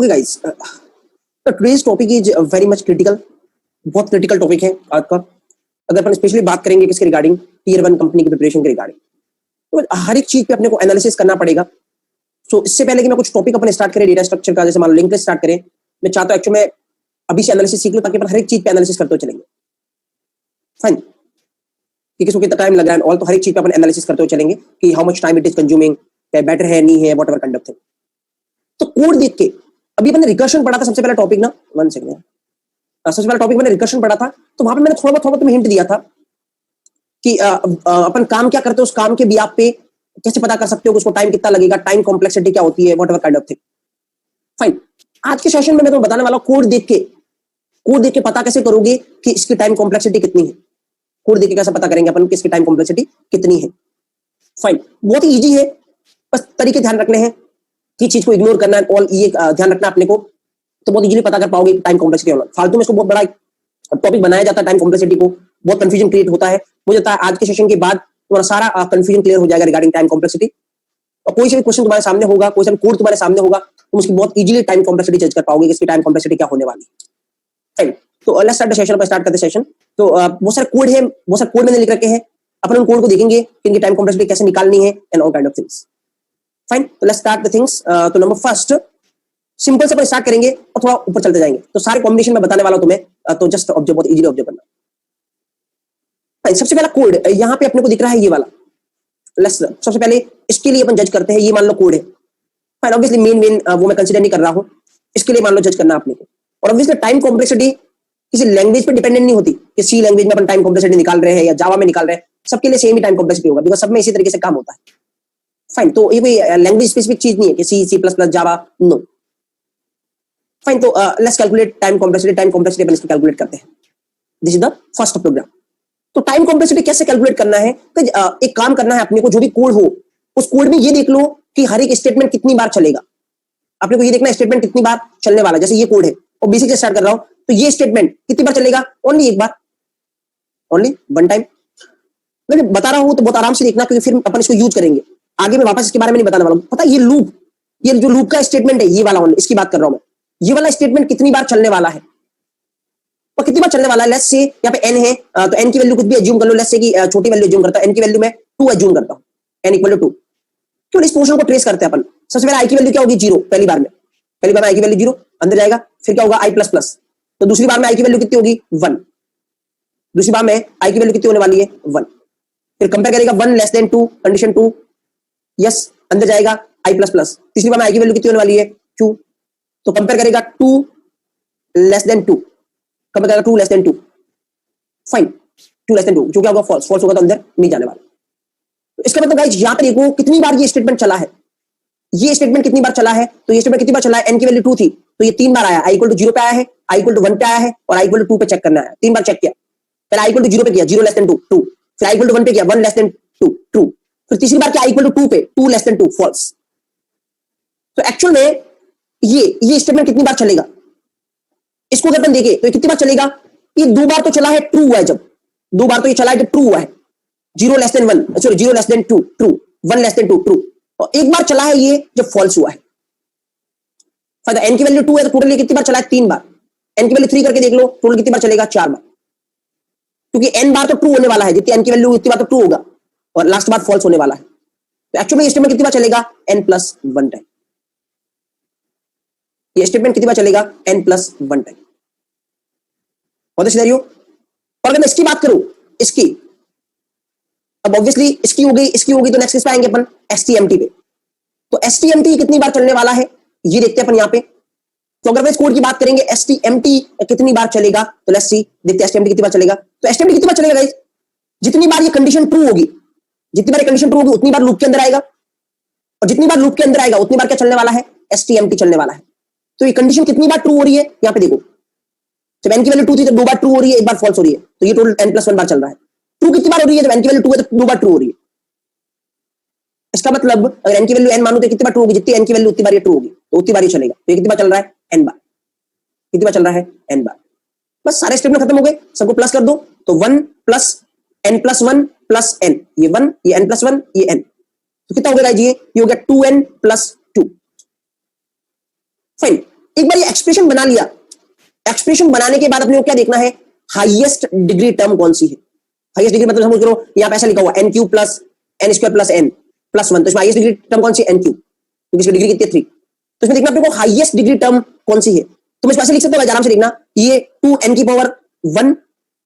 Okay guys, तो today's topic is very much critical. बहुत critical topic है आज का। अगर अपन स्पेशली बात करेंगे किसके रिगार्डिंग, टीयर 1 कंपनी की प्रिपरेशन के रिगार्डिंग, तो हर एक चीज पे अपने को एनालिसिस करना पड़ेगा। सो इससे पहले कि मैं कुछ टॉपिक अपन स्टार्ट करें डेटा स्ट्रक्चर का, जैसे मान लो लिंक लिस्ट स्टार्ट करें, मैं चाहता हूं एक्चुअली मैं अभी से एनालिसिस सीख लूं ताकि अपन हर एक चीज पे एनालिसिस करते हुए चलेंगे। फाइन, कि किसको कितना टाइम लग रहा है ऑल, तो हर एक चीज पे अपन एनालिसिस करते हुए चलेंगे कि how much time it is consuming, क्या बेटर है नहीं है, व्हाटएवर काइंड ऑफ थिंग। तो कोड देख के अभी अपन ने रिकर्शन पढ़ा था सबसे पहला टॉपिक ना, 1 सेकंड, सबसे पहला टॉपिक मैंने रिकर्शन पढ़ा था, तो वहां पे मैंने थोड़ा बहुत तुम्हें हिंट दिया था कि अपन काम क्या करते हैं, उस काम के भी आप पे कैसे पता कर सकते हो कि उसको टाइम कितना लगेगा, टाइम कॉम्प्लेक्सिटी क्या होती है, whatever kind of thing. Fine, आज के सेशन में मैं तुम्हें बताने वाला हूं कोड देख के पता कैसे करोगे कि इसकी टाइम कॉम्प्लेक्सिटी कितनी है। कोड देख के कैसे पता करेंगे अपन कि इसकी टाइम कॉम्प्लेक्सिटी कितनी है। फाइन, बहुत ही इजी है, बस तरीके ध्यान रखने हैं कि चीज को इग्नोर करना है, ऑल ये ध्यान रखना अपने को, तो बहुत इजीली पता कर पाओगे टाइम कॉम्प्लेक्सिटी होना। फालतू में इसको बहुत बड़ा टॉपिक बनाया जाता है टाइम कॉम्प्लेक्सिटी को, बहुत कंफ्यूजन क्रिएट होता है। मुझे लगता है आज के सेशन के बाद तुम्हारा सारा कंफ्यूजन क्लियर हो जाएगा रिगार्डिंग टाइम कॉम्प्लेक्सिटी। और कोई से भी क्वेश्चन तुम्हारे सामने होगा, कोई सा भी कोड तुम्हारे सामने होगा, तुम उसकी बहुत इजीली टाइम कॉम्प्लेक्सिटी जज कर पाओगे कि इसकी टाइम कॉम्प्लेक्सिटी क्या होने वाली है। तो लेट्स स्टार्ट द सेशन। पर स्टार्ट करते सेशन। तो बहुत सारे कोड है, बहुत सारे कोड मैंने लिख रखे हैं, अपन उन कोड को देखेंगे कि इनकी टाइम कॉम्प्लेक्सिटी कैसे निकालनी है and all kind of things. Fine, तो लेट्स स्टार्ट द थिंग्स। तो नंबर फर्स्ट सिंपल से अपन स्टार्ट करेंगे और थोड़ा ऊपर चलते जाएंगे, तो सारे कॉम्बिनेशन में बताने वाला हूं तुम्हें, तो जस्ट ऑब्जर्व, बहुत इजीली ऑब्जर्व करना। सबसे पहला कोड यहां पे अपने को दिख रहा है ये वाला। लेट्स सबसे पहले इसके लिए अपन जज करते हैं, ये मान लो कोड है। फाइन, ऑब्वियसली मेन वो मैं कंसीडर नहीं कर रहा हूं, इसके लिए मान लो जज करना अपने को। और ऑब्वियसली टाइम कॉम्प्लेक्सिटी किसी लैंग्वेज पे डिपेंडेंट नहीं होती कि सी लैंग्वेज में अपन टाइम कॉम्प्लेक्सिटी निकाल रहे हैं या जावा में निकाल रहे हैं, सबके लिए सेम ही टाइम कॉम्प्लेक्सिटी होगा, बिकॉज सब में इसी तरीके से काम होता है। फाइन, तो ये कोई लैंग्वेज स्पेसिफिक चीज नहीं है कि C, C plus plus, Java, no. Fine, तो let's calculate time complexity. Time complexity अपन इसको कैलकुलेट करते हैं। This is the first program. तो टाइम कॉम्प्लेक्सिटी कैसे कैलकुलेट करना है, तो एक काम करना है अपने को, जो भी कोड हो उस कोड में ये देख लो कि हर एक स्टेटमेंट कितनी बार चलेगा। अपने को ये देखना स्टेटमेंट कितनी बार चलने वाला है। जैसे ये कोड है और बेसिक से स्टार्ट कर रहा हूं, तो ये स्टेटमेंट कितनी बार चलेगा, ओनली एक बार, ओनली वन टाइम। मैं बता रहा हूं तो बहुत आराम से देखना, क्योंकि फिर अपन इसको यूज करेंगे आगे। मैं वापस इसके बारे में नहीं बताने वाला हूं। पता है ये लूप, ये जो लूप का स्टेटमेंट है ये वाला, इसकी बात कर रहा हूं मैं। ये वाला स्टेटमेंट कितनी बार चलने वाला है और कितनी बार चलने वाला है। लेट्स से यहाँ पे n है, तो n की वैल्यू कुछ भी एज्यूम कर लो। लेट्स से कि छोटी वैल्यू एज्यूम करता हूं, n की वैल्यू मैं 2 एज्यूम करता हूं, n इक्वल टू 2। क्यों इस पोर्शन को ट्रेस करते हैं अपन। सबसे पहले i की वैल्यू क्या होगी, 0। पहली बार में i की वैल्यू 0 अंदर जाएगा, फिर क्या होगा i प्लस प्लस, तो दूसरी बार में i की वैल्यू कितनी होगी, 1। दूसरी बार में i की वैल्यू कितनी होने वाली है, 1। फिर कंपेयर करेगा 1 लेस देन 2, कंडीशन 2, यस, अंदर जाएगा i प्लस प्लस। तीसरी बार में i की वैल्यू कितनी होने वाली है, 2, तो कंपेयर करेगा 2 लेस देन 2, कंपेयर करेगा 2 less than 2। Fine, 2 less than 2, जो क्या होगा, फॉल्स। फॉल्स होगा तो अंदर नहीं जाने वाला। तो इसका मतलब गाइस यहां पे देखो कितनी बार ये स्टेटमेंट चला है। ये स्टेटमेंट कितनी बार चला है, तो ये स्टेटमेंट कितनी बार चला है, n की वैल्यू 2 थी, तो ये 3 बार आया। i इक्वल टू 0 पे आया है, i इक्वल टू 1 पे आया है, और i इक्वल टू 2 पे चेक करना है। 3 बार चेक किया। पहले i इक्वल टू 0 पे किया, 0 लेस देन 2, 2। फिर i इक्वल टू 1 पे किया, 1 लेस देन 2, ट्रू। फिर तीसरी बार किया i इक्वल टू 2 पे, 2 लेस देन 2, फॉल्स। तो एक्चुअल में ये स्टेटमेंट कितनी बार चलेगा, इसको अगर अपन देखें तो ये कितनी बार चलेगा। ये 2 बार तो चला है, ट्रू हुआ है जब, 2 बार तो ये चला है जब ट्रू हुआ है। 0 less than 1, sorry 0 less than 2, true. 1 less than 2, true. और एक बार चला है ये जब फॉल्स हुआ है। फायदा n की वैल्यू 2 है, तो टोटल ये कितनी बार चला है, 3 बार। n की वैल्यू 3 करके देख लो, टोटल कितनी बार चलेगा, 4 बार। क्योंकि n बार तो ट्रू होने वाला है, जितनी n की वैल्यू उतनी बार तो ट्रू होगा, और लास्ट बार फॉल्स होने वाला है। तो एक्चुअली में ये स्टेटमेंट कितनी बार चलेगा, n प्लस 1 टाइम। ये स्टेटमेंट कितनी बार चलेगा, n प्लस 1 टाइम। और अगर मैं इसकी बात करूं, इसकी, अब ऑब्वियसली इसकी हो गई, तो नेक्स्ट किस पे आएंगे अपन, STMT पे। तो STMT कितनी बार चलने वाला है ये देखते हैं अपन यहाँ पे। तो अगर मैं इस कोड की बात करेंगे STMT कितनी बार चलेगा, तो लेट्स सी, देखते हैं STMT कितनी बार चलेगा। तो STMT कितनी बार चलेगा गाइस, जितनी बार ये कंडीशन ट्रू होगी, जितनी बार कंडीशन ट्रू होगी उतनी बार लूप के अंदर आएगा, और जितनी बार लूप के अंदर आएगा उतनी बार क्या चलने वाला है, STMT चलने वाला है। तो ये कंडीशन कितनी बार ट्रू हो रही है यहाँ पे देखो, जब n की वैल्यू 2 थी तो 2 बार ट्रू हो रही है, एक बार फॉल्स हो रही है, तो ये टोटल n प्लस 1 बार चल रहा है। ट्रू कितनी बार हो रही है, जब n की वैल्यू 2 है तो 2 बार ट्रू हो रही है। इसका मतलब अगर n की वैल्यू n मानू तो कितनी बार ट्रू होगी, जितनी n की वैल्यू उतनी बार ये ट्रू होगी, तो उतनी बार ये चलेगा। तो ये कितनी बार चल रहा है, n बार। कितनी बार चल रहा है, n बार। बस सारे स्टेटमेंट खत्म हो गए, सबको प्लस कर दो, तो 1 plus n plus 1 plus n, ये 1, ये n प्लस 1, ये n, तो कितना हो गया ये हो गया 2n प्लस 2। फाइन, एक बार ये एक्सप्रेशन बना लिया, एक्सप्रेशन बनाने के बाद अपने को क्या देखना है, हाईएस्ट डिग्री टर्म कौन सी है। हाईएस्ट डिग्री मतलब समझ लो यहां पे ऐसा लिखा हुआ N cube plus N square plus N plus one, तो इसमें हाईएस्ट डिग्री टर्म कौन सी, एन क्यू, क्योंकि इसकी डिग्री कितनी है 3, तो इसमें देखना अपने को हाईएस्ट डिग्री टर्म कौन सी है। तो मैं ऐसे लिख सकता हूं, आराम से लिखना, ये 2n की पावर 1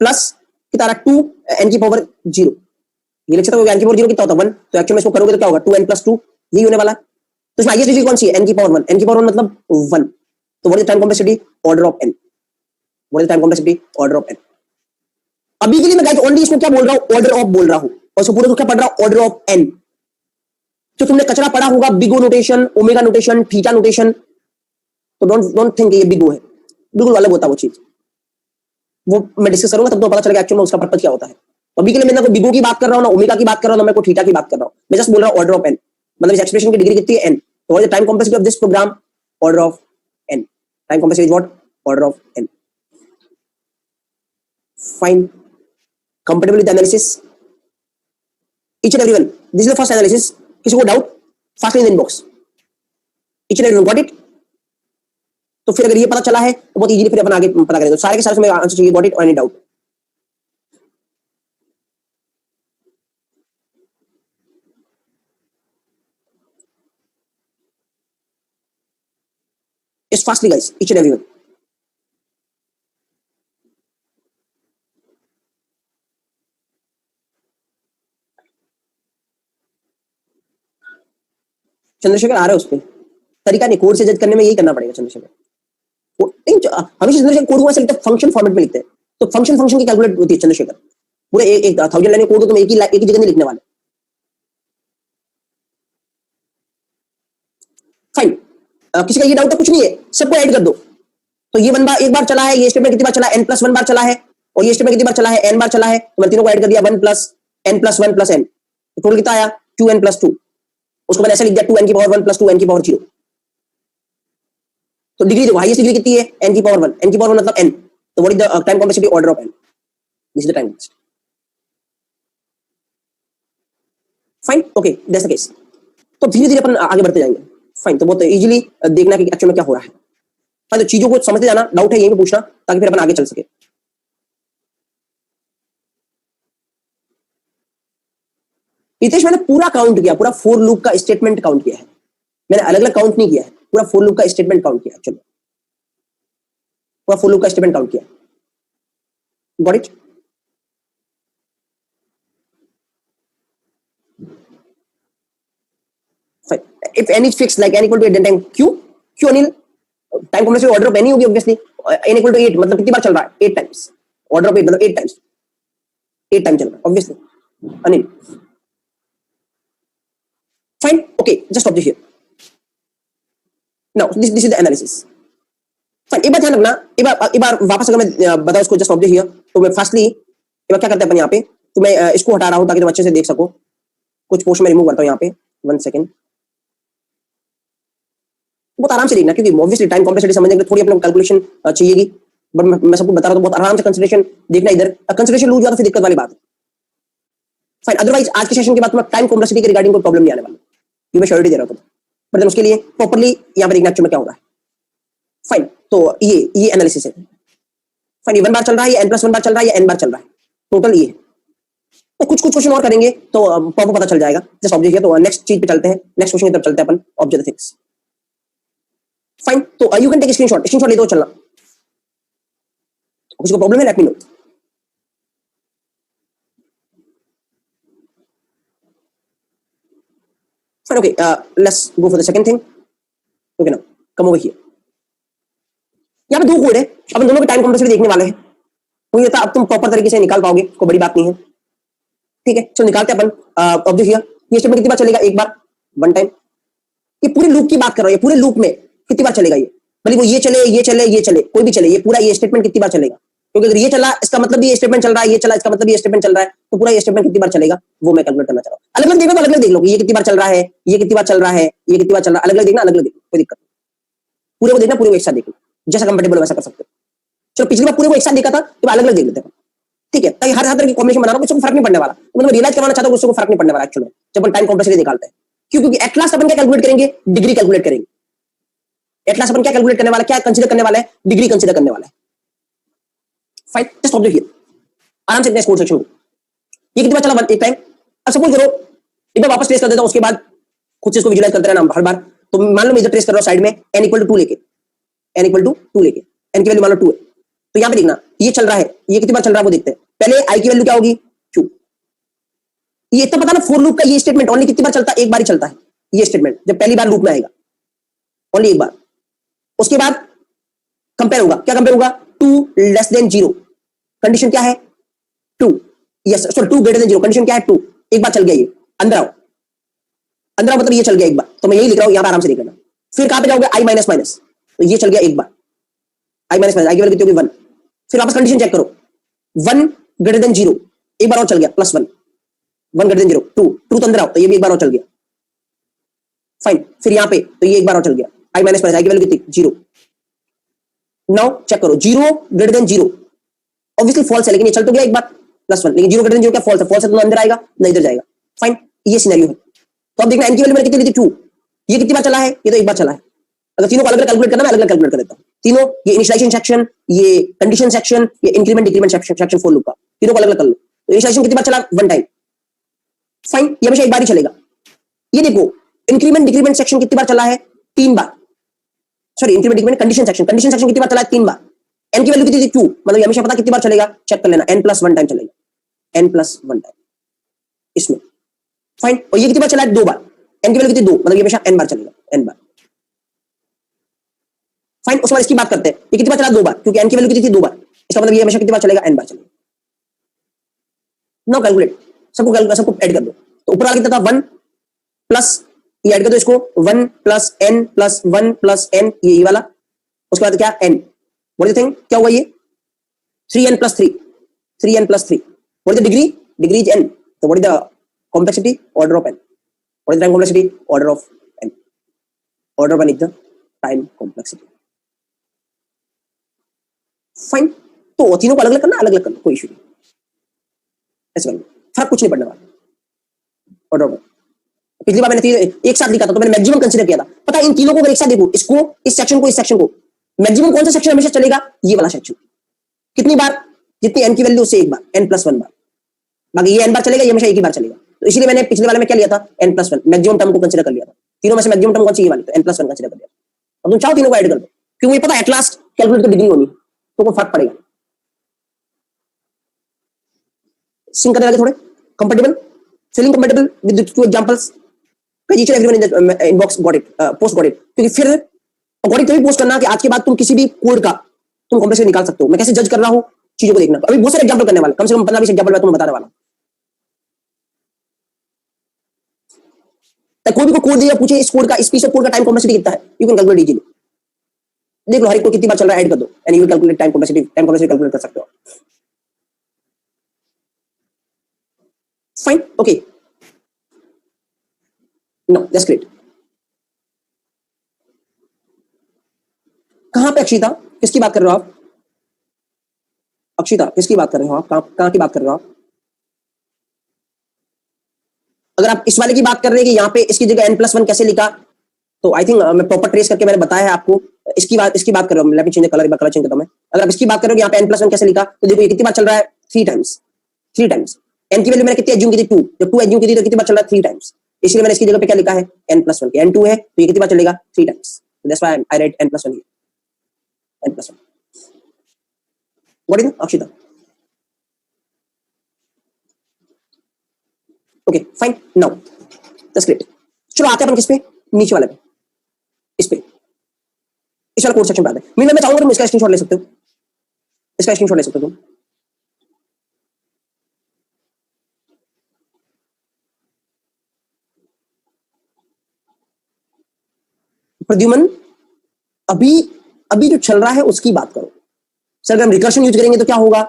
प्लस कितना 2n की पावर 0, ये लिख सकता हूं, n की पावर 0 कितना होता है 1, तो एक्चुअली में इसको करोगे तो क्या होगा 2n प्लस 2, यही होने वाला है। तो इसमें हाईएस्ट डिग्री कौन सी है, n की पावर 1, n की पावर 1 मतलब 1, तो what is time complexity, order of n, what is time complexity, order of n। अभी के लिए मैं गाइस ओनली इसमें क्या बोल रहा हूं, ऑर्डर ऑफ बोल रहा हूं, और इसको पूरे को क्या पढ़ रहा हूं, ऑर्डर ऑफ n। तो तुमने कचरा पढ़ा होगा big O notation, omega notation, theta notation, तो डोंट थिंक ये बिग ओ है, बिल्कुल अलग होता है वो चीज, वो मैं डिस्कस करूंगा तब तो पता चलेगा एक्चुअली में उसका पर्पस क्या होता है। तो अभी के लिए मैं ना कोई बिग ओ की बात कर रहा हूं, ना ओमेगा की बात कर रहा हूं, ना मैं कोई थीटा की बात कर रहा हूं, मैं जस्ट बोल रहा हूं ऑर्डर ऑफ n, मतलब इस एक्सप्रेशन की डिग्री कितनी है n, तो what is the time complexity of this program, order of n, time complexity is what, order of n। Fine, comfortable with analysis, each and everyone, this is the first analysis, किसी को doubt fastly in inbox, each and everyone got it। तो फिर अगर ये पता चला है तो बहुत इजीली फिर अपन आगे पता करेंगे, तो सारे के सारे में आंसर चाहिए, गॉट इट और any doubt. Yes, fastly guys, each and everyone। Chandrashekhar आ रहे हो, उस पर तरीका नहीं, कोड से जज करने में यही करना पड़ेगा चंद्रशेखर। हमेशा चंद्रशेखर कोड को ऐसे लिखते हैं, फंक्शन फॉर्मेट में लिखते हैं, तो फंक्शन फंक्शन की कैलकुलेट होती है चंद्रशेखर, पूरे एक 1000 लाइन कोड को तुम एक ही जगह नहीं लिखने वाले। फाइन, किसी का ये डाउट है, कुछ नहीं है, सबको ऐड कर दो। तो ये एक बार चला है, ये स्टेटमेंट कितनी बार चला है, n+1 बार चला है, और ये स्टेटमेंट कितनी बार चला है, n बार चला है, तो मैंने तीनों को ऐड कर दिया, 1 + n + 1 + n, तो टोटल कितना आया 2n + 2, उसको मैंने ऐसे लिख दिया 2n की पावर 1 + 2n की पावर 0। तो डिग्री देखो, हाईएस्ट डिग्री कितनी है, n की पावर 1, n की पावर 1 मतलब n, तो what is the time complexity, order of n, this is the time complexity. Fine, okay, that's the case. तो धीरे धीरे अपन आगे बढ़ते जाएंगे। फाइन, तो बहुत इजीली देखना कि एक्चुअल में क्या हो रहा है। फाइन, तो चीजों को समझते जाना, डाउट है यहीं पे पूछना, ताकि फिर अपन आगे चल सके। हितेश, मैंने पूरा काउंट किया, पूरा फोर लूप का स्टेटमेंट काउंट किया है, मैंने अलग अलग काउंट नहीं किया है, पूरा फोर लूप का स्टेटमेंट काउंट किया, एक्चुअली पूरा फोर लूप का स्टेटमेंट काउंट किया। Got it? Fine. If n is fixed, like n equal to 8, then time q, q Anil, time complexity order of n ही होगी ऑब्वियसली, n equal to 8 मतलब कितनी बार चल रहा है, 8 टाइम्स, ऑर्डर ऑफ 8 मतलब 8 times, 8 time चल रहा है obviously Anil. Fine, okay, just stop here. Now this is the analysis. Fine, एक बार ध्यान रखना, एक बार वापस अगर मैं बताऊं इसको, जस्ट स्टॉप हियर, तो मैं फर्स्टली एक बार क्या करते हैं अपन यहाँ पे, तो मैं इसको हटा रहा हूं ताकि तुम अच्छे से देख सको, कुछ पोर्शन में रिमूव करता हूं यहाँ पे, 1 सेकेंड, बहुत आराम से देखना, क्योंकि ऑब्वियसली टाइम कॉम्प्लेक्सिटी समझने के लिए थोड़ी अपने कैलकुलेशन चाहिएगी, बट मैं सबको बता रहा हूं, तो बहुत आराम से कंसिडरेशन देखना, इधर कंसिडरेशन लूज हुआ तो फिर दिक्कत वाली बात है। फाइन, अदरवाइज आज के सेशन के बाद तुम्हें टाइम कॉम्प्लेक्सिटी के रिगार्डिंग कोई प्रॉब्लम नहीं आने वाला, ये मैं श्योरिटी दे रहा हूं, बट उसके लिए प्रॉपर्ली यहाँ पे देखना एक्चुअली में क्या हो रहा है। फाइन, तो ये एनालिसिस है। फाइन, ये 1 बार चल रहा है, ये n+1 बार चल रहा है, या n बार चल रहा है, टोटल ये है। तो कुछ क्वेश्चन और करेंगे तो प्रॉपर पता चल जाएगा, जस्ट ऑब्जेक्ट है। तो नेक्स्ट चीज पे चलते हैं, नेक्स्ट क्वेश्चन की तरफ चलते हैं अपन, ऑब्जेक्ट थिंग्स। फाइन, तो यू कैन टेक स्क्रीनशॉट ले दो, चलना, किसी को प्रॉब्लम है let me know. Fine, okay, let's go for the second thing. Okay, now come over here. यहाँ पे दो कोड है, अपन दोनों के टाइम कॉम्प्लेक्सिटी देखने वाले हैं, मुझे लगता है अब तुम प्रॉपर तरीके से निकाल पाओगे, कोई बड़ी बात नहीं है, ठीक है। चलो निकालते हैं अपन ऑब्जेक्ट हियर। ये स्टेटमेंट कितनी बार चलेगा, एक बार, 1 टाइम। ये पूरे लूप की बात कर रहा हूं, ये पूरे लूप में कितनी बार चलेगा, ये भले वो ये चले, ये चले, ये चले, कोई भी चले, ये पूरा ये स्टेटमेंट कितनी बार चलेगा, क्योंकि अगर ये चला इसका मतलब ये स्टेटमेंट चल रहा है, ये चला इसका मतलब ये स्टेटमेंट चल रहा है, तो पूरा ये स्टेटमेंट कितनी बार चलेगा वो मैं कैलकुलेट करना चाह रहा हूं। अलग अलग देखना तो अलग अलग देख लो, ये कितनी बार चल रहा है, ये कितनी बार चल रहा है, ये कितनी बार चल रहा है, अलग अलग देखना, अलग अलग देखना, कोई दिक्कत नहीं, पूरे को देखना, पूरे को एक साथ देखना, जैसा कंफर्टेबल वैसा कर सकते हो। चलो पिछली बार पूरे को एक साथ देखा था, तो अलग अलग देख लेते हैं, ठीक है, ताकि हर तरह की कॉम्बिनेशन बना रहा हूं, किसी को फर्क नहीं पड़ने वाला, मतलब रियलाइज करवाना चाहता हूं, किसी को फर्क नहीं पड़ने वाला एक्चुअली में, जब अपन टाइम कॉम्प्लेक्सिटी निकालते हैं, क्योंकि एट लास्ट अपन क्या कैलकुलेट करेंगे, डिग्री कैलकुलेट करेंगे। एट लास्ट अपन क्या कैलकुलेट करने वाला है, क्या कंसीडर करने वाला है, डिग्री कंसीडर करने वाला है। फाइन, जस्ट ऑब्जर्व हियर, आराम से स्कोर सेक्शन को। ये कितनी बार चला एक टाइम, अब सपोज करो एक बार वापस ट्रेस कर देता हूं, उसके बाद खुद से इसको विजुलाइज करते रहना हर बार। तो मान लो मैं इधर ट्रेस कर रहा हूं साइड में n इक्वल टू 2 लेके, n इक्वल टू 2 लेके, n की वैल्यू मान लो 2 है, तो यहां पे देखना ये चल रहा है, ये कितनी बार चल रहा है वो देखते हैं। पहले i की वैल्यू क्या होगी, q। ये इतना पता ना फॉर लूप का ये स्टेटमेंट ओनली कितनी बार चलता है, एक बार ही चलता है ये स्टेटमेंट, जब पहली बार लूप में आएगा ओनली एक बार। उसके बाद कंपेयर होगा, क्या कंपेयर होगा, 2 लेस देन 0, कंडीशन क्या है 2, yes sorry 2 greater than 0, condition क्या है 2, एक बार चल गया ये, अंदर आओ, अंदर आओ मतलब ये चल गया एक बार, तो मैं यही लिख रहा हूं यहां पर आराम से देख लेना। फिर कहां पे जाओगे, i माइनस माइनस, तो ये चल गया एक बार, i माइनस माइनस, i की वैल्यू कितनी होगी 1, फिर वापस कंडीशन चेक करो, 1 ग्रेटर देन 0, एक बार और चल गया +1, 1 ग्रेटर देन 0, 2 तो अंदर आओ, तो ये भी एक बार और चल गया, फाइन। फिर यहां पे तो ये एक बार और चल गया, i माइनस माइनस, i की वैल्यू कितनी 0, नाउ चेक करो 0 ग्रेटर देन 0, ऑब्वियसली फॉल्स है, लेकिन ये चल तो गया एक बार +1, लेकिन 0 ग्रेटर देन 0 क्या फॉल्स है, फॉल्स है तो अंदर आएगा ना इधर जाएगा, फाइन, ये सिनेरियो है। तो अब देखना n की वैल्यू मैंने कितनी ली थी 2, ये कितनी बार चला है, ये तो एक बार चला है। अगर तीनों को अलग अलग कैलकुलेट करना, मैं अलग अलग कैलकुलेट कर देता हूं तीनों, ये इनिशियलाइजेशन सेक्शन, ये कंडीशन सेक्शन, ये increment decrement section for loop का, तीनों को अलग अलग कर लो। तो इनिशियलाइजेशन कितनी बार चला, 1 टाइम, फाइन, ये हमेशा एक बार ही चलेगा। ये देखो इंक्रीमेंट डिक्रीमेंट सेक्शन कितनी बार चला है, 3 बार, sorry increment decrement condition section कितनी बार चला है, 3 बार। n की वैल्यू कितनी थी 2, मतलब ये हमेशा पता कितनी बार चलेगा, चेक कर लेना, n+1 टाइम चलेगा, n+1 टाइम इसमें, फाइन। और ये कितनी बार चला है, 2 बार, n की वैल्यू कितनी 2, मतलब ये हमेशा n बार चलेगा, n बार, फाइन। उसके बाद इसकी बात करते हैं, ये कितनी बार चला, 2 बार, क्योंकि n की वैल्यू कितनी थी 2 बार, इसका मतलब ये हमेशा कितनी बार चलेगा, n बार चलेगा। नाउ कैलकुलेट, सबको ऐड कर दो, तो ऊपर वाला कितना था 1 प्लस, ये ऐड कर दो इसको, 1 plus n plus 1 plus n, ये वाला, उसके बाद क्या n, what do you think क्या हुआ ये, 3n plus 3, 3n plus 3, what is the degree, degree is n, so what is the complexity, order of n, what is the time complexity, order of n, order of n is the time complexity, fine. तो तीनों को अलग अलग करना, अलग अलग करना, कोई इशू नहीं, ऐसे करना, फर्क कुछ नहीं पड़ने वाला, ऑर्डर ऑफ। पिछली बार मैंने एक साथ लिखा था तो मैंने मैक्सिमम कंसीडर किया था, पता इन तीनों को अगर एक साथ देखो, इसको इस सेक्शन को इस सेक्शन को, मैक्सिमम कौन सा सेक्शन हमेशा चलेगा, ये वाला सेक्शन, कितनी बार, जितनी n की वैल्यू उससे एक बार, n+1 बार, बाकी ये n बार चलेगा, ये हमेशा एक ही बार चलेगा। तो इसलिए मैंने पिछले वाले में क्या लिया था, n+1 मैक्सिमम टर्म को कंसीडर कर लिया था, तीनों में से मैक्सिमम टर्म कौन सी, ये वाली, तो n+1 कंसीडर कर लिया। अब तुम चाहो तीनों को ऐड कर दो, क्योंकि मुझे पता है एट लास्ट कैलकुलेट तो डिग्री होनी, तो कोई फर्क पड़ेगा। सिंक करने लगे थोड़े, comfortable, feeling comfortable with 2 examples, each and everyone in the inbox got it, post got it, क्योंकि फिर got it तभी पोस्ट करना कि आज के बाद तुम किसी भी कोड का तुम कॉम्प्लेक्सिटी निकाल सकते हो, मैं कैसे जज कर रहा हूं चीजों को देखना। तो अभी बहुत सारे एग्जांपल करने वाला, कम से कम 15-20 एग्जांपल मैं तुम्हें बताने वाला हूं। कोई भी को कोड दिया पूछे इस कोड का, इस पीस ऑफ कोड का टाइम कॉम्प्लेक्सिटी कितना है, यू कैन कैलकुलेट इजीली, देख लो हर एक को कितनी बार चल रहा है, ऐड कर दो and you will calculate time complexity calculate कर सकते हो, fine, okay, no that's great. कहां पे अक्षिता, किसकी बात कर रहे हो आप, अक्षिता किसकी बात कर रहे हो आप, कहां की बात कर रहे हो आप। अगर आप इस वाले की बात कर रहे हैं कि यहाँ पे इसकी जगह n+1 कैसे लिखा, तो आई थिंक मैं प्रॉपर ट्रेस करके मैंने बताया है आपको, इसकी बात कर रहा हूँ, let me change colour, colour change करता हूं मैं। अगर आप इसकी बात कर रहे हो यहाँ पे n+1 कैसे लिखा, तो देखो ये कितनी बार चल रहा है, 3 टाइम्स, 3 टाइम्स, n की वैल्यू मैंने कितनी एज्यूम की थी 2, जब 2 एज्यूम की थी तो कितनी बार चल रहा है, 3 टाइम्स, इसलिए मैंने इसकी जगह पे क्या लिखा है, n+1, के n2 है तो ये कितनी बार चलेगा, 3 times, that's why I right n+1 here, n+1, what is Akshita, okay fine, now that's great. चलो आते हैं अपन किस पे, नीचे वाले पे, इस पे, इस वाला कोड सेक्शन पे आते हैं। मैं चाहूंगा तुम इसका स्क्रीनशॉट ले सकते हो, इसका स्क्रीनशॉट ले सकते हो तुम, प्रद्युमन, अभी अभी जो चल रहा है उसकी बात करो। सर अगर हम रिकर्शन यूज करेंगे तो क्या होगा,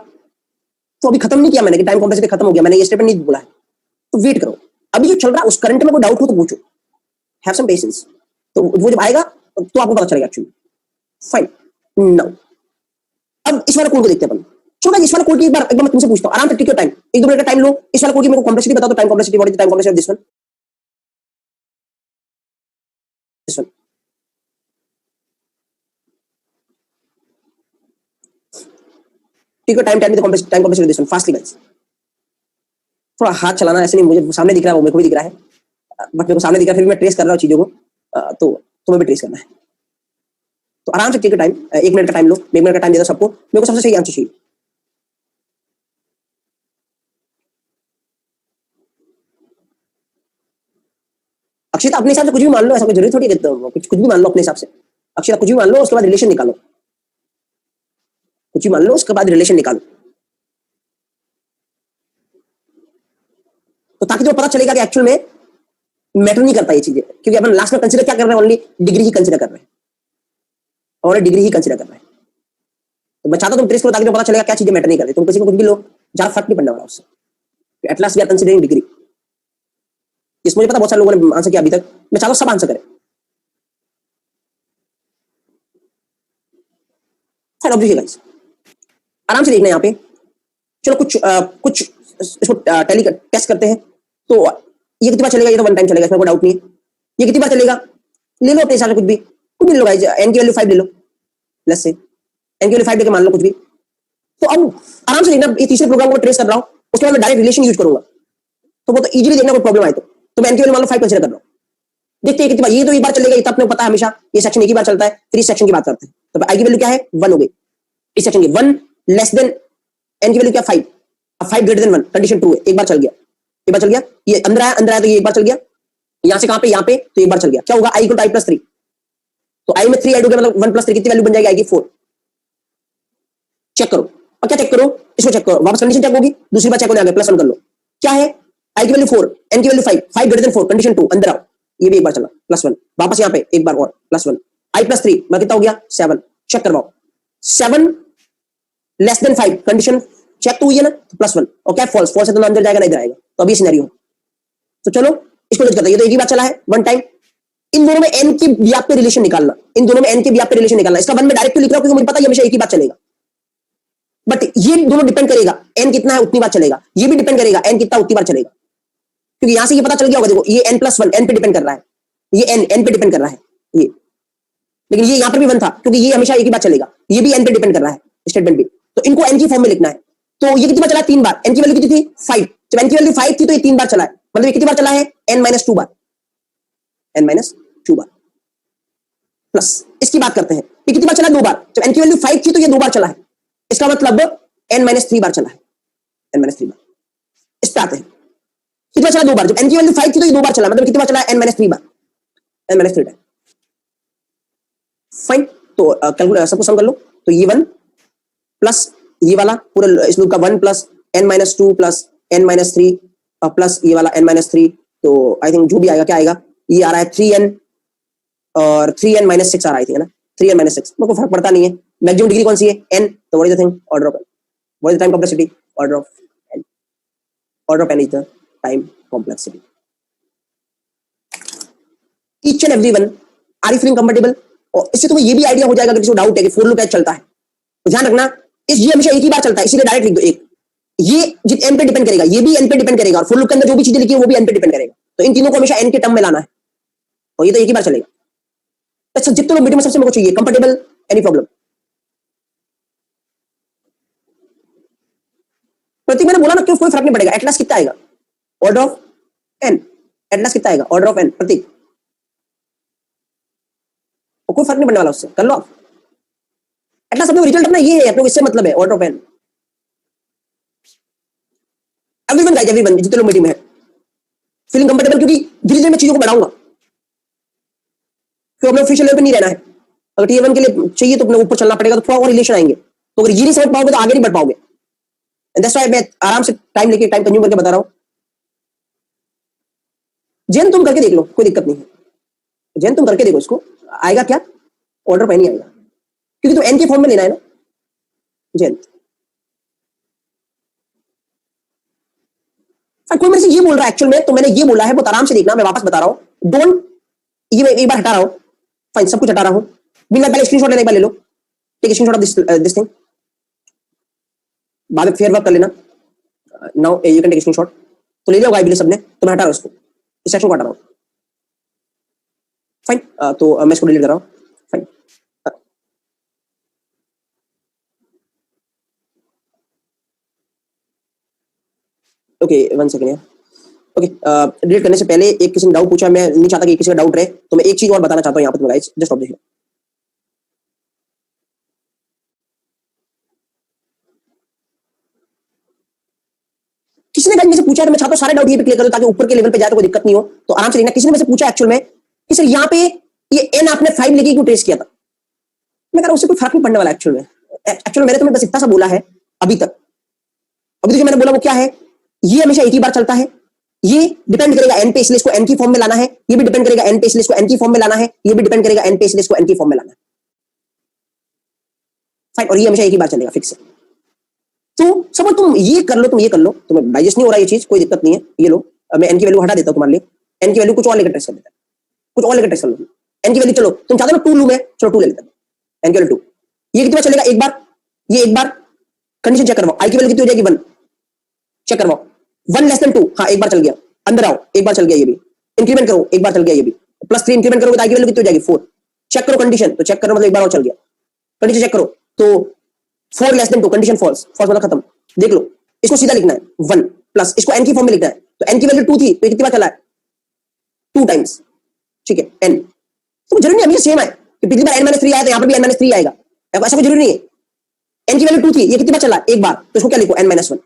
तो अभी खत्म नहीं किया मैंने कि टाइम कॉम्प्लेक्सिटी खत्म हो गया, मैंने ये स्टेटमेंट नहीं बोला है, तो वेट करो, अभी जो चल रहा है उस करंट में कोई डाउट हो तो पूछो, हैव सम पेशेंस, तो वो जब आएगा तो आपको पता चलेगा एक्चुअली, फाइन। नाउ अब इस वाले कोड को देखते हैं अपन। चलो इस वाले कोड की एक बार मैं तुमसे पूछता हूं, आराम से टेक योर टाइम, 1-2 मिनट का टाइम लो, इस वाले कोड की मेरे को कॉम्प्लेक्सिटी बता दो, time complexity, what is the time complexity of this one, this one, take your time, time complexity this one fastly guys. थोड़ा हाथ चलाना ऐसे नहीं, मुझे सामने दिख रहा है, वो मेरे को भी दिख रहा है, बट मेरे को सामने दिख रहा है, फिर भी मैं ट्रेस कर रहा हूँ चीजों को, तो तुम्हें भी ट्रेस करना है। तो आराम से टेक योर टाइम, 1 मिनट का टाइम लो, 1 मिनट का टाइम दे दो सबको, मेरे को सबसे सही आंसर चाहिए। अक्षिता अपने हिसाब से कुछ भी मान लो, ऐसा कोई जरूरी थोड़ी है कुछ भी मान लो अपने हिसाब से। अक्षिता कुछ भी मान लो, उसके बाद रिलेशन निकालो, कुछ भी मान लो उसके बाद रिलेशन निकालो, तो ताकि तुम्हें पता चलेगा कि एक्चुअल में मैटर नहीं करता ये चीजें, क्योंकि अपन लास्ट में कंसीडर क्या कर रहे हैं, ओनली डिग्री ही कंसीडर कर रहे हैं, और डिग्री ही कंसीडर कर रहे हैं। तो मैं चाहता हूं तुम ट्रेस करो ताकि तुम्हें पता चलेगा क्या चीजें मैटर नहीं करती। तुम किसी को कुछ भी लो, ज्यादा फर्क नहीं पड़ने वाला उससे। At last we are considering degree. इस मुझे पता बहुत सारे लोगों ने आंसर किया अभी तक, मैं चाहता हूं सब आंसर करें। फाइन ऑब्जेक्टिव गाइस, आराम से देखना यहाँ पे। चलो कुछ इसको टैली टेस्ट करते हैं। तो ये कितनी बार चलेगा, ये तो वन टाइम चलेगा, इसमें कोई डाउट नहीं है। ये कितनी बार चलेगा, ले लो अपने हिसाब से, कुछ भी ले लो गाइस, एन की वैल्यू 5 ले लो, लेट्स से एन की वैल्यू 5 लेके मान लो कुछ भी। तो अब आराम से देखना, ये तीसरे प्रोग्राम को ट्रेस कर रहा हूं, उसके बाद मैं डायरेक्ट रिलेशन यूज करूंगा, तो वो तो इजीली देखना कोई प्रॉब्लम आए तो मैं एन की वैल्यू मान लो 5 कंसीडर कर रहा हूं। देखते हैं कितनी बार, ये तो एक बार चलेगा, ये तो अपने को पता है हमेशा ये सेक्शन एक ही बार चलता है। फिर इस सेक्शन की बात करते हैं, तो आई की वैल्यू क्या है, 1 हो गई इस सेक्शन की, 1 लेस देन एन की वैल्यू क्या, 5, अब 5 ग्रेटर देन 1, कंडीशन ट्रू है, एक बार चल गया, एक बार चल गया, ये अंदर आया तो ये एक बार चल गया, यहां से कहां पे, यहां पे, तो एक बार चल गया, क्या होगा, आई इक्वल टू आई प्लस 3, तो आई में 3 ऐड हो गया, मतलब 1 प्लस 3 कितनी वैल्यू बन जाएगी, आई की 4। चेक करो, और क्या चेक करो, इसको चेक करो, वापस कंडीशन चेक होगी, दूसरी बार चेक होने आ गया, +1 कर लो, क्या है, आई की वैल्यू 4, एन की वैल्यू 5, 5 ग्रेटर देन 4, कंडीशन 2, अंदर आओ, ये भी एक बार चला, +1, वापस यहां पे एक बार और +1, आई प्लस 3 मैं कितना हो गया, 7, चेक करवाओ, 7 लेस देन 5, कंडीशन चेक तो हुई है ना, तो +1, और क्या फॉल्स, फॉल्स है तो ना अंदर जाएगा ना इधर आएगा, तो अभी सिनेरियो। तो चलो इसको जज करते हैं, ये तो एक ही बार चला है, वन टाइम। इन दोनों में एन के व्याप पे रिलेशन निकालना, इन दोनों में एन के व्याप पे रिलेशन निकालना, इसका वन में डायरेक्ट क्यों लिख रहा हूं, क्योंकि मुझे पता है हमेशा एक ही बार चलेगा, बट ये दोनों डिपेंड करेगा, एन कितना है उतनी बार चलेगा, ये भी डिपेंड करेगा एन कितना उतनी बार चलेगा, क्योंकि यहां से ये पता चल गया होगा, देखो ये n+1 एन पे डिपेंड कर रहा है, ये एन पे डिपेंड कर रहा है ये, लेकिन ये यहां पर भी 1 था, क्योंकि ये हमेशा एक ही बार चलेगा, ये भी एन पे डिपेंड कर रहा है स्टेटमेंट भी, तो इनको एन की फॉर्म में लिखना है। तो ये कितनी बार चला, 3 बार, एन की वैल्यू कितनी थी, 5, जब एन की वैल्यू 5 थी तो ये 3 बार चला है, मतलब ये कितनी बार चला है, n-2 बार, n-2 बार, प्लस इसकी बात करते हैं, ये कितनी बार चला, 2 बार, जब एन की वैल्यू 5 थी तो ये 2 बार चला है, इसका मतलब n-3 बार चला है, n-3 बार। इस पे आते हैं, कितनी बार चला, 2 बार, जब एन की वैल्यू 5 थी तो ये 2 बार चला, मतलब कितनी बार चला, n-3 बार, n-3 टाइम। फाइन, तो कैलकुलेट सबको सम कर लो, तो ये 1 प्लस ये वाला पूरा इस लूप का 1 plus n-2 plus n-3 plus ये वाला n-3, तो आई थिंक जो भी आएगा, क्या आएगा, ये आ रहा है 3n और 3n-6 आ रहा है ना, 3n-6, मेरे को फर्क पड़ता नहीं है, मैक्सिमम डिग्री कौन सी है, n, तो what is the thing, order of n, what is the time complexity, order of n, order of n is the time complexity. Each and everyone are you feeling comfortable, और इससे तुम्हें ये भी idea हो जाएगा कि किसी को डाउट है कि फॉर लूप कैसे चलता है, तो ध्यान रखना, इस ये हमेशा एक ही बार चलता है, इसीलिए डायरेक्ट लिख दो एक, ये एन पे डिपेंड करेगा, ये भी एन पे डिपेंड करेगा, और फॉर लूप के अंदर जो भी चीजें लिखी है वो भी एन पे डिपेंड करेगा, तो इन तीनों को हमेशा एन के टर्म में लाना है, और ये तो एक ही बार चलेगा। अच्छा, जितने लोग मीटिंग में सबसे मेरे को चाहिए कंफर्टेबल, एनी प्रॉब्लम, प्रतीक मैंने बोला ना, क्यों कोई फर्क नहीं पड़ेगा, एटलास कितना आएगा, ऑर्डर ऑफ एन, एटलास कितना आएगा, ऑर्डर ऑफ एन, प्रतीक, कोई फर्क नहीं पड़ने वाला उससे, कर लो आप, एटलास अपने रिजल्ट अपना ये है, अपने इससे मतलब है, order of N. Everyone guys, everyone जितने लोग मीटिंग में है फीलिंग कंफर्टेबल, क्योंकि धीरे धीरे मैं चीजों को बढ़ाऊंगा, फिर अपने ऑफिशियल लेवल पे नहीं रहना है, अगर टीयर 1 के लिए चाहिए तो अपने ऊपर चलना पड़ेगा, तो थोड़ा और रिलेशन आएंगे, तो अगर ये नहीं समझ पाओगे तो आगे नहीं बढ़ पाओगे, दैट्स व्हाई मैं आराम से टाइम लेके टाइम कंज्यूम करके बता रहा हूं। जैन तुम करके देख लो, कोई दिक्कत नहीं है, जैन तुम करके देखो, इसको आएगा क्या, ऑर्डर पे नहीं आएगा, क्योंकि तुम एन के फॉर्म में लेना है ना जैन। कोई मेरे से ये बोल रहा है एक्चुअल में, तो मैंने ये बोला है, बहुत आराम से देखना, मैं वापस बता रहा हूं, डोंट, ये मैं एक बार हटा रहा हूं, फाइन, सब कुछ हटा रहा हूं, बिना पहले स्क्रीनशॉट लेने, एक बार ले लो, take screenshot of this thing, बाद में फेयर वर्क कर लेना, now you can take screenshot, तो ले लिया होगा आई बिलीव सबने, तो मैं हटा रहा हूं इसको, इस सेक्शन को हटा रहा हूं, फाइन, तो मैं इसको डिलीट कर रहा हूं, फाइन, ओके 1 सेकंड यार। ओके डिलीट करने से पहले एक किसी ने डाउट पूछा, मैं नहीं चाहता कि किसी का डाउट रहे, तो मैं एक चीज और बताना चाहता हूँ यहाँ पर गाइस, जस्ट ऑब्जर्व। किसी ने मेरे से पूछा, तो मैं चाहता हूँ सारे डाउट ये पे क्लियर कर दो ताकि ऊपर के लेवल पे जाए तो कोई दिक्कत नहीं हो, तो आराम से लेना। किसी ने मेरे से पूछा एक्चुअल में कि सर यहाँ पे ये एन आपने 5 लेके क्यों ट्रेस किया था? मैं कह रहा उससे कोई फर्क नहीं पड़ने वाला एक्चुअल में। एक्चुअल मैंने तुम्हें बस इतना सा बोला है अभी तक। अभी तो जो मैंने बोला वो क्या है, ये हमेशा एक ही बार चलता है, ये डिपेंड करेगा एन पे, इसलिए इसको एन की फॉर्म में लाना है, ये भी डिपेंड करेगा एन पे, इसलिए इसको एन की फॉर्म में लाना है, ये भी डिपेंड करेगा एन पे, इसलिए इसको एन की फॉर्म में लाना है। फाइन, और ये हमेशा एक ही बार चलेगा, फिक्स है। तो सब तुम ये कर लो, तुम ये कर लो, तुम्हें डाइजेस्ट नहीं हो रहा ये चीज, कोई दिक्कत नहीं है, ये लो। अब मैं एन की वैल्यू हटा देता हूँ तुम्हारे लिए, एन की वैल्यू कुछ और लेकर टेस्ट कर देता है, कुछ और लेकर टेस्ट कर लो। एन की वैल्यू चलो तुम चाहते हो 2 लूं मैं, चलो 2 ले लेता हूं, एन की वैल्यू 2। ये कितनी बार चलेगा? एक बार, ये एक बार। कंडीशन चेक करवाओ, आई की वैल्यू कितनी हो जाएगी? 1। चेक करवाओ, 1 लेस देन 2, हाँ एक बार चल गया। अंदर आओ, एक बार चल गया ये भी। इंक्रीमेंट करो, एक बार चल गया ये भी। +3 इंक्रीमेंट करोगे तो आई की वैल्यू कितनी हो जाएगी? 4। चेक करो कंडीशन, तो चेक करो मतलब एक बार और चल गया। कंडीशन चेक करो तो 4 less than 2, condition false, false मतलब खत्म। देख लो, इसको सीधा लिखना है 1 प्लस, इसको एन की फॉर्म में लिखना है, तो एन की वैल्यू 2 थी, तो कितनी बार चला है? 2 टाइम्स, ठीक है एन। तो जरूरी नहीं हमेशा सेम है कि पिछली बार n-3 आया तो यहाँ पर भी n-3 आएगा, ऐसा कोई जरूरी नहीं है। एन की वैल्यू 2 थी, ये कितनी बार चला? एक बार, तो इसको क्या लिखो? n-1।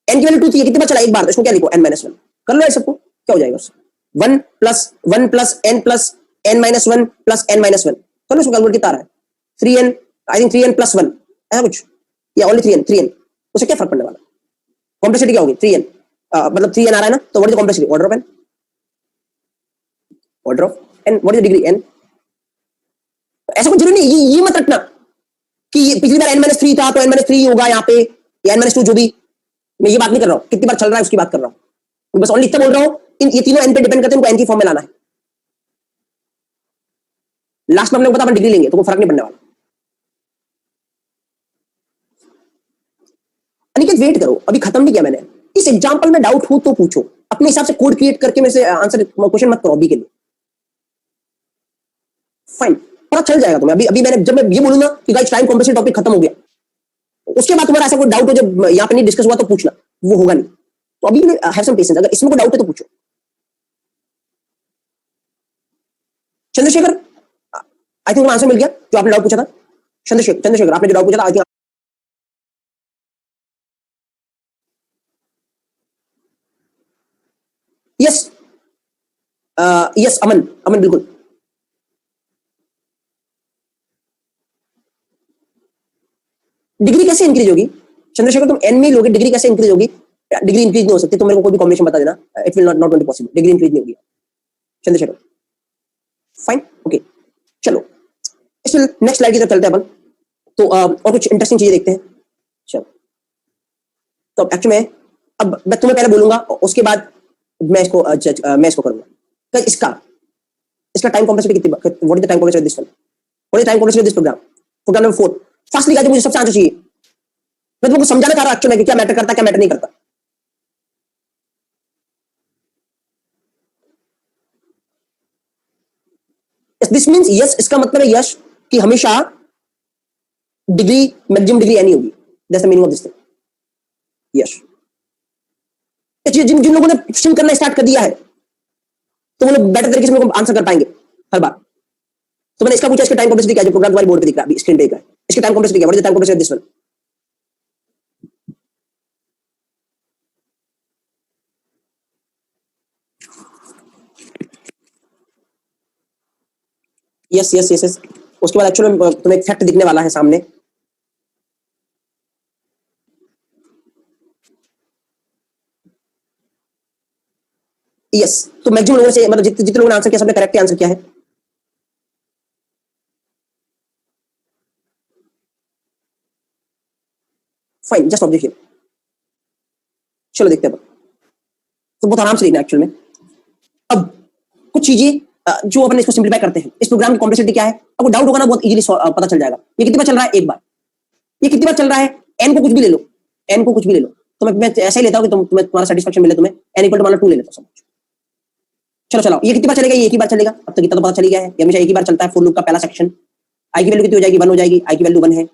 एन की वैल्यू 2 थी, ये कितनी बार चला? एक बार, तो इसको क्या लिखो? n-1। कर लो सबको, क्या हो जाएगा उससे? 1 plus n plus n-1 plus n-1, कर लो इसको कैलकुलेट, कितना आ रहा है? 3n, I think 3n plus 1, ऐसा कुछ, या ओनली 3n। उससे क्या फर्क पड़ने वाला? कॉम्प्लेक्सिटी क्या होगी? 3n, मतलब 3n आ रहा है ना, तो what is the complexity? Order of n, order of n, what is the degree n? ऐसा कुछ जरूरी नहीं, ये मत रखना कि पिछली बार n-3 था तो n-3 होगा यहाँ पे, या n-2 जो भी। मैं ये बात नहीं कर रहा हूँ कितनी बार चल रहा है उसकी बात कर रहा हूँ, मैं बस ओनली इतना बोल रहा हूँ, ये तीनों n पे डिपेंड करते हैं, इनको n की फॉर्म में लाना है। लास्ट में हम लोग पता अपन डिग्री लेंगे तो कोई फर्क नहीं पड़ने वाला। अनिकेत वेट करो, अभी खत्म नहीं किया मैंने। इस एग्जांपल में डाउट हो तो पूछो, अपने हिसाब से कोड क्रिएट करके मेरे से आंसर क्वेश्चन मत करो अभी के लिए। फाइन, पता चल जाएगा तुम्हें। अभी अभी मैंने जब मैं ये बोलूंगा कि गाइस टाइम कॉम्प्रेशन टॉपिक खत्म हो गया, उसके बाद तुम्हारा ऐसा कोई डाउट हो जब यहाँ पे नहीं डिस्कस हुआ तो पूछना, वो होगा नहीं। तो अभी हैव सम पेशेंस, अगर इसमें कोई डाउट है तो पूछो। चंद्रशेखर, आई थिंक आंसर मिल गया जो आपने डाउट पूछा था। चंद्रशेखर आपने जो डाउट पूछा था, आई थिंक यस, यस अमन, अमन बिल्कुल। डिग्री कैसे इंक्रीज होगी चंद्रशेखर? तुम एन में लोगे, डिग्री कैसे इंक्रीज होगी? डिग्री इंक्रीज नहीं हो सकती, तुम मेरे को कोई भी कॉम्बिनेशन बता देना, it will not be possible, degree increase नहीं होगी चंद्रशेखर। फाइन, ओके चलो इस नेक्स्ट स्लाइड की तरफ चलते हैं अपन। तो और कुछ इंटरेस्टिंग चीजें देखते हैं। चलो, तो एक्चुअली में अब मैं तुम्हें पहले बोलूंगा, उसके बाद मैं इसको मैं इसको करूंगा। तो इसका इसका टाइम कॉम्प्लेक्सिटी कितनी, what is the time complexity this one, what is time complexity this program? Program number 4 first लिखा, मुझे सबसे आंसर चाहिए। मैं तुमको समझाना चाह रहा हूं एक्चुअली कि क्या मैटर करता है, क्या मैटर नहीं करता। दिस मींस यस, इसका मतलब है यस कि हमेशा डिग्री मैक्सिमम डिग्री एनी होगी, that's the meaning of this thing, yes. जिन जिन लोगों ने स्ट्रिंग करना स्टार्ट कर दिया है तो वो लोग बेटर तरीके से आंसर कर पाएंगे हर बार। तो मैंने इसका पूछा, इसका टाइम कॉम्प्लेक्सिटी क्या है, जो प्रोग्राम तुम्हारे बोर्ड पे दिख रहा है, स्क्रीन पे दिख रहा है, इसका टाइम कॉम्प्लेक्सिटी क्या है, what is the time complexity of this one? Yes yes yes yes. उसके बाद एक्चुअली तुम्हें एक फैक्ट दिखने वाला है सामने। यस, तो मैक्सिमम लोगों से मतलब जितने लोगों ने आंसर किया सबने करेक्ट आंसर किया है। Fine, just objection. चलो देखते हैं, तो बहुत आराम से देखना एक्चुअल में। अब कुछ चीजें जो अपन इसको सिंप्लीफाई करते हैं, इस प्रोग्राम की कॉम्प्लेक्सिटी क्या है, आपको डाउट होगा ना, बहुत इजीली पता चल जाएगा। ये कितनी बार चल रहा है? एक बार। ये कितनी बार चल रहा है? एन को कुछ भी ले लो, एन को कुछ भी ले लो, तो मैं ऐसा ही लेता हूँ कि तुम्हें तुम्हारा सेटिस्फेक्शन मिले, तुम्हें एन इक्वल टू मान लो 2 ले लेता हूँ। चलो चलो, ये कितनी बार चलेगा? ये एक ही बार चलेगा, अब तक इतना तो पता चल गया है, ये हमेशा एक ही बार चलता है फॉर लूप का पहला सेक्शन। आई की वैल्यू कितनी हो जाएगी? 1 हो जाएगी, आई की वैल्यू 1 है।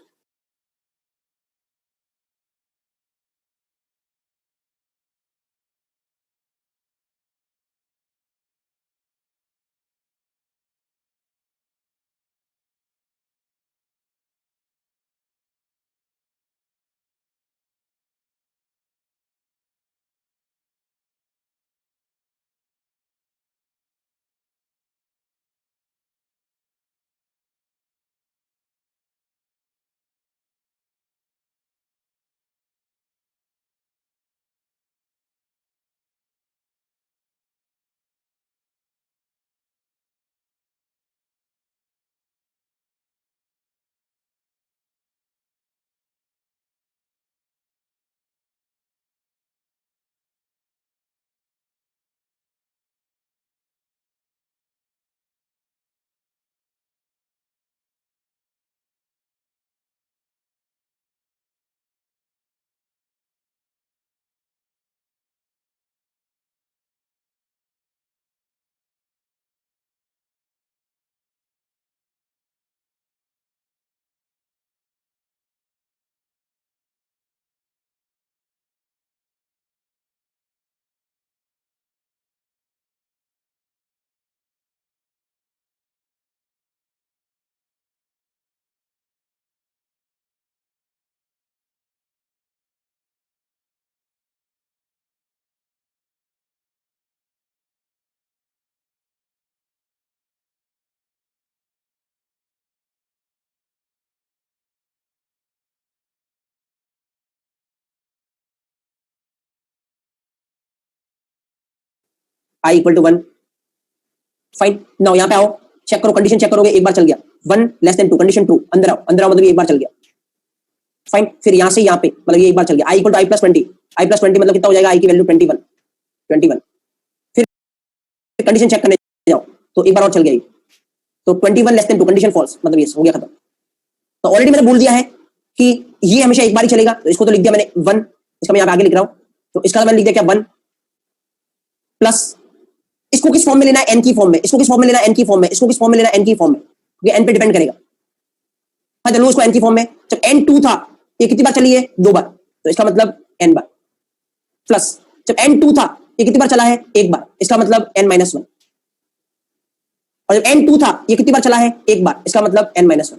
आई इक्वल टू 1। फाइन, नाउ यहाँ पे आओ, चेक करो, कंडीशन चेक करोगे, एक बार चल गया 1 लेस देन 2, कंडीशन ट्रू, अंदर आओ, अंदर आओ मतलब एक बार चल गया। फाइन, फिर यहाँ से यहाँ पे मतलब ये एक बार चल गया, I equal to I plus 20, I plus 20 मतलब कितना हो जाएगा, आई की वैल्यू 21। फिर कंडीशन चेक करने जाओ तो एक बार और चल गया, तो 21 लेस देन 2, कंडीशन फॉल्स, मतलब ये हो गया खत्म। तो ऑलरेडी मैंने बोल दिया है कि ये हमेशा एक बार ही चलेगा, तो इसको तो लिख दिया मैंने 1, इसका मैं यहाँ पे आगे लिख रहा हूँ, तो इसका मैंने लिख दिया क्या 1 प्लस, इसको किस फॉर्म में लेना है, एन की फॉर्म में, इसको किस फॉर्म में लेना है, एन की फॉर्म में, इसको किस फॉर्म में लेना है, एन की फॉर्म में, क्योंकि एन पे डिपेंड करेगा। हाँ चलो इसको एन की फॉर्म में, जब एन 2 था ये कितनी बार चली है, 2 बार, तो इसका मतलब एन बार, प्लस जब एन 2 था ये कितनी बार चला है, 1 बार, इसका मतलब एन माइनस 1, और जब एन 2 था ये कितनी बार चला है, 1 बार, इसका मतलब एन माइनस 1।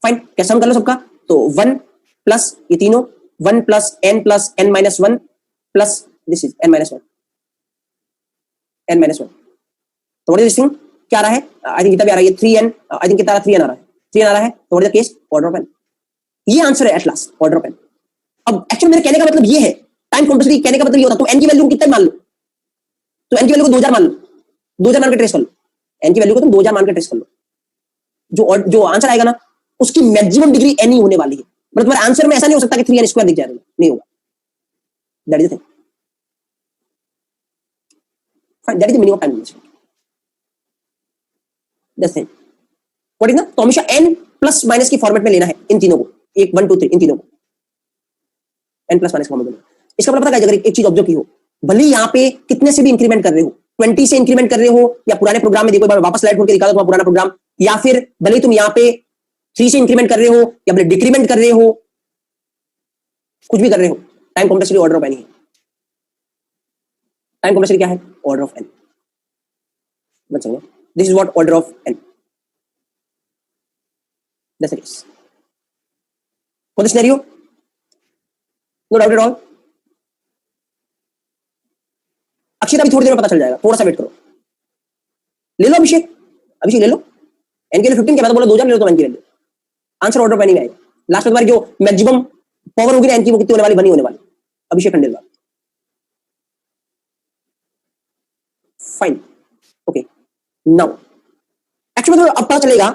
फाइन, क्या सम कर लो सबका, तो 1 प्लस ये तीनों 1 plus N minus 1 plus this is N minus 1, N minus 1। तो व्हाट इज दिस थिंग, क्या आ रहा है, आई थिंक कितना भी आ रहा है, ये 3n, आई थिंक कितना आ रहा है, 3n आ रहा है, 3n आ रहा है, तो what is the case, order of n, ये आंसर है at last, order of n। अब एक्चुअली मेरे कहने का मतलब ये है, टाइम कॉम्प्लेक्सिटी कहने का मतलब ये होता है, तुम n की वैल्यू कितना मान लो, तो n की वैल्यू को 2000 मान लो, 2000 मान के ट्रेस कर लो, n की वैल्यू को तुम 2000 मान के ट्रेस कर लो, जो आंसर आएगा ना उसकी मैक्सिमम डिग्री n ही होने वाली है, मतलब तुम्हारे आंसर में ऐसा नहीं हो सकता कि 3n स्क्वायर दिख जाए, नहीं होगा, that is the thing, fine, that is the meaning of time complexity, that's thing what is ना, तो हमेशा n प्लस माइनस की फॉर्मेट में लेना है इन तीनों को, 1 1 2 3 इन तीनों को n प्लस माइनस फॉर्मेट में। इसका मतलब पता है, अगर एक चीज ऑब्जर्व की हो, भले यहाँ पे कितने से भी इंक्रीमेंट कर रहे हो, 20 से इंक्रीमेंट कर रहे हो, या पुराने प्रोग्राम में देखो, एक बार वापस स्लाइड खोल के दिखा दो पुराना प्रोग्राम, या फिर भले तुम यहाँ पे 3 से इंक्रीमेंट कर रहे हो या भले डिक्रीमेंट कर रहे हो, कुछ भी कर रहे हो, time complexity order of n है। टाइम कॉम्प्लेक्सिटी क्या है, order of n, this is what order of n, that's the case for the scenario, no doubt at all. Akshita भी थोड़ी देर में पता चल जाएगा, थोड़ा सा वेट करो, ले लो अभिषेक, अभिषेक ले लो, एन के लिए 15 क्या, मैं तो बोला 2000 ले लो, तो एन की वैल्यू आंसर ऑर्डर पे नहीं आएगा, लास्ट में तुम्हारी जो मैक्सिमम पावर होगी ना एन की, वो कितनी होने वाली, बनी होने वाली, Abhishek Khandelwal. Fine, okay, now actually अब पता चलेगा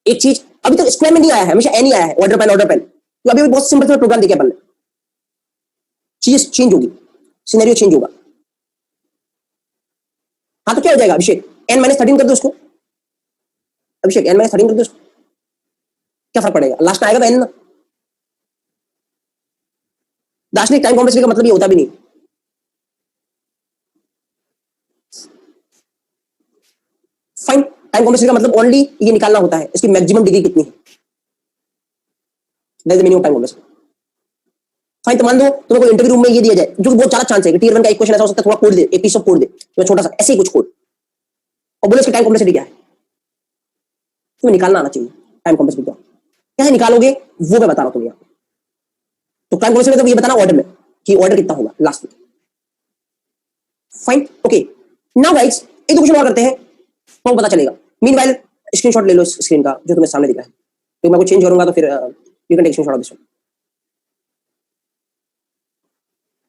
एक चीज, अभी तक स्क्वायर में नहीं आया है, हमेशा एन ही आया है, ऑर्डर पेन, तो अभी बहुत सिंपल सा प्रोग्राम देखिए अपन ने, चीज चेंज होगी, सिनेरियो चेंज होगा। हाँ तो क्या हो जाएगा अभिषेक, एन माइनस 13 कर दो उसको, अभिषेक एन माइनस 13 कर दो उसको, क्या फर्क पड़ेगा, लास्ट में आएगा तो एन ना, दार्शनिक टाइम कॉम्प्लेक्सिटी का मतलब ये होता भी नहीं। फाइन, टाइम कॉम्प्लेक्सिटी का मतलब ओनली ये निकालना होता है, इसकी मैक्सिमम डिग्री कितनी है, that is the meaning of time complexity. Fine, तो मान दो तुम्हें कोई इंटरव्यू रूम में ये दिया जाए, जो बहुत ज्यादा चांस है कि टियर 1 का एक क्वेश्चन ऐसा हो सकता है, थोड़ा कोड दे, एक पीस ऑफ कोड दे, तो छोटा सा ऐसे ही कुछ कोड, और बोले इसकी टाइम कॉम्प्लेक्सिटी क्या है, तुम्हें निकालना आना चाहिए टाइम कॉम्प्लेक्सिटी क्या, कैसे निकालोगे वो मैं बता रहा हूं तुम्हें। तो टाइम कॉम्प्लेक्सिटी मतलब ये बताना ऑर्डर में कि ऑर्डर कितना होगा लास्ट में। फाइन, ओके, नाउ गाइस एक दो क्वेश्चन और करते हैं, तो पता चलेगा। मीनवाइल स्क्रीनशॉट ले लो इस स्क्रीन का जो तुम्हें सामने दिख रहा है, तो मैं कुछ चेंज करूंगा तो फिर you can take screenshot of this one.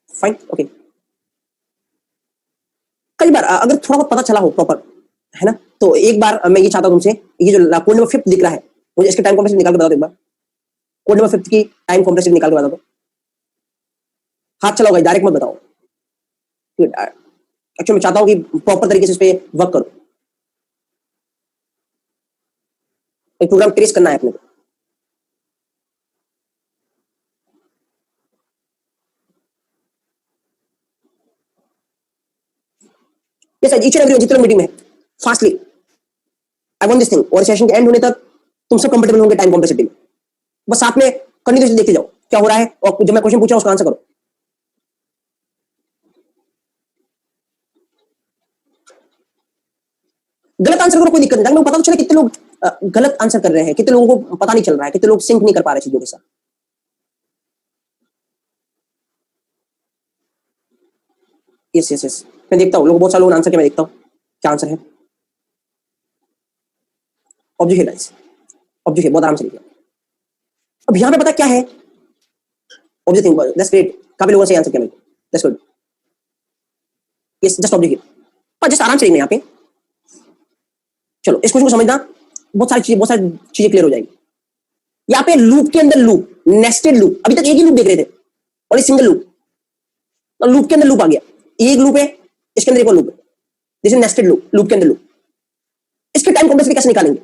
Fine, okay, कई बार अगर थोड़ा बहुत पता चला हो प्रॉपर, है ना, तो एक बार मैं ये चाहता हूं तुमसे, ये जो कोड नंबर 5 दिख रहा है, मुझे इसके टाइम कॉम्प्लेक्सिटी निकाल के बता दो एक बार, कोड नंबर 5 की टाइम कॉम्प्लेक्सिटी निकाल के बता दो, हाथ चलाओ गाइस, डायरेक्ट मत बताओ, एक्चुअली मैं चाहता हूं कि प्रॉपर तरीके से इस पे वर्क करो, एक प्रोग्राम ट्रेस करना है अपने को। यस ईच एंड एवरी जितने मीटिंग में fastly I want this thing, और सेशन के एंड होने तक तुम सब कंफर्टेबल होंगे टाइम कॉम्प्लेक्सिटी में, बस साथ में कंटिन्यूअसली देखते जाओ क्या हो रहा है, और जब मैं क्वेश्चन पूछा उसका आंसर करो। गलत आंसर करो कोई दिक्कत नहीं, ताकि पता तो चले कितने लोग गलत आंसर कर रहे हैं, कितने लोगों को पता नहीं चल रहा है, कितने लोग सिंक नहीं कर पा रहे चीजों के साथ। यस यस यस, मैं देखता हूँ लोग बहुत सारे लोगों ने आंसर किया, मैं देखता हूँ क्या आंसर है। ऑब्जेक्ट है गाइस, ऑब्जेक्ट है, बहुत आराम से लिखिए। अब यहाँ पे पता क्या है, ऑब्जेक्ट थिंक दैट्स ग्रेट, काफी लोगों से आंसर किया मैंने, दैट्स गुड। ये जस्ट ऑब्जर्व, पर जस्ट आराम से देखना यहाँ पे। चलो इस क्वेश्चन को समझना, बहुत सारी चीजें क्लियर हो जाएगी। यहाँ पे लूप के अंदर लूप, नेस्टेड लूप, अभी तक एक ही लूप देख रहे थे और ये सिंगल लूप, तो लूप के अंदर लूप आ गया, एक लूप है, इसके अंदर एक और लूप है, जैसे नेस्टेड लूप, लूप के अंदर लूप। इसके टाइम कॉम्प्लेक्सिटी कैसे निकालेंगे,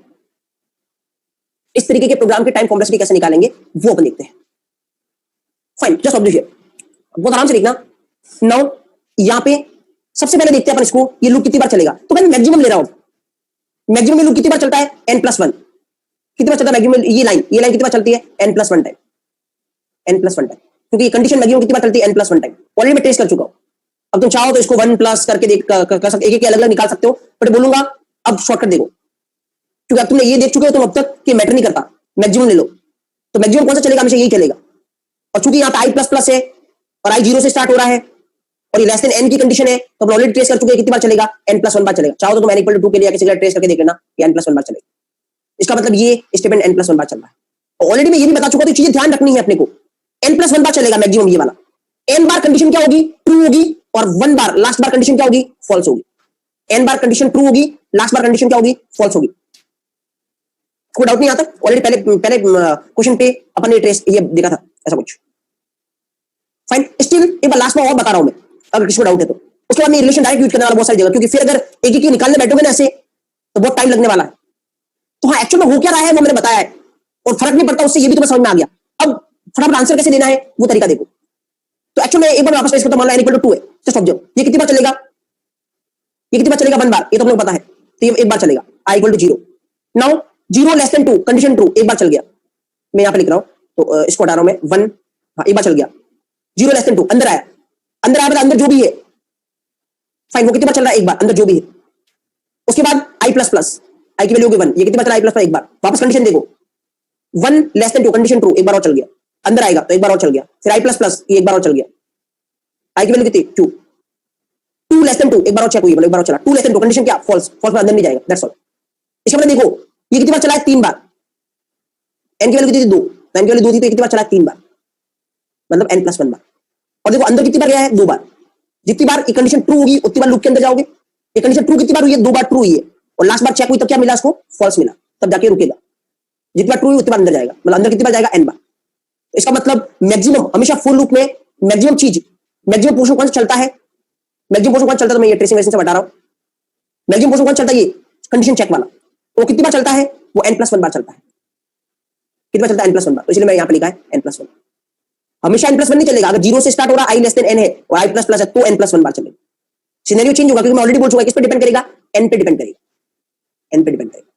इस तरीके के प्रोग्राम के टाइम कॉम्प्लेक्सिटी कैसे निकालेंगे वो अपन देखते हैं। फाइन, जस्ट ऑब्जर्व, बहुत आराम से देखना। नाउ यहां पे सबसे पहले देखते हैं अपन इसको, ये लूप कितनी बार चलेगा, तो मैं मैक्सिमम ले रहा हूं। मैक्सिमम लूप कितनी बार चलता है, n+1, कितनी बार चलता है मैक्सिमम, ये लाइन कितनी बार चलती है, n+1 टाइम, n+1 टाइम, क्योंकि ये कंडीशन मैक्सिमम कितनी बार चलती है, n+1 टाइम। ऑलरेडी मैं टेस्ट कर चुका हूं, अब तुम चाहो तो इसको 1 प्लस करके देख कर सकते, एक अलग अलग निकाल सकते हो, बट बोलूंगा अब शॉर्टकट देखो, क्योंकि अब तुमने ये देख चुके हो तुम अब तक कि मैटर नहीं करता, मैक्सिमम ले लो, तो मैक्सिमम कौन सा चलेगा, हमेशा यही चलेगा। और चूंकि यहाँ पे i++ है और i 0 से स्टार्ट हो रहा है और ये लेस देन n की कंडीशन है, तो हम ऑलरेडी ट्रेस कर चुके हैं कितनी बार चलेगा, n+1 बार चलेगा। चाहो तो तुम n=2 के लिए किसी ट्रेस करके देख लेना कि n+1 बार चलेगा। इसका मतलब ये स्टेटमेंट n+1 बार चल रहा है। ऑलरेडी मैं ये भी बता चुका हूं, तो चीजें ध्यान रखनी है अपने को, n+1 बार चलेगा मैक्सिमम ये वाला, n बार कंडीशन क्या होगी, ट्रू होगी, और 1 बार लास्ट बार कंडीशन क्या होगी, फॉल्स होगी। n बार कंडीशन ट्रू होगी, लास्ट बार कंडीशन क्या होगी, फॉल्स होगी। कोई डाउट नहीं आता, ऑलरेडी पहले क्वेश्चन पे अपन ने ट्रेस ये देखा था ऐसा कुछ। फाइन, स्टिल एक बार लास्ट में और बता रहा हूं मैं, अगर किसी को डाउट है तो। उसके बाद मैं रिलेशन डायरेक्ट यूज करने वाला बहुत सारी जगह, क्योंकि फिर अगर एक एक निकालने बैठोगे ना ऐसे तो बहुत टाइम लगने वाला है। तो हाँ, एक्चुअल में हो क्या रहा है वो मैंने बताया है, और फर्क नहीं पड़ता उससे, ये भी तुम्हें समझ में आ गया। अब फटाफट आंसर कैसे देना है वो तरीका देखो। तो एक्चुअल में एक बार वापस इसको तो मान लो n=2 है, जस्ट ऑब्जर्व, ये कितनी बार चलेगा, ये कितनी बार चलेगा, 1 बार, ये तो अपने को पता है, तो ये एक बार चलेगा, i=0। नाउ 0<2 कंडीशन ट्रू, एक बार चल गया, मैं यहां पे लिख रहा हूं, तो इसको हटा रहा हूं मैं, 1, हाँ एक बार चल गया, 0<2 अंदर आया, मतलब अंदर जो भी है, फाइन, वो कितनी बार चल रहा है, एक बार, अंदर जो भी है। उसके बाद i++, i की वैल्यू होगी 1, ये कितनी बार चला i++, एक बार, वापस कंडीशन देखो, 1<2 कंडीशन ट्रू, एक बार और चल गया, अंदर आएगा तो एक बार और चल गया, फिर i++, ये एक बार और चल गया, i की वैल्यू कितनी, 2, 2<2, एक बार और चेक हुई, मतलब एक बार और चला, 2<2 कंडीशन क्या, फॉल्स, फॉल्स में अंदर नहीं जाएगा, दैट्स ऑल। इसका मतलब देखो ये कितनी बार चला है, 3 बार, n की वैल्यू कितनी थी, 2, n की वैल्यू 2 थी, तो कितनी बार चला है, 3 बार, मतलब n+1 बार। और देखो अंदर कितनी बार गया है, 2 बार, जितनी बार ये कंडीशन ट्रू होगी उतनी बार लूप के अंदर जाओगे। ये कंडीशन ट्रू कितनी बार हुई है, 2 बार ट्रू हुई है, और लास्ट बार चेक हुई तो क्या मिला इसको, फॉल्स मिला, तब जाके रुकेगा। जितनी बार ट्रू हुई उतनी बार अंदर जाएगा, मतलब अंदर कितनी बार जाएगा, n बार। इसका मतलब मैक्सिमम हमेशा फुल लूप में मैक्सिमम चीज, मैक्सिमम पोर्शन कौन सा चलता है, मैक्सिमम पोर्शन कौन चलता है, तो मैं ये ट्रेसिंग से बता रहा हूं, मैक्सिमम पोर्शन कौन चलता है, ये कंडीशन चेक वाला, वो कितनी बार चलता है, वो n+1 बार चलता है। कितना चलता है, n+1 बार, तो इसलिए मैं यहां पे लिखा है n+1। हमेशा n+1 नहीं चलेगा, अगर 0 से स्टार्ट हो रहा है, i n है और i++ है, तो n+1 बार चलेगा। सिनेरियो चेंज होगा, क्योंकि मैं ऑलरेडी बोल चुका, किस पे डिपेंड करेगा, n पे डिपेंड करेगा, n पे डिपेंड करेगा।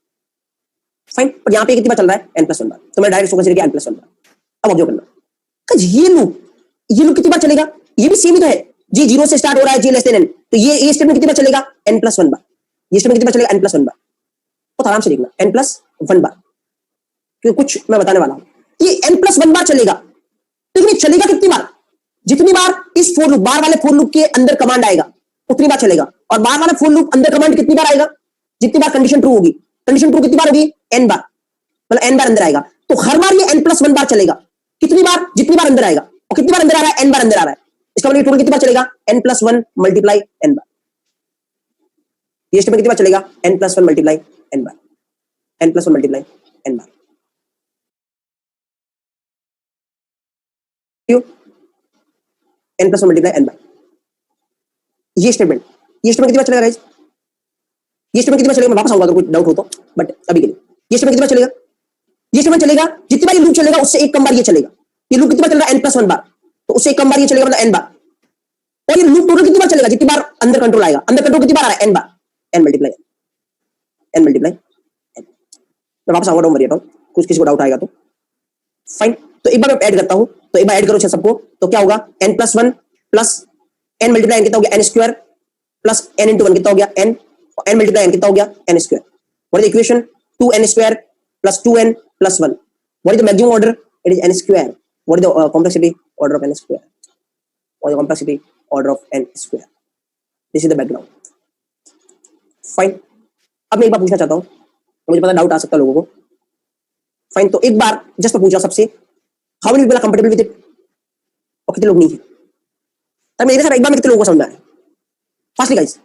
फाइन, पर यहां पे कितनी बार चल रहा है, n+1 बार, तो मैं डायरेक्ट इसको कंसीडर किया n+1 बार। अब ऑब्जर्व करना, ये लूप कितनी बार चलेगा, ये भी सेम ही तो है जी, 0 से स्टार्ट हो रहा है, g n, तो ये स्टेटमेंट कितनी बार चलेगा, n+1 बार, ये स्टेटमेंट कितनी बार चलेगा, n+1 बार। बहुत आराम से देखना, n+1 बार, क्योंकि कुछ मैं बताने वाला हूं। ये n+1 बार चलेगा, तो ये चलेगा कितनी बार, जितनी बार इस फॉर लूप, बार वाले फॉर लूप के अंदर कमांड आएगा उतनी बार चलेगा, और बार वाले फॉर लूप अंदर कमांड कितनी बार आएगा, जितनी बार कंडीशन ट्रू होगी। कंडीशन ट्रू कितनी बार होगी, n बार, मतलब n बार अंदर आएगा, तो हर बार ये n+1 बार चलेगा। कितनी बार, जितनी बार अंदर आएगा, और कितनी बार अंदर आ रहा है, n बार अंदर आ रहा है। इसका मतलब टोटल कितनी बार चलेगा, n+1 मल्टीप्लाई n बार। ये स्टेप कितनी बार चलेगा, n+1 मल्टीप्लाई n बार, n+1 मल्टीप्लाई n बार। n+1 मल्टीप्लाई n बार, ये स्टेटमेंट कितनी बार चलेगा गाइस, ये स्टेटमेंट कितनी बार चलेगा, मैं वापस आऊंगा अगर कोई डाउट हो तो, बट अभी के लिए ये स्टेटमेंट कितनी बार चलेगा, ये स्टेटमेंट चलेगा जितनी बार ये लूप चलेगा उससे एक कम बार ये चलेगा। ये लूप कितनी बार चल रहा है, n+1 बार, तो उससे एक कम बार ये चलेगा, मतलब n बार। और ये लूप टोटल कितनी बार चलेगा, जितनी बार अंदर कंट्रोल आएगा, अंदर कंट्रोल कितनी बार आ रहा है, n बार, n मल्टीप्लाई n। मैं वापस आऊंगा, डोंट वरी अबाउट, कुछ किसी को डाउट आएगा तो। फाइन, तो एक बार मैं ऐड करता हूं, तो एक बार ऐड करो सबको, तो क्या होगा, n+1 plus n multiply n कितना हो गया, n² प्लस n into 1 कितना हो गया, n, और n मल्टीप्लाई n कितना हो गया, n²। What is the equation, 2n² plus 2n plus 1. What is the maximum order? It is n square. What is the complexity order of n square? What is the complexity order of n square? This is the background. Fine. अब मैं एक बार पूछना चाहता हूँ, मुझे पता doubt आ सकता है लोगों को। फाइन, तो एक बार जस्ट मैं पूछ रहा हूँ सबसे, how many people are comfortable with it, और कितने लोग नहीं है। तब मेरे साथ एक बार में कितने लोगों को समझ में आया, fastly guys,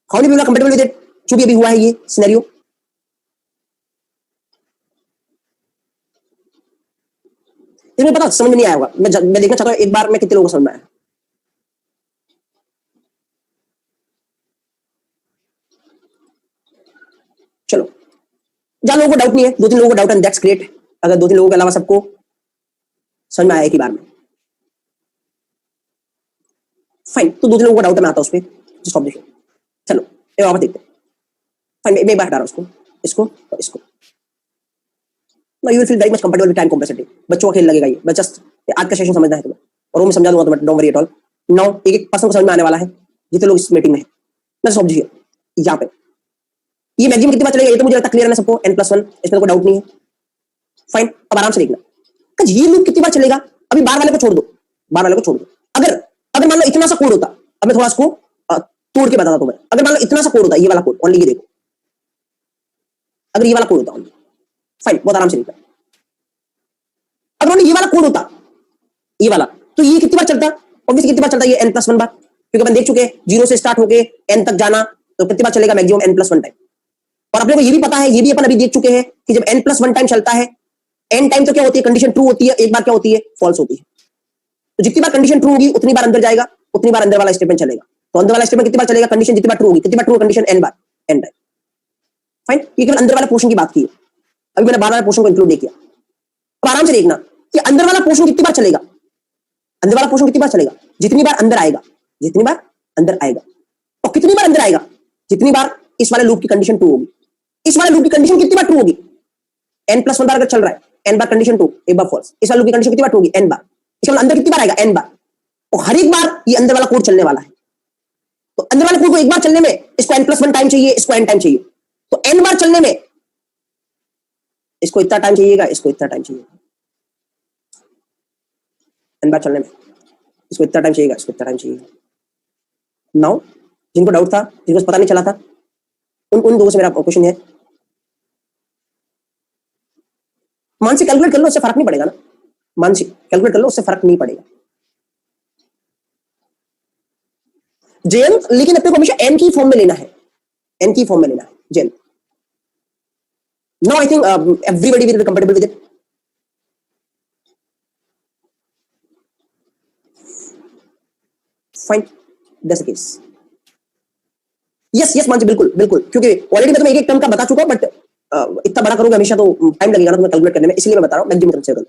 how many people are comfortable with it? जो भी अभी हुआ है ये सिनेरियो, इसमें पता समझ में नहीं आया होगा। मैं देखना चाहता हूं एक बार में कितने लोगों को समझ में आया। चलो, जहां लोगों को डाउट नहीं है, दो तीन लोगों को डाउट है, दैट्स ग्रेट। अगर दो तीन लोगों के अलावा सबको समझ में आया एक ही बार में, फाइन। तो दो तीन लोगों को डाउट है, मैं आता हूं उस पर, जस्ट ऑब्जर्व। चलो ये वापस देखते हैं। फाइन, मैं एक बार हटा रहा हूं उसको, इसको और इसको। No, you will feel very much comfortable with time complexity. बच्चों का खेल लगेगा ये, बस जस्ट आज का सेशन समझना है तुम्हें, और वो मैं समझा दूंगा तुम्हें, don't worry at all. Now एक एक पर्सन को समझ में आने वाला है, जितने लोग इस मीटिंग में है। मैं ऑब्जर्व यहाँ पे ये मैक्सिमम कितनी बार चलेगा, ये तो मुझे लगता क्लियर है सबको, n+1, इसमें कोई डाउट नहीं है। फाइन, अब आराम से देखना ये लूप कितनी बार चलेगा। अभी बार वाले को छोड़ दो, बार वाले को छोड़ दो। अगर अगर मान लो इतना सा कोड होता, अब मैं थोड़ा इसको तोड़ के बताता तुम्हें। अगर मान लो इतना सा कोड होता, ये वाला कोड ओनली, ये देखो, अगर ये वाला कोड होता ओनली, फाइन, बहुत आराम से देखना। अगर ओनली ये वाला कोड होता, ये वाला, तो ये कितनी बार चलता? ऑब्वियसली कितनी बार चलता? ये n+1 बार, क्योंकि अपन देख चुके हैं 0 से स्टार्ट होके n तक जाना, तो कितनी बार चलेगा? Maximum n+1 time. और अपने को ये भी पता है, ये भी अपन अभी देख चुके हैं कि जब n+1 टाइम चलता है, n टाइम तो क्या होती है? कंडीशन ट्रू होती है, एक बार क्या होती है? फॉल्स होती है। तो जितनी बार कंडीशन ट्रू होगी उतनी बार अंदर जाएगा, उतनी बार अंदर वाला स्टेटमेंट चलेगा। तो अंदर वाला स्टेटमेंट कितनी बार चलेगा? कंडीशन जितनी बार ट्रू होगी, कितनी बार ट्रू कंडीशन? n बार, n टाइम। फाइन, ये केवल अंदर वाला पोर्शन की बात की है, अभी मैंने बाहर वाला पोर्शन को इंक्लूड नहीं किया। अब आराम से देखना कि अंदर वाला पोर्शन कितनी बार चलेगा। अंदर वाला पोर्शन कितनी बार चलेगा? जितनी बार अंदर आएगा, जितनी बार अंदर आएगा। और कितनी बार अंदर आएगा? जितनी बार इस वाले लूप की कंडीशन ट्रू होगी। इस वाले लूप की कंडीशन कितनी बार ट्रू होगी? n+1 बार अगर चल रहा है, n बार कंडीशन ट्रू, एक बार फॉल्स। इस वाले लूप की कंडीशन कितनी बार ट्रू होगी? n बार। इसका मतलब अंदर कितनी बार आएगा? n बार। और हर एक बार ये अंदर वाला कोड चलने वाला है। तो अंदर वाले कोड को एक बार चलने में इसको n+1 टाइम चाहिए, इसको n टाइम चाहिए। तो n बार चलने में इसको इतना टाइम चाहिएगा, इसको इतना टाइम चाहिए। n बार चलने में इसको इतना टाइम चाहिएगा, इसको इतना टाइम चाहिए। नाउ जिनको डाउट था, जिनको पता नहीं चला था, उन लोगों से मेरा क्वेश्चन है, मानसिक कैलकुलेट कर लो, उससे फर्क नहीं पड़ेगा ना। मानसिक कैलकुलेट कर लो, उससे फर्क नहीं पड़ेगा। जेन, लेकिन अपने को हमेशा n की फॉर्म में लेना है, n की फॉर्म में लेना है जेन। Now I think everybody will be comfortable with it. Fine, that's the case. Yes मानसिक, बिल्कुल बिल्कुल, क्योंकि ऑलरेडी मैं तुम्हें एक एक टर्म का बता चुका हूं, बट इतना बड़ा करूंगा हमेशा तो टाइम लगेगा ना तुम्हें कैलकुलेट करने में, इसलिए मैं बता रहा हूं मैक्सिमम कंसीडर।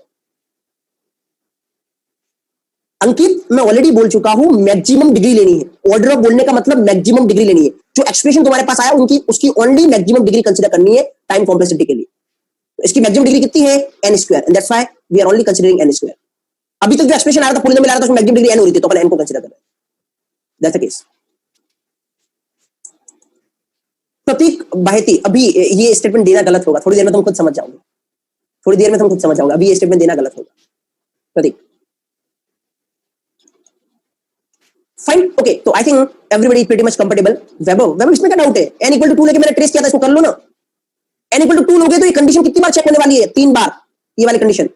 अंकित, मैं ऑलरेडी बोल चुका हूं, मैक्सिमम डिग्री लेनी है। ऑर्डर ऑफ बोलने का मतलब मैक्सिमम डिग्री लेनी है। जो एक्सप्रेशन तुम्हारे पास आया उनकी उसकी ओनली मैक्सिमम डिग्री कंसीडर करनी है टाइम कॉम्प्लेक्सिटी के लिए। तो इसकी मैक्सिमम डिग्री कितनी है? n², and that's why we are only considering n²। अभी तक जो एक्सप्रेशन आ रहा था पूरे में मिला रहा था, उसमें मैक्सिमम डिग्री n हो रही थी, तो अपन n को कंसीडर कर रहे हैं। That's the case. Pratik Bahety, अभी ये स्टेटमेंट देना गलत होगा, थोड़ी देर में तुम खुद समझ जाओगे, थोड़ी देर में तुम खुद समझ जाओगे। अभी ये स्टेटमेंट देना गलत होगा प्रतीक। फाइन, ओके, तो I think everybody is pretty much comfortable. Vaibhav इसमें क्या डाउट है? n=2 लेके मैंने ट्रेस किया था, इसको कर लो ना। n=2 लोगे तो ये कंडीशन कितनी बार चेक होने वाली है? 3 बार, ये वाली कंडीशन।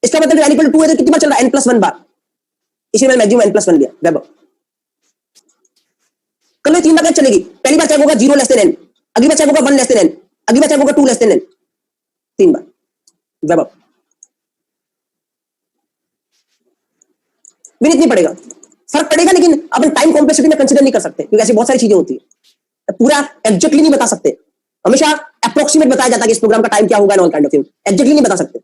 इसका मतलब n=2 है तो कितनी बार चल रहा है? n+1 बार। इसलिए मैंने मैक्सिमम n+1 लिया। वैभव कर लो, 3 बार कैसे चलेगी? पहली बार चेक होगा 0 लेस देन n, अगली बार चेक होगा 1 लेस देन n, अगली बार चेक होगा 2 लेस देन n। 3 बार। वैभव विनित नहीं पड़ेगा, फर्क पड़ेगा, लेकिन अपन टाइम कॉम्प्लेक्सिटी में कंसीडर नहीं कर सकते, क्योंकि ऐसी बहुत सारी चीजें होती है, पूरा एग्जैक्टली नहीं बता सकते। हमेशा अप्रोक्सीमेट बताया जाता है कि इस प्रोग्राम का टाइम क्या होगा, and all kind of thing. Exactly नहीं बता सकते।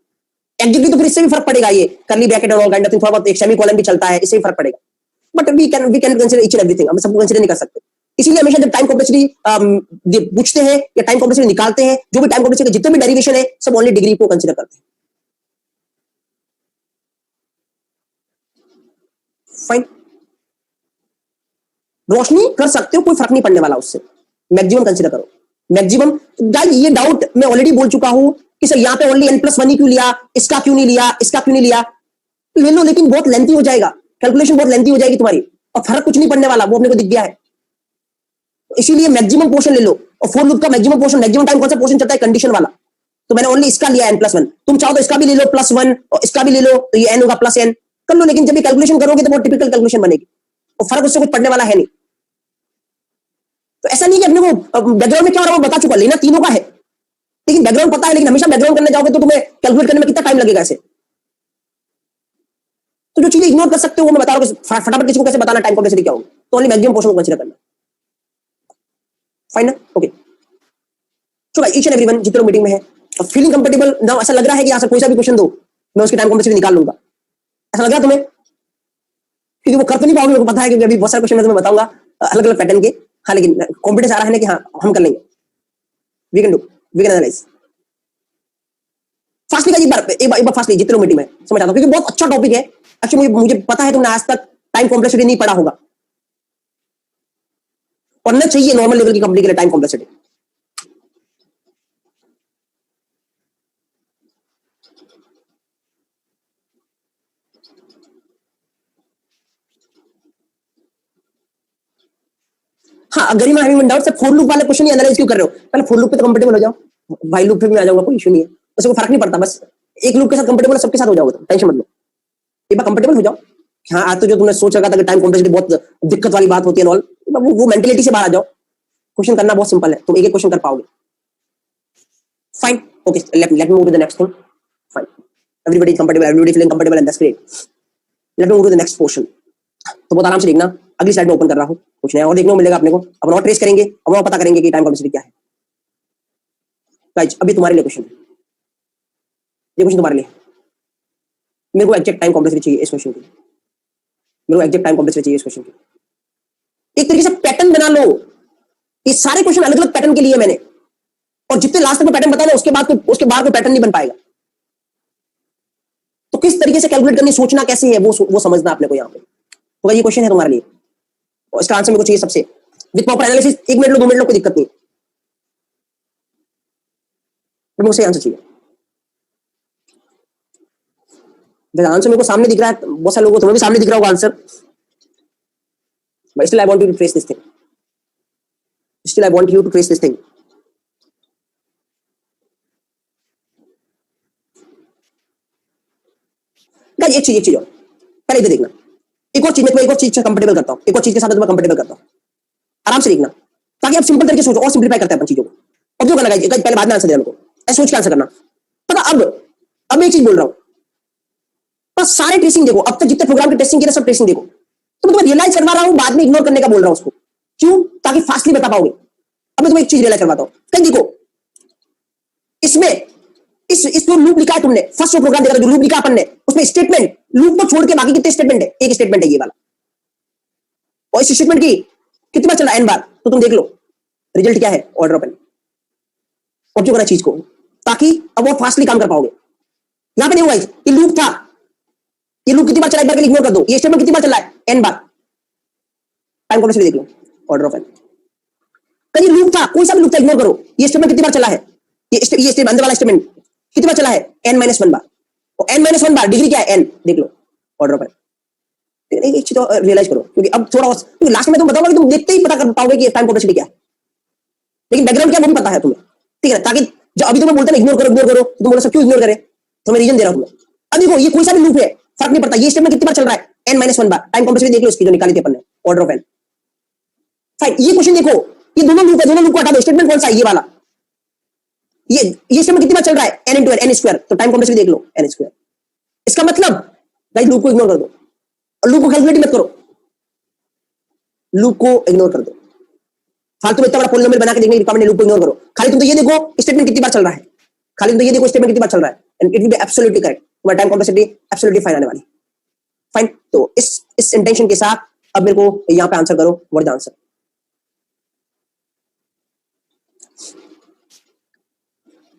एग्जैक्टली तो फिर इससे भी फर्क पड़ेगा, ये करली ब्रैकेट और ऑल काइंड ऑफ थिंग, थोड़ा बहुत एक सेमीकोलन भी चलता है, इससे भी फर्क पड़ेगा। But we can consider each and everything, हम सबको कंसीडर नहीं कर सकते। इसीलिए हमेशा जब टाइम कॉम्प्लेक्सिटी पूछते हैं या टाइम कॉम्प्लेक्सिटी निकालते हैं, जो भी टाइम कॉम्प्लेक्सिटी के जितने भी डेरिवेशन है, सब ओनली डिग्री को कंसीडर करते हैं। फाइन, रोशनी कर सकते हो, कोई फर्क नहीं पड़ने वाला उससे। मैक्सिमम कंसीडर करो, मैक्सिमम। गाइस ये डाउट मैं ऑलरेडी बोल चुका हूं कि सर यहां पे ओनली n+1 ही क्यों लिया, इसका क्यों नहीं लिया, इसका क्यों नहीं लिया। ले लो, लेकिन बहुत लेंथी हो जाएगा, कैलकुलेशन बहुत लेंथी हो जाएगी तुम्हारी, और फर्क कुछ नहीं पड़ने वाला, वो अपने को दिख गया है। इसीलिए मैक्सिमम पोर्शन ले लो। और फॉर लूप का मैक्सिमम पोर्शन, मैक्सिमम टाइम कौन सा पोर्शन चलता है? कंडीशन वाला। तो मैंने ओनली इसका लिया n+1। तुम चाहो तो इसका भी ले लो +1, और इसका भी ले लो, तो ये n होगा +n। कर लो, लेकिन जब ये कैलकुलेशन करोगे तो बहुत टिपिकल कैलकुलेशन बनेगी, और फर्क उससे कुछ पड़ने वाला है नहीं। तो ऐसा नहीं कि अपने को बैकग्राउंड में क्या हो रहा है वो बता चुका, लेना तीनों का है, लेकिन बैकग्राउंड पता है, लेकिन हमेशा बैकग्राउंड करने जाओगे तो तुम्हें कैलकुलेट करने में कितना टाइम लगेगा ऐसे। तो जो चीजें इग्नोर कर सकते हो वो मैं बता रहा हूँ, फटाफट किसी को कैसे बताना टाइम कॉम्प्लेक्सिटी क्या होगी, तो ओनली मैक्सिमम पोर्शन को कंसीडर करना। फाइन ना, okay. So guys each and everyone जितने लोग मीटिंग में है, फीलिंग कंफर्टेबल ना, ऐसा लग रहा है कि यहाँ से कोई सा भी क्वेश्चन दो मैं उसकी टाइम कॉम्प्लेक्सिटी निकाल लूंगा, ऐसा लग रहा है तुम्हें? क्योंकि वो कर तो नहीं पाओगे, मेरे को पता है, क्योंकि अभी बहुत सारे क्वेश्चन मैं तुम्हें बताऊंगा अलग अलग पैटर्न के। हाँ लेकिन कॉन्फिडेंस आ रहा है ना कि हाँ हम कर लेंगे, we can do, we can analyze fastly का। एक बार फास्टली जितने लोग मीटिंग में समझ आता हूँ, क्योंकि बहुत अच्छा टॉपिक है एक्चुअली। मुझे पता है तुमने आज तक टाइम कॉम्प्लेक्सिटी नहीं पढ़ा होगा, पढ़ना चाहिए नॉर्मल लेवल की कंपनी के लिए टाइम कॉम्प्लेक्सिटी। हाँ गरिमा हैविंग वन डाउट से फोर लूप वाले क्वेश्चन एनालाइज क्यों कर रहे हो? पहले फोर लूप पे तो कंफर्टेबल हो जाओ, वाइल लूप पे भी आ जाऊंगा, कोई इशू नहीं है, उससे कोई फर्क नहीं पड़ता, बस एक लूप के साथ कंफर्टेबल सबके साथ हो जाओगे, तो टेंशन मत लो, एक बार कंफर्टेबल हो जाओ। हाँ आज तो जो तुमने सोच रखा था कि टाइम कॉम्प्लेक्सिटी बहुत दिक्कत वाली बात होती है ऑल, वो मेंटेलिटी से बाहर आ जाओ, क्वेश्चन करना बहुत सिंपल है, तुम एक एक क्वेश्चन कर पाओगे। Fine, okay, let me move to the next thing. Fine, everybody is comfortable, everybody feeling comfortable and that's great. Let me move to the next portion. तो बहुत आराम से देखना, अगली स्लाइड में ओपन कर रहा हूँ, कुछ नया और देखने को मिलेगा अपने को, अपन और ट्रेस करेंगे और पता करेंगे कि टाइम कॉम्प्लेक्सिटी क्या है। गाइस अभी तुम्हारे लिए क्वेश्चन है, ये क्वेश्चन तुम्हारे लिए, मेरे को एग्जैक्ट टाइम कॉम्प्लेक्सिटी चाहिए इस क्वेश्चन की, मेरे को एग्जैक्ट टाइम कॉम्प्लेक्सिटी चाहिए इस क्वेश्चन की। एक तरीके से पैटर्न बना लो, ये सारे क्वेश्चन अलग अलग पैटर्न के लिए मैंने, और जितने लास्ट तक में पैटर्न बताया उसके बाद उसके बाहर कोई पैटर्न नहीं बन पाएगा। तो किस तरीके से कैलकुलेट करनी, सोचना कैसे है वो समझना आपने को यहाँ पे। तो ये क्वेश्चन है तुम्हारे लिए और इसका आंसर मेरे को चाहिए सबसे with proper analysis. 1 minute low 2 minute low कोई दिक्कत नहीं, बट मुझे आंसर चाहिए। आंसर मेरे को सामने दिख रहा है, बहुत सारे लोगों को तुम्हें भी सामने दिख रहा होगा answer, but still I want you to trace this thing, still I want you to trace this thing। Guys एक चीज और पहले इधर देखना, एक और चीज में एक और चीज से कंफर्टेबल करता हूं, एक और चीज के साथ मैं कंफर्टेबल करता हूं, आराम से देखना ताकि आप सिंपल तरीके से सोचो और सिंपलीफाई करते हैं अपन चीजों को। अब जो करना गाइस पहले बाद में आंसर देना मेरे को, ऐसे सोच के आंसर करना। पता अब मैं एक चीज बोल रहा हूं, बस सारे ट्रेसिंग देखो, अब तक जितने प्रोग्राम के टेस्टिंग किए सब ट्रेसिंग देखो, तो मैं तुम्हें रियलाइज करवा रहा हूं, बाद में इग्नोर करने का बोल रहा हूं उसको, क्यों? ताकि फास्टली बता पाओगे। अब मैं तुम्हें एक चीज रियलाइज करवाता हूं, कहीं देखो इसमें इस जो लूप लिखा है तुमने, फर्स्ट जो प्रोग्राम देखा जो लूप लिखा अपन ने, उसमें स्टेटमेंट लूप को छोड़ के बाकी कितने स्टेटमेंट है? एक स्टेटमेंट है ये वाला, और इस स्टेटमेंट की कितनी बार चला है? n बार। तो तुम देख लो रिजल्ट क्या है, ऑर्डर ऑफ n। ऑब्जर्व करा चीज को, ताकि अब वो फास्टली काम कर पाओगे। यहां पे देखो गाइस ये लूप था, ये लूप कितनी बार चला एक बार के लिए इग्नोर कर दो, ये स्टेटमेंट कितनी बार चला है? n बार। टाइम कॉम्प्लेक्सिटी देख लो, ऑर्डर ऑफ n। कहीं लूप था, कोई सा भी लूप था इग्नोर करो, ये स्टेटमेंट कितनी बार चला है? ये स्टेटमेंट अंदर वाला स्टेटमेंट कितनी बार चला है? n-1 बार, और n-1 बार डिग्री क्या है? n। देख लो ऑर्डर ऑफ n। एक चीज रियलाइज करो, क्योंकि अब थोड़ा लास्ट में तुम बताओगे कि तुम देखते ही पता कर पाओगे कि टाइम कॉम्प्लेक्सिटी क्या है, लेकिन बैकग्राउंड क्या वो भी पता है तुम्हें, ठीक है? ताकि जब अभी तुम्हें बोलते हैं इग्नोर करो, तो तुम बोलो सब क्यों इग्नोर करे, तो मैं रीजन दे रहा हूं तुम्हें। अब देखो ये कोई सा भी लूप है, फर्क नहीं पड़ता, ये स्टेटमेंट कितनी बार चल रहा है? n-1 बार। टाइम कॉम्प्लेक्सिटी देख लो इसकी जो निकाली थी अपन ने, ऑर्डर ऑफ n। फाइन, ये क्वेश्चन देखो, ये दोनों लूप है, दोनों लूप को हटा दो, स्टेटमेंट कौन सा है? ये वाला, ये स्टेटमेंट कितनी बार चल रहा है? n into n स्क्वायर, तो टाइम कॉम्प्लेक्सिटी देख लो n स्क्वायर। इसका मतलब गाइस लूप को इग्नोर कर दो, और लूप को कैलकुलेट मत करो, लूप को इग्नोर कर दो, फालतू में इतना बड़ा पॉलिनोमियल बना के देखने की रिक्वायरमेंट, लूप को इग्नोर करो। खाली तुम तो ये देखो स्टेटमेंट कितनी बार चल रहा है, खाली तुम तो ये देखो स्टेटमेंट कितनी बार चल रहा है, and it will be absolutely correct, तुम्हारा टाइम कॉम्प्लेक्सिटी एब्सोल्युटली फाइन आने वाली। फाइन, तो इस इंटेंशन के साथ अब मेरे को यहां पे आंसर करो, व्हाट इज द आंसर?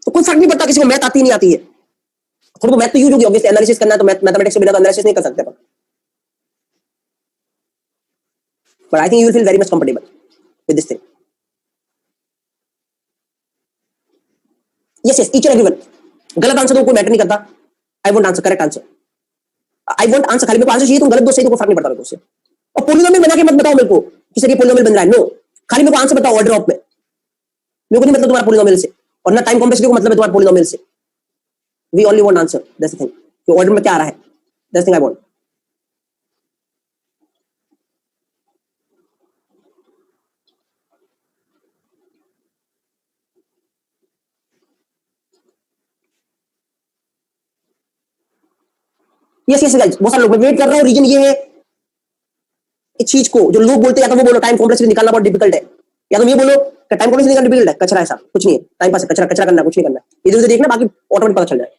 तो कोई फर्क नहीं पड़ता किसी को मैथ आती नहीं आती है, थोड़ा तो मैथ तो यूज होगी, ऑब्वियसली एनालिसिस करना है तो मैथमेटिक्स के बिना तो एनालिसिस नहीं कर सकते अपन, but I think you will feel very much comfortable with this thing. Yes each and everyone, गलत आंसर तो कोई मैटर नहीं करता, I want answer, correct answer, I want answer, खाली मेरे को आंसर चाहिए, तुम गलत दो सही तो कोई फर्क नहीं पड़ता मेरे को उससे। और पॉलिनोमियल बना के मत बताओ मेरे को किसी के पॉलिनोमियल बन रहा है, नो, खाली मेरे को आंसर बताओ ऑर्डर ऑफ में, मेरे को नहीं मतलब तुम्हारा पॉलिनोमियल से, और ना टाइम कॉम्प्लेक्सिटी को मतलब है तुम्हारा पॉलिनोमियल से। We only want answer, that's the thing, कि ऑर्डर में क्या आ रहा है, that's the thing I want. Yes yes guys, बहुत सारे लोग, मैं वेट कर रहा हूँ, रीजन ये है इस चीज को जो लोग बोलते हैं, या तो वो बोलो टाइम कॉम्प्लेक्सिटी निकालना बहुत डिफिकल्ट है, या तो ये बोलो कि टाइम कॉम्प्लेक्सिटी निकालना डिफिकल्ट है, कचरा है, सब कुछ नहीं है, टाइम पास है, कचरा कचरा करना, कुछ नहीं करना, इधर उधर देखना, बाकी ऑटोमेटिक पता चल जाए।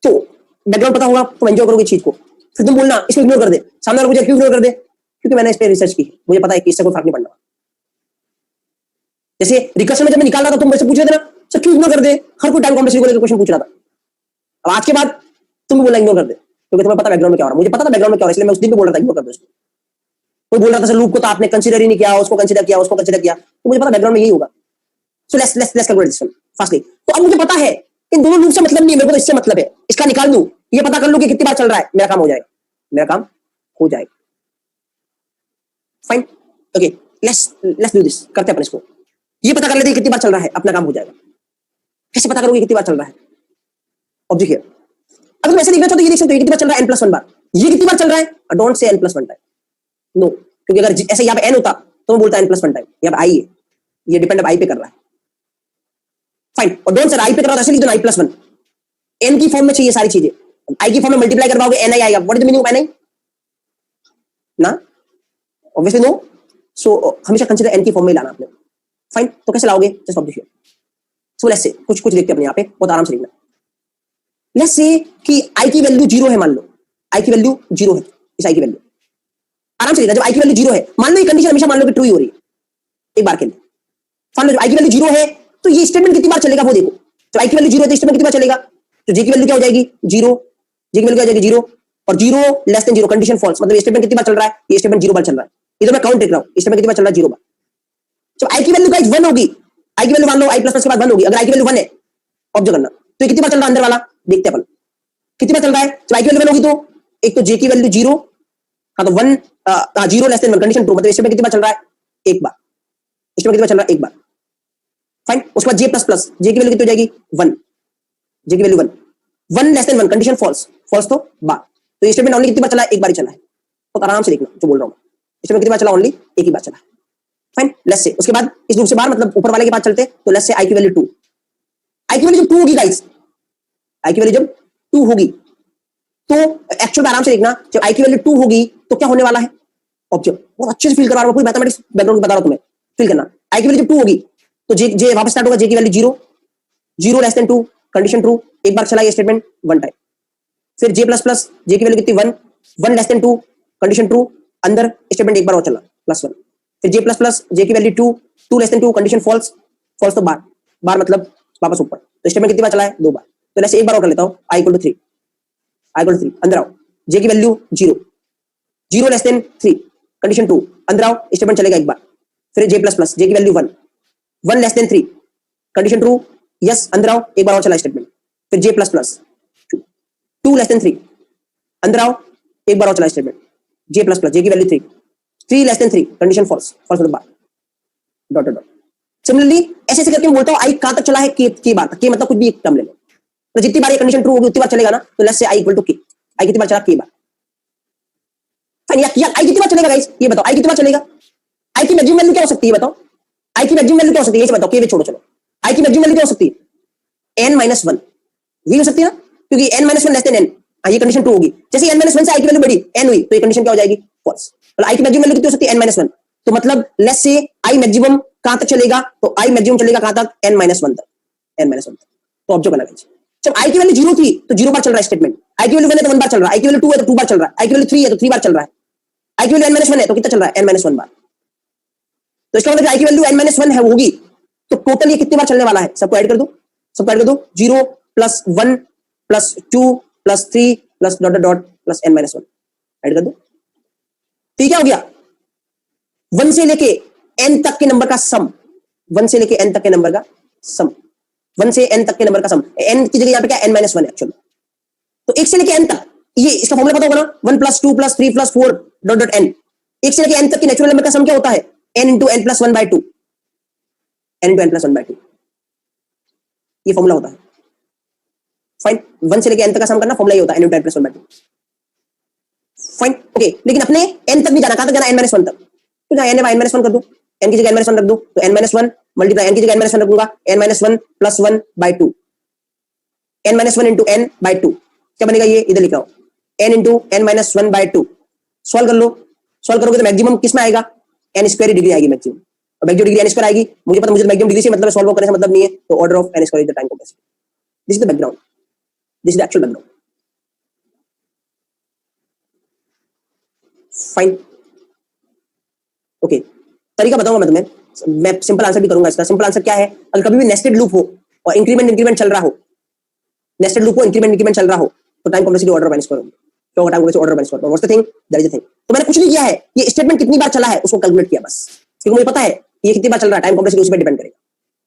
तो बैकग्राउंड पता होगा तो एंजॉय करोगे चीज को, फिर तुम बोलना इसको इग्नोर कर दे, सामने वाला मुझे क्यों इग्नोर कर दे, क्योंकि मैंने इस पे रिसर्च की, मुझे पता है कि इससे कोई फर्क नहीं पड़ना। जैसे रिकर्शन में जब मैं निकाल रहा था तुम मेरे से पूछ रहे थे ना सर क्यों इग्नोर कर दे, हर कोई टाइम कॉम्प्लेक्सिटी को लेकर क्वेश्चन पूछ रहा था, अब आज के बाद तुम बोला इग्नोर कर दे, क्योंकि तुम्हें पता बैकग्राउंड में क्या हो रहा है, मुझे पता था बैकग्राउंड में क्या हो रहा है, इसलिए मैं उस दिन भी बोल रहा था इग्नोर कर दो इसको। कोई बोल रहा था सर लूप को तो आपने कंसीडर ही नहीं किया, उसको कंसीडर किया, उसको कंसीडर किया, तो मुझे पता बैकग्राउंड में यही होगा। So let's calculate this one fastly. तो अब मुझे पता है इन दोनों लूप से मतलब नहीं है, मेरे को तो इससे मतलब है, इसका निकाल दूं, ये पता कर लूं कि कितनी बार चल रहा है, मेरा काम हो जाएगा, मेरा काम हो जाएगा। Fine, okay, let's do this, करते हैं अपन इसको, ये पता कर लेते हैं कितनी बार चल रहा है, अपना काम हो जाएगा। कैसे पता करोगे कितनी बार चल रहा है? ऑब्जेक्ट हियर, अगर तुम ऐसे देखना चाहते हो, ये देख सकते हो कितनी बार चल रहा है n+1 बार, ये कितनी बार चल रहा है, don't say n+1 time, no, क्योंकि अगर ऐसे यहाँ पे n होता तो मैं बोलता n+1 टाइम, यहाँ पे i है, ये डिपेंड अब i पे कर रहा है। फाइन, और डोंट सर i पे कर रहा है, ऐसे लिख दो i+1, n की फॉर्म में चाहिए सारी चीजें, i की फॉर्म में मल्टीप्लाई करवाओगे ni आएगा, what is the meaning of ni ना, ऑब्वियसली नो, सो हमेशा कंसीडर n की फॉर्म में लाना आपने। फाइन, तो कैसे लाओगे, just object here, so let's say कुछ कुछ देखते हैं अपने यहाँ पे, बहुत आराम से लिखना। लेट्स से कि i की वैल्यू 0 है, मान लो i की वैल्यू 0 है, इस i की वैल्यू आराम से लिखना, जब i की वैल्यू 0 है, मान लो ये कंडीशन हमेशा मान लो कि ट्रू ही हो रही है, एक बार के लिए मान लो जब i की वैल्यू 0 है तो ये स्टेटमेंट कितनी बार चलेगा वो देखो, जब i की वैल्यू 0 है तो स्टेटमेंट कितनी बार चलेगा, तो j की वैल्यू क्या हो जाएगी 0, j की वैल्यू क्या हो जाएगी 0, और 0 लेस देन 0 कंडीशन फॉल्स, मतलब ये स्टेटमेंट कितनी बार चल रहा है, ये स्टेटमेंट 0 बार चल रहा है, इधर मैं काउंट देख रहा हूं, स्टेटमेंट कितनी बार चल रहा है 0 बार। जब i की वैल्यू गाइस 1 होगी, i की वैल्यू मान लो i++ के बाद 1 होगी, अगर i की वैल्यू 1 है ऑब्जर्व करना, तो ये कितनी बार चल रहा है अंदर वाला, देखते हैं अपन कितनी बार चल रहा है। जब i की वैल्यू 1 होगी तो एक तो j की वैल्यू 0, हाँ तो 1, 0 लेस देन 1 कंडीशन ट्रू, मतलब इसमें कितनी बार चल रहा है, एक बार, इसमें कितनी बार चल रहा है, एक बार। फाइन, उसके बाद j की वैल्यू कितनी हो जाएगी 1, j की value 1, 1 less than 1 condition false, false तो बार, तो ये स्टेटमेंट ओनली कितनी बार चला है, एक बार ही चला है, बहुत आराम से देखना जो बोल रहा हूं, इसमें कितनी बार चला, ओनली एक ही बार चला है। फाइन, लेट्स से उसके बाद इस लूप से बाहर, मतलब ऊपर वाले के पास चलते हैं, तो लेट्स से i की वैल्यू 2, i की वैल्यू जब 2 होगी गाइस, i की वैल्यू जब 2 होगी तो एक्चुअल में आराम से देखना, जब i की वैल्यू 2 होगी तो क्या होने वाला है, ऑब्जर्व, बहुत अच्छे से फील करवा रहा हूं, पूरी मैथमेटिक्स बैकग्राउंड बता रहा हूं तुम्हें, फील करना, i की वैल्यू जब 2 होगी तो j वापस स्टार्ट होगा, j की value 0, 0 less than 2 condition true, एक बार चला ये स्टेटमेंट 1 टाइम, फिर j++, j की वैल्यू कितनी 1, 1 लेस देन 2 कंडीशन ट्रू, अंदर स्टेटमेंट एक बार और चला +1, फिर j++, j की value 2, 2 less than 2 condition false, false तो बार, बार मतलब वापस ऊपर, तो स्टेटमेंट कितनी बार चला है, 2 बार, तो लेट्स एक बार और कर लेता हूं, i = 3, i = 3, अंदर आओ, j की वैल्यू 0, 0 लेस देन 3 कंडीशन 2, अंदर आओ, स्टेटमेंट चलेगा एक बार, फिर j++, j की value 1, 1 less than 3 condition true, yes अंदर आओ, एक बार और चला स्टेटमेंट, फिर j++, 2 लेस देन 3 अंदर आओ, एक बार और चला स्टेटमेंट, j++, j की value 3, 3 less than 3 condition false, false मतलब बार, डॉट डॉट डॉट। सिमिलरली ऐसे ऐसे करके मैं बोलता हूं i कहां तक चला है, k बार तक, k मतलब कुछ भी एक टर्म ले लो, तो जितनी बार ये कंडीशन ट्रू होगी उतनी बार चलेगा ना, तो let's say i = k, i कितनी बार चला, k बार। फाइन, या i कितनी बार चलेगा गाइस, ये बताओ i कितनी बार चलेगा, i की मैक्सिमम वैल्यू क्या हो सकती है बताओ, i की मैक्सिमम वैल्यू क्या हो सकती है, ये बताओ, k छोड़ो चलो, i की मैक्सिमम वैल्यू क्या हो सकती है, n-1, ये हो सकती है ना, क्योंकि n-1 लेस देन n, ये कंडीशन ट्रू होगी, जैसे n-1 से i की वैल्यू बढ़ी n हुई तो ये कंडीशन क्या हो जाएगी, फॉल्स, मतलब i की मैक्सिमम वैल्यू कितनी हो सकती है, n-1, तो मतलब लेट्स से i मैक्सिमम कहां तक चलेगा, तो i मैक्सिमम चलेगा कहां तक, n-1 तक, n-1 तक, तो ऑब्जर्व करना गाइस, जब i की वैल्यू 0 थी तो 0 बार चल रहा है स्टेटमेंट, i की वैल्यू 1 है तो 1 बार चल रहा है, i की वैल्यू 2 है तो 2 बार चल रहा है, i की वैल्यू 3 है तो 3 बार चल रहा है, i की वैल्यू n-1 है तो कितना चल रहा है, n-1 बार, तो इसका मतलब i की वैल्यू n-1 है होगी, तो टोटल ये कितनी बार चलने वाला है, सबको ऐड कर दो, 0 + 1 + 2 + 3 + dot dot plus n-1 add कर दो, ठीक है, हो गया 1 से लेके n तक के नंबर का सम, 1 से लेके n तक के नंबर का सम, 1 से n तक के नंबर का सम, n की जगह यहाँ पे क्या n-1 है एक्चुअली, तो 1 से लेके n तक, ये इसका फॉर्मूला पता होगा ना, 1 + 2 + 3 + 4 डॉट डॉट n, 1 से लेके n तक की नेचुरल नंबर का सम क्या होता है, n × n + 1/2, n × n + 1/2, ये फॉर्मूला होता है। फाइन, 1 से लेके n तक का सम करना, फॉर्मूला ये होता है n × n + 1/2। फाइन, ओके, लेकिन अपने n तक नहीं जाना, कहां तक जाना, n-1 तक, तो जहां n है वहां n-1 कर दो, n की जगह n-1 रख दो, तो n-1 मल्टीप्लाई n की जगह n-1 रखूंगा, n-1 + 1/2, n-1 × n/2, क्या बनेगा, ये इधर लिख रहा हूं n into n minus one by two. Solve कर लो, सॉल्व करोगे तो मैक्सिमम किस में आएगा, एन स्क्वायर डिग्री आएगी मैक्सिमम, और मैक्सिमम डिग्री एन स्क्वायर आएगी। मुझे पता, मुझे मैक्सिमम डिग्री से मतलब है, सॉल्व करने से मतलब नहीं है, तो order of n square is the time complexity. This is the background, this is the actual background. Fine, okay. तरीका बताऊंगा मैं तुम्हें, मैं सिंपल आंसर भी करूंगा इसका। सिंपल आंसर क्या है, अगर कभी भी नेस्टेड लूप हो और इंक्रीमेंट इंक्रीमेंट चल रहा हो, नेस्टेड लूप हो, इंक्रीमेंट इंक्रीमेंट चल रहा हो, तो time complexity order of n square होगी। तो time complexity order of n square, what's the thing, that is the thing. तो मैंने कुछ नहीं किया है, ये स्टेटमेंट कितनी बार चला है उसको कैलकुलेट किया बस, क्योंकि मुझे पता है ये कितनी बार चल रहा है, टाइम कॉम्प्लेक्सिटी उस पर डिपेंड करेगा।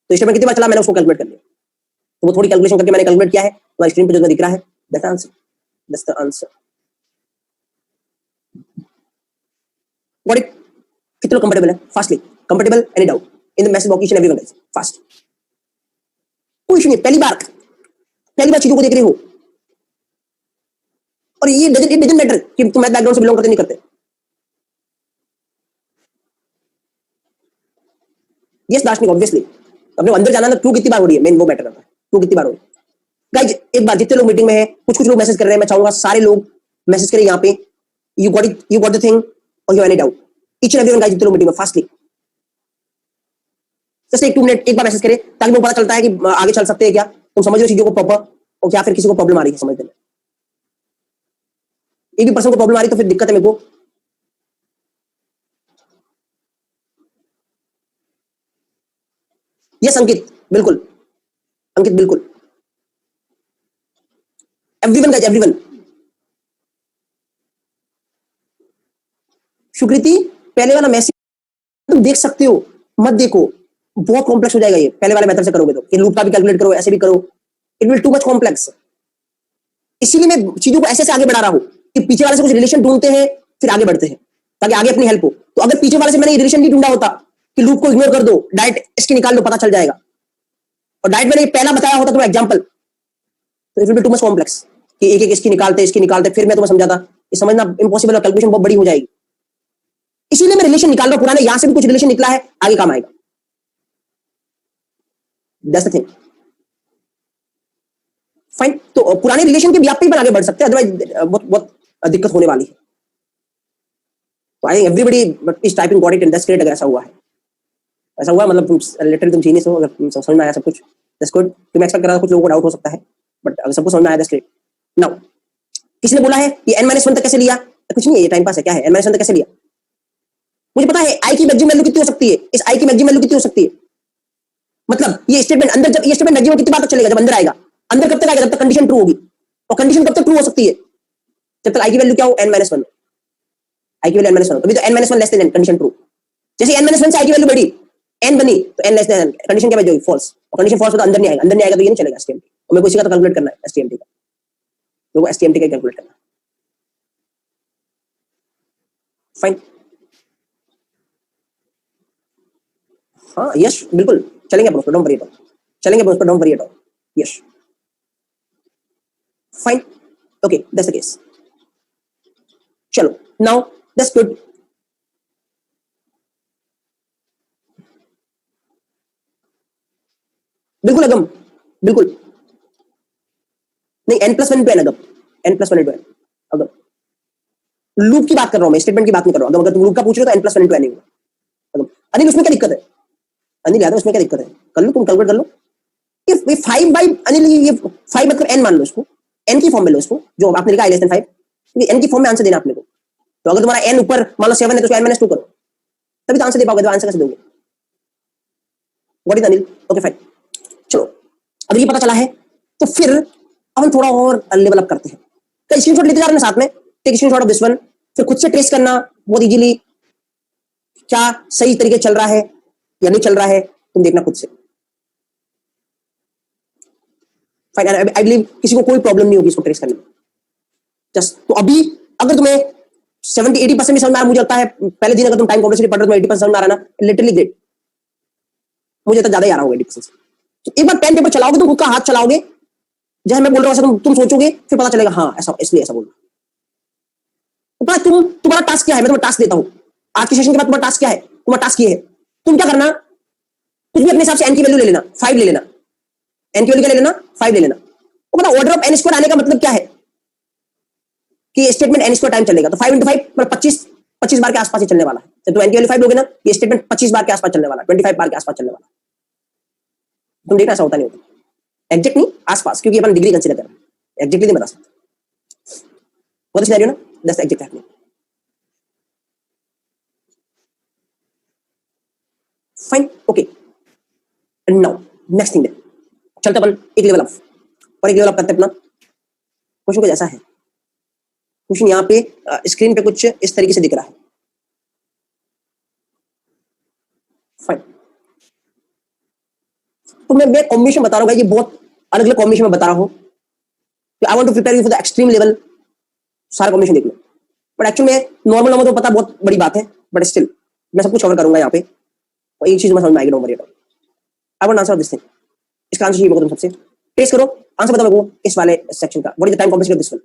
तो स्टेटमेंट कितनी बार चला, मैंने उसको कैलकुलेट कर लिया। तो वो थोड़ी कैलकुलेशन करके मैंने कैलकुलेट किया है, तुम्हारी स्क्रीन पर जो दिख रहा है, that's answer, that's the answer. What it, कितना कंफर्टेबल है, fastly comfortable, any doubt in the message box, each and everyone guys, fast, कोई इशू नहीं। पहली बार चीजों को देख रहे हो, और ये डजंट मैटर कि तुम मैथ बैकग्राउंड से बिलोंग करते नहीं करते। यस दार्शनिक, ऑब्वियसली अपने अंदर जाना ना, ट्रू कितनी बार हो रही है, मेन वो मैटर करता है, ट्रू कितनी बार हो रही है। गाइज एक बार, जितने लोग मीटिंग में है, कुछ लोग मैसेज कर रहे हैं, मैं चाहूंगा सारे लोग मैसेज करें यहाँ पे, you got it, you got the thing, और you any doubt, each and everyone guys, जितने लोग मीटिंग में, फास्टली जैसे 1-2 मिनट एक बार मैसेज करें, ताकि मुझे पता चलता है कि आगे चल सकते हैं क्या, तुम समझ रहे हो चीजों को प्रॉपर, और क्या फिर किसी को प्रॉब्लम आ रही है समझने में। एक भी पर्सन को प्रॉब्लम आ रही तो फिर दिक्कत है मेरे को। यस अंकित, बिल्कुल अंकित, बिल्कुल एवरीवन गाइस, एवरीवन। सुकृति, पहले वाला मैसेज तुम देख सकते हो, मत देखो, बहुत कॉम्प्लेक्स हो जाएगा ये पहले वाले मेथड से करोगे तो, ये लूप का भी कैलकुलेट करो, ऐसे भी करो, it will too much complex. इसीलिए मैं चीजों को ऐसे आगे बढ़ा रहा हूं कि पीछे वाले से कुछ रिलेशन ढूंढते हैं, फिर आगे बढ़ते हैं, ताकि आगे अपनी हेल्प हो। तो अगर पीछे वाले से मैंने ये रिलेशन नहीं ढूंढा होता कि लूप को इग्नोर कर दो, डायरेक्ट इसकी निकाल दो, पता चल जाएगा, और डायरेक्ट मैंने पहला बताया होता तो एग्जाम्पल, तो it will be too much complex कि एक एक इसकी निकालते, फिर मैं तुम्हें समझाता, ये समझना इम्पॉसिबल है, कैलकुलेशन बहुत बड़ी हो जाएगी। इसीलिए मैं रिलेशन निकाल रहा हूं पुराने, यहां से भी कुछ रिलेशन निकला है, आगे काम आएगा। That's the thing. फाइन, तो पुराने रिलेशन के व्याप पर आगे बढ़ सकते हैं, अदरवाइज बहुत बहुत दिक्कत होने वाली है। तो I think everybody is typing got it, and that's great. अगर ऐसा हुआ है, ऐसा हुआ मतलब तुम लिटरली तुम जीनियस हो, अगर तुम समझ में आया सब कुछ, दैट्स गुड। तो मैं एक्सपेक्ट कर रहा था कुछ लोगों को डाउट हो सकता है, बट अगर सबको समझ में आया दैट्स ग्रेट। नाउ किसी ने बोला है ये n-1 तक कैसे लिया, कुछ नहीं है, ये टाइम पास है, क्या है n-1 तक कैसे लिया। मुझे पता है i की मैक्सिमम वैल्यू कितनी हो सकती है, इस i की मैक्सिमम वैल्यू कितनी हो सकती है, मतलब ये स्टेटमेंट अंदर, जब ये स्टेटमेंट मैक्सिमम कितनी बार तक चलेगा, जब अंदर आएगा, अंदर कब तक आएगा, जब तक कंडीशन ट्रू होगी, और कंडीशन कब तक ट्रू हो सकती है, जब तक i की वैल्यू क्या हो, n-1, i की वैल्यू n-1 हो, तभी तो n-1 less than condition true. जैसे n-1 से i की वैल्यू बढ़ी, n बनी, तो n लेस देन, कंडीशन क्या बन जाएगी, फॉल्स, और कंडीशन फॉल्स हो तो अंदर नहीं आएगा, अंदर नहीं आएगा तो ये नहीं चलेगा एसटीएमटी, और मेरे को इसी का तो कैलकुलेट करना है, एसटीएमटी का, मेरे को एसटीएमटी का कैलकुलेट करना है। फाइन, हाँ यस बिल्कुल चलेंगे अपन उस पर, डोंट वरी एट ऑल, चलेंगे अपन उस पर, don't worry at all, yes fine, okay that's the case. चलो नाउ दैट्स गुड। बिल्कुल अगम, बिल्कुल नहीं, n+1 पे अगम, n+1 पे अगम, लूप की बात कर रहा हूं मैं, स्टेटमेंट की बात नहीं कर रहा हूं। अगर तुम लूप का पूछ रहे हो तो n+1 अगम, अनिल उसमें क्या दिक्कत है, अनिल यादव उसमें क्या दिक्कत है, कर लो तुम, कैलकुलेट कर लो। ये 5 बाई अनिल, ये 5 मतलब n मान लो इसको, n की फॉर्म में लो इसको, जो आपने लिखा है -5, क्योंकि n की फॉर्म में आंसर देना आपने को। तो अगर तुम्हारा n ऊपर मान लो 7 है तो उसको n-2 करो, तभी तो आंसर दे पाओगे, तो आंसर कैसे दोगे। What is Anil, okay fine. चलो अगर ये पता चला है तो फिर अब हम थोड़ा और लेवल अप करते हैं। कई स्क्रीनशॉट लेते जा रहे हैं साथ में, take screenshot of this one, फिर खुद से ट्रेस करना बहुत इजीली, क्या सही तरीके चल रहा है या नहीं चल रहा है, तुम देखना खुद से। फाइन, आई बिलीव किसी को कोई प्रॉब्लम नहीं होगी इसको ट्रेस करने में। जस्ट तो अभी अगर तुम्हें 70-80% भी समझ में आ रहा, मुझे लगता है पहले दिन अगर तुम टाइम कॉम्प्लेक्सिटी पढ़ रहे हो, 80% समझ में आ रहा ना, लिटरली ग्रेट, मुझे तो ज्यादा ही आ रहा होगा 80%। तो एक बार पेन पेपर चलाओगे, तुम खुद का हाथ चलाओगे, जैसे मैं बोल रहा हूं तुम सोचोगे, फिर पता चलेगा हाँ ऐसा, इसलिए ऐसा बोलना। तो तुम्हारा टास्क क्या है, मैं तुम्हें टास्क देता हूं आज के सेशन के बाद, तुम्हारा टास्क क्या है, तुम्हारा टास्क ये है, तुम क्या करना, कुछ भी अपने हिसाब से n की वैल्यू ले लेना, 5 ले लेना, n की वैल्यू क्या ले लेना, 5 ले लेना। तो पता ऑर्डर ऑफ n स्क्वायर आने का मतलब क्या है, कि स्टेटमेंट n स्क्वायर टाइम चलेगा, तो 5 into 5 मतलब 25 बार के आसपास ही चलने वाला है। तो n की वैल्यू 5 लोगे ना, ये स्टेटमेंट 25 बार के आसपास चलने वाला है, 25 बार के आसपास चलने वाला है। तुम देखना ऐसा होता नहीं होता, एग्जैक्ट नहीं, आसपास, क्योंकि अपन डिग्री कंसीडर कर रहे हैं, एग्जैक्टली नहीं बता सकते। वो सिनेरियो ना, that's exact happening. Fine, okay, and now next thing, चलते अपन एक लेवल अप, और एक लेवल अप करते अपना। क्वेश्चन कुछ ऐसा है, क्वेश्चन यहाँ पे स्क्रीन पे कुछ इस तरीके से दिख रहा है। फाइन, तो मैं कॉम्बिनेशन बता रहा हूँ, ये बहुत अलग अलग कॉम्बिनेशन में बता रहा हूँ। I want to prepare you for the extreme level, सारा कॉम्बिनेशन देख लो। बट एक्चुअली में नॉर्मल नॉर्मल तो पता बहुत बड़ी बात है, बट स्टिल मैं सब कुछ कवर करूंगा यहाँ पे, और एक चीज मैं समझ में आएगी, don't worry. I want answer this thing, इसका आंसर चाहिए तुम सबसे, टेस्ट करो, आंसर बताओ मेरे को इस वाले सेक्शन का, what is the time complexity of this one.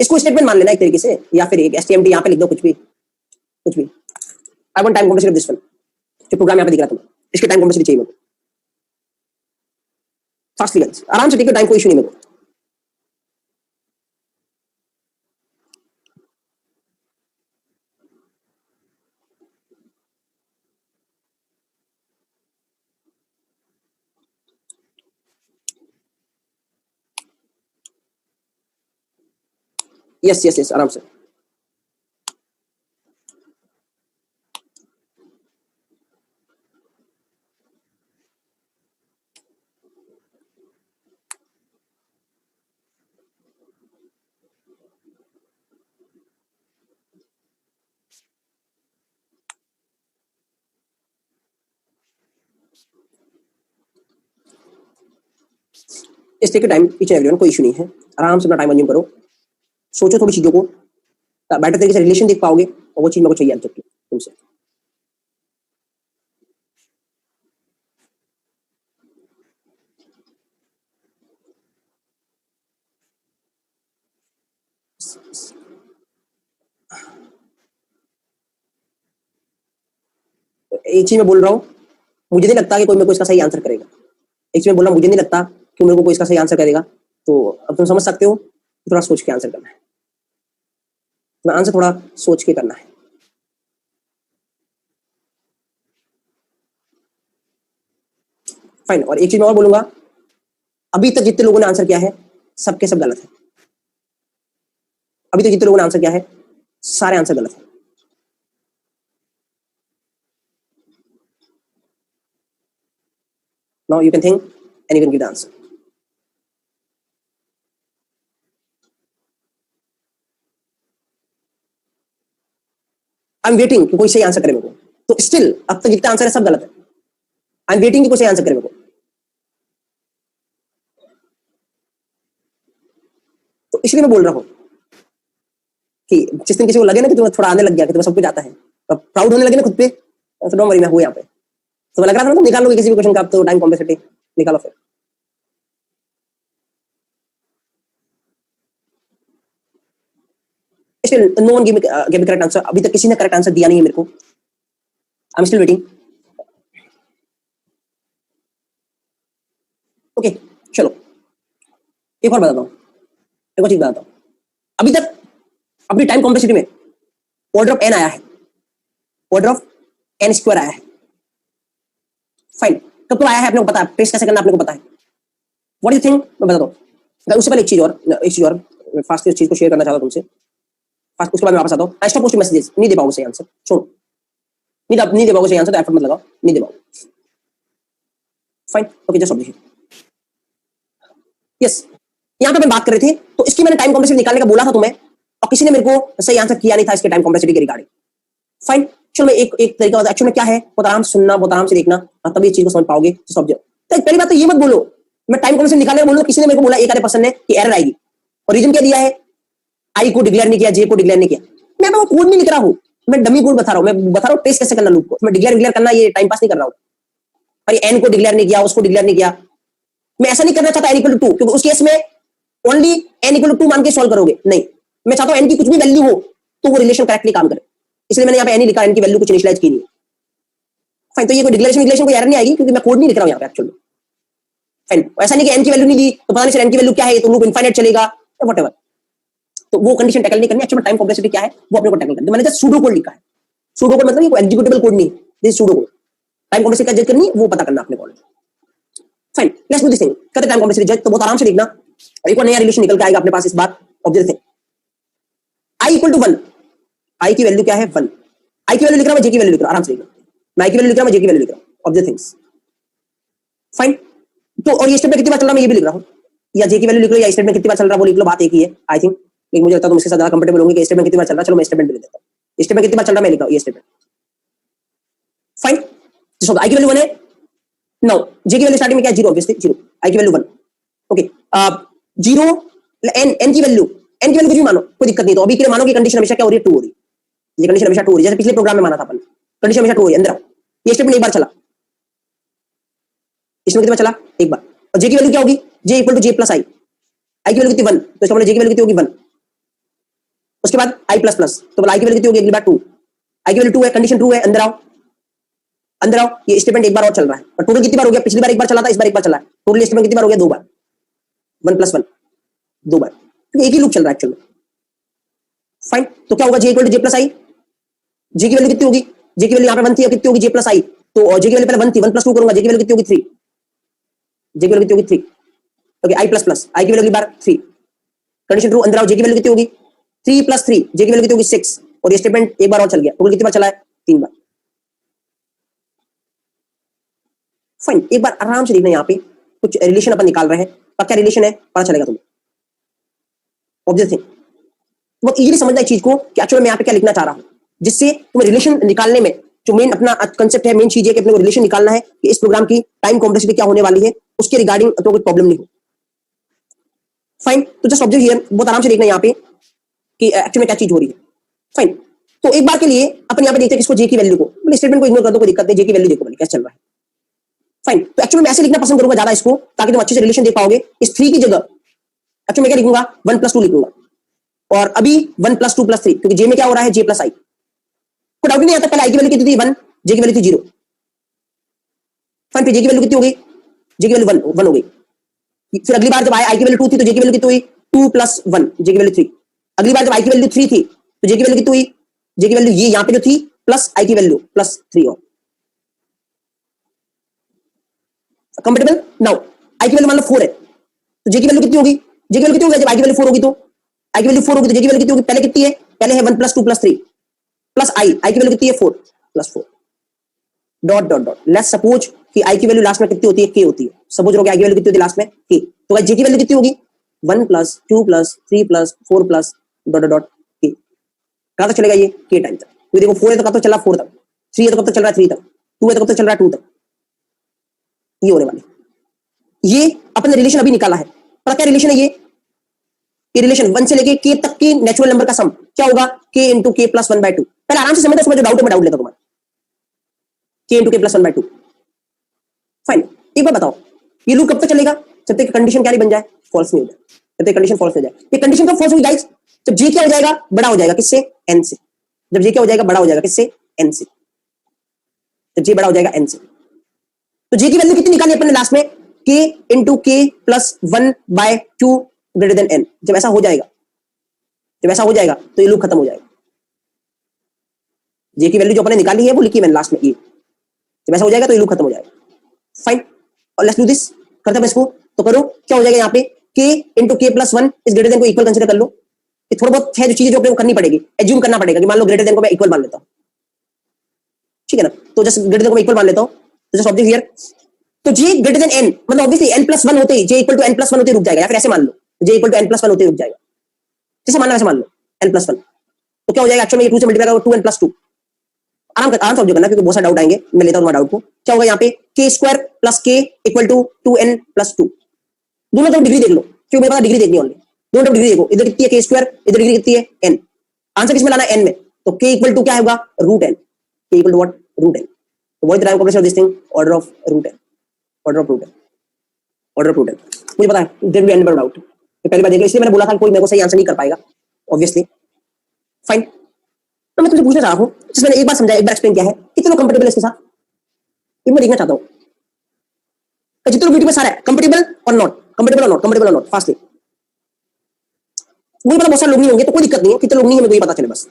इसको स्टेटमेंट मान लेना एक तरीके से, या फिर एक एसटीएमटी यहाँ पे लिख दो, कुछ भी कुछ भी। I want time complexity of this one, जो प्रोग्राम यहाँ पे दिख रहा है तुम्हें, इसके टाइम कॉम्प्लेक्सिटी चाहिए मेरे को फास्टली गाइस, आराम से, ठीक है, टाइम कोई इशू नहीं मेरे को। यस यस यस, आराम से। इस के टाइम ईच एंड एवरीवन, कोई इशू नहीं है, आराम से अपना टाइम कंज्यूम करो, सोचो थोड़ी चीजों को, बेटर तरीके से रिलेशन देख पाओगे, और वो चीज मेरे को चाहिए एग्जैक्टली तुमसे। एक चीज मैं बोल रहा हूँ, मुझे नहीं लगता कि कोई मेरे को इसका सही आंसर करेगा। एक चीज मैं बोल रहा हूँ, मुझे नहीं लगता कि मेरे को कोई इसका सही आंसर करेगा, तो अब तुम समझ सकते हो, थोड़ा सोच के आंसर करना है, तुम्हें आंसर थोड़ा सोच के करना है। फाइन, और एक चीज मैं और बोलूंगा, अभी तक जितने लोगों ने आंसर किया है, सबके सब गलत है। अभी तक जितने लोगों ने आंसर किया है, सारे आंसर गलत है। Now you can think and you can give the answer. I'm waiting कि कोई सही आंसर करे मेरे को, तो स्टिल अब तक जितना आंसर है सब गलत है। I'm waiting कि कोई सही आंसर करे मेरे को, तो इसलिए मैं बोल रहा हूँ कि जिस दिन किसी को लगे ना कि तुम्हें थोड़ा आने लग गया, कि तुम्हें सब कुछ आता है, तो प्राउड होने लगे ना खुद पे, तो डोंट वरी, मैं हूँ यहाँ पे। तो लग रहा था ना, तुम निकाल लोगे किसी भी क्वेश्चन का, आप तो टाइम कॉम्प्लेक्सिटी निकालो फिर। Still no one give me correct answer, अभी तक किसी ने करेक्ट आंसर दिया नहीं है मेरे को। I am still waiting. Okay, चलो एक और बताता हूँ, एक और चीज बताता हूँ। अभी तक अपनी टाइम कॉम्प्लेक्सिटी में ऑर्डर ऑफ एन आया है, ऑर्डर ऑफ एन स्क्वायर आया है। फाइन, कब तो आया है अपने को पता है, ट्रेस कैसे करना अपने को पता है। व्हाट यू थिंक, मैं बताता हूँ। उससे पहले एक चीज और फास्ट चीज को शेयर करना चाहता हूँ तुमसे फास्ट, उसके बाद मैं वापस आता हूँ। आई स्टॉप पोस्टिंग मैसेजेस, नहीं दे पाओगे सही आंसर, छोड़ो, नहीं दे पाओगे सही आंसर, तो एफर्ट मत लगाओ, नहीं दे पाओगे। Fine, okay, just observe. Yes, यहाँ पे मैं बात कर रहे थे, तो इसकी मैंने टाइम कॉम्प्लेक्सिटी निकालने का बोला था तुम्हें, और किसी ने मेरे को सही आंसर किया नहीं था इसके टाइम कॉम्प्लेक्सिटी के रिगार्डिंग। फाइन, चलो मैं एक तरीका एक्चुअली में क्या है, बहुत आराम से सुनना, बहुत आराम से देखना, तब ये चीज को समझ पाओगे। तो पहली बात तो ये मत बोलो मैं टाइम कॉम्प्लेक्सिटी निकालने का बोल रहा हूं, किसी ने मेरे को बोला, एक आधे पर्सन ने, कि एरर आएगी, और रीजन क्या दिया है, आई को डिक्लेयर नहीं किया, जे को डिक्लेयर नहीं किया। मैं वो कोड नहीं लिख रहा हूं, मैं डमी कोड बता रहा हूं, मैं बता रहा हूं टेस्ट कैसे करना लूप को। मैं डिक्लेयर करना, ये टाइम पास नहीं कर रहा हूं। और एन को डिक्लेयर नहीं किया, उसको डिक्लेयर नहीं किया, मैं ऐसा नहीं करना चाहता एन इक्वल टू 2, क्योंकि उस केस में ओनली एन इक्वल टू 2 मान के सॉल्व करोगे, नहीं, मैं चाहता हूं एन की कुछ भी वैल्यू हो तो वो रिलेशन करेक्टली काम करे, इसलिए मैंने यहाँ पे एन ही लिखा, एन की वैल्यू कुछ इनिशियलाइज की नहीं। फाइन, तो ये कोई डिक्लेरेशन कोई एरर नहीं आएगी, क्योंकि मैं कोड नहीं लिख रहा हूं यहाँ पे एक्चुअली। फाइन, ऐसा नहीं कि एन की वैल्यू नहीं दी तो पता नहीं सर एन की वैल्यू क्या है, तो लूप इनफाइनाइट चलेगा, व्हाटएवर। तो वो कंडीशन टैकल नहीं करनी, एक्चुअली टाइम कॉम्प्लेक्सिटी क्या है वो अपने को टैकल करनी है। मैंने जस्ट सूडो कोड लिखा है, सूडो कोड मतलब ये कोई एग्जीक्यूटेबल कोड नहीं है, this pseudo code. Time complexity क्या जज करनी है वो पता करना अपने को। Fine, let's do this thing. करते टाइम कॉम्प्लेक्सिटी जज, तो बहुत आराम से देखना, एक और नया रिलेशन निकल के आएगा अपने पास इस बार। Observe thing, i equal to 1, i की वैल्यू क्या है 1, i की वैल्यू लिख रहा हूं, मैं j की वैल्यू लिख रहा हूं, आराम से देखना, मैं i की वैल्यू लिख रहा हूं, मैं j की वैल्यू लिख रहा हूं। Observe things, fine. तो और ये स्टेप में कितनी बार चल रहा है मैं ये भी लिख रहा हूं, या j की वैल्यू लिख लो या स्टेट में कितनी बार चल रहा है वो लिख लो, बात एक ही है आई थिंक। लेकिन मुझे लगता है तुम इसके साथ ज्यादा कंफर्टेबल होंगे कि स्टेट में कितनी बार चल रहा है। चलो मैं स्टेटमेंट भी लिख देता हूं, स्टेट में कितनी बार चल रहा है मैं लिख रहा हूं ये स्टेटमेंट। फाइन, तो i की वैल्यू 1 है, नाउ j की वैल्यू स्टार्टिंग में क्या है 0, ऑब्वियसली 0, i की वैल्यू 1, ओके। 0 n की वैल्यू, n की वैल्यू कुछ भी मानो, कोई दिक्कत नहीं। तो अभी के लिए मानो कि कंडीशन हमेशा क्या हो रही है 2 हो रही है, ये कंडीशन हमेशा 2 हो रही है, जैसे पिछले प्रोग्राम में माना था अपन, कंडीशन हमेशा 2 हो रही है। अंदर आओ, ये स्टेटमेंट एक बार चला, इसमें कितनी बार चला एक बार। और j की वैल्यू क्या होगी, j equal to j plus i, i की वैल्यू कितनी 1, तो इसका मतलब j की वैल्यू कितनी होगी 1। उसके बाद i प्लस प्लस, तो बोला i की वैल्यू कितनी होगी अगली बार 2, i की वैल्यू 2 है, कंडीशन 2 है। अंदर आओ, अंदर आओ, ये स्टेटमेंट एक बार और चल रहा है, और टोटल कितनी बार हो गया, पिछली बार एक बार चला था, इस बार एक बार चला है, टोटल स्टेटमेंट कितनी बार हो गया 2 बार, 1 प्लस 1 2 बार, क्योंकि एक ही लूप चल रहा है एक्चुअली। फाइन, तो क्या होगा j equal to j plus i, j की वैल्यू कितनी होगी, j की वैल्यू यहाँ पे 1 थी, कितनी होगी j प्लस i, तो j की वैल्यू पहले 1 थी, 1 प्लस 2 करूंगा, j की वैल्यू कितनी होगी 3, j की वैल्यू कितनी होगी 3, okay. i plus plus, i की वैल्यू अगली बार 3, कंडीशन ट्रू। अंदर आओ, j की वैल्यू कितनी होगी 3 प्लस 3, j की वैल्यू कितनी होगी 6, और ये स्टेटमेंट एक बार और चल गया, टोटल कितनी बार चला है 3 बार। फाइन, एक बार आराम से देखना, यहाँ पे कुछ रिलेशन अपन निकाल रहे हैं, और क्या रिलेशन है पता चलेगा तुम्हें। ऑब्जेक्ट थिंग, बहुत इजीली समझना इस चीज को कि एक्चुअली मैं यहाँ पे क्या लिखना चाह रहा हूँ, जिससे तुम्हें रिलेशन निकालने में जो मेन अपना कंसेप्ट है, मेन चीज है कि अपने को रिलेशन निकालना है कि इस प्रोग्राम की टाइम कॉम्प्लेक्सिटी क्या होने वाली है, उसके रिगार्डिंग तो कोई प्रॉब्लम नहीं हो। फाइन, तो जस्ट ऑब्जर्व हियर, बहुत आराम से देखना यहाँ पे कि एक्चुअली में क्या चीज हो रही है। फाइन, तो एक बार के लिए अपन यहाँ पे देखते हैं किसको, जे की वैल्यू को, स्टेटमेंट को इग्नोर कर दो, कोई दिक्कत नहीं, जे की वैल्यू देखो बोले क्या चल रहा है। फाइन, तो एक्चुअली मैं ऐसे लिखना पसंद करूंगा ज्यादा इसको, ताकि तुम अच्छे से रिलेशन देख पाओगे। इस 3 की जगह एक्चुअली मैं क्या लिखूंगा 1 प्लस 2 लिखूंगा, और अभी 1 प्लस 2 प्लस 3, क्योंकि जे में क्या हो रहा है j प्लस i, कोई डाउट नहीं आता। पहले i की वैल्यू कितनी थी 1, j की वैल्यू थी 0। फाइन, फिर j की वैल्यू कितनी हो गई, j की वैल्यू 1 हो गई। फिर अगली बार जब i की वैल्यू 2 थी तो j की वैल्यू कितनी हुई 2 प्लस 1, j की वैल्यू 3। अगली बार जब i की वैल्यू 3 थी तो j की वैल्यू कितनी हुई, j की वैल्यू ये यहाँ पे जो थी प्लस i की वैल्यू प्लस 3 और कंफर्टेबल। नाउ i की वैल्यू मान लो 4 है, तो j की वैल्यू कितनी होगी, j की वैल्यू कितनी होगी जब i की वैल्यू 4 होगी, तो i की वैल्यू 4 होगी तो j की वैल्यू कितनी होगी, पहले कितनी है, पहले है 1 प्लस 2 प्लस 3 प्लस i की वैल्यू कितनी है 4 plus 4 dot dot dot. Let's suppose कि i की वैल्यू लास्ट में कितनी होती है, k होती है। सपोज करो कि i की वैल्यू कितनी होती है लास्ट में k, तो j की वैल्यू कितनी होगी 1 plus 2 plus 3 plus 4 plus dot dot dot k। कहां तक चलेगा ये k टाइम तक, तो देखो 4 है तो कब तक चल रहा 4 तक, 3 है तो कब तक चल रहा है 3 तक, 2 है तो कब तक चल रहा है 2 तक, ये होने वाली। ये अपन ने रिलेशन अभी निकाला है, पता क्या रिलेशन है ये रिलेशन 1 से लेके k तक के नेचुरल नंबर का सम क्या होगा, k इंटू k प्लस 1/2। पहले आराम से समझो, उसमें जो डाउट है मैं डाउट लेता हूं तुम्हारा, k into k plus 1/2। Fine, एक बार बताओ ये लूप कब तक चलेगा, जब तक कंडीशन क्या नहीं बन जाए, फॉल्स नहीं हो जाए, जब तक कंडीशन फॉल्स हो जाए। ये कंडीशन कब फॉल्स होगी गाइस, जब j क्या हो जाएगा बड़ा हो जाएगा किससे, n से। जब j क्या हो जाएगा बड़ा हो जाएगा किससे, n से, जब j बड़ा हो जाएगा n से। तो j की वैल्यू कितनी निकाली अपन ने लास्ट में, k into k plus 1/2 greater than n। जब ऐसा हो जाएगा, जब ऐसा हो जाएगा तो ये लूप खत्म हो जाएगा। j की वैल्यू जो अपने निकाली है वो लिखी मैंने लास्ट में, ये जब ऐसा हो जाएगा तो ये लूप खत्म हो जाएगा। फाइन, और लेट्स डू दिस, करते हैं इसको, तो करो क्या हो जाएगा यहाँ पे, k into k plus 1 is greater than को इक्वल कंसीडर कर लो। ये थोड़ा बहुत है जो चीजें जो अपने को करनी पड़ेगी, एज्यूम करना पड़ेगा कि मान लो ग्रेटर देन को मैं इक्वल मान लेता हूँ, ठीक है ना। तो जस्ट ग्रेटर देन को मैं इक्वल मान लेता हूँ, तो जस्ट ऑब्जेक्ट हियर, तो j ग्रेटर देन n, मतलब ऑब्वियसली n प्लस 1 होते ही j equal to n plus 1 होते रुक जाएगा, या फिर ऐसे मान लो j equal to n plus 1 होते रुक जाएगा, जैसे मानना वैसे मान लो n प्लस 1। तो क्या हो जाएगा एक्चुअली, ये 2 से मल्टीप्लाई करो 2n प्लस 2। आराम से ऑब्जर्व करना, क्योंकि बहुत सारे डाउट आएंगे, मैं लेता हूं तुम्हारा डाउट को। क्या होगा यहाँ पे, k square plus k equal to 2n plus 2। दोनों तरफ डिग्री देख लो, क्योंकि मेरे पास डिग्री देखनी है ओनली, दोनों तरफ डिग्री देखो, इधर कितनी है k स्क्वायर, इधर डिग्री कितनी है n। आंसर किसमें लाना है n में, तो k इक्वल टू क्या होगा root n, k equal to what root n। तो what is the time complexity of this thing, order of root n, order of root n, order of root n। मुझे पता है there will be an doubt, तो पहली बार देख लो, इसलिए मैंने बोला था कोई मेरे को सही आंसर नहीं कर पाएगा ऑब्वियसली। फाइन, तो मैं तुमसे पूछना चाह रहा हूं, जिस मैंने एक बार समझाया, एक बार एक्सप्लेन किया है, कितने लोग कंफर्टेबल है इसके साथ, ये मैं देखना चाहता हूं। जितने लोग वीडियो में सारा है कंफर्टेबल और नॉट कंफर्टेबल और नॉट कंफर्टेबल और नॉट, फास्टली मुझे पता बहुत सारे लोग नहीं होंगे, तो कोई दिक्कत नहीं है, कितने लोग नहीं है मेरे को ये पता चले बस।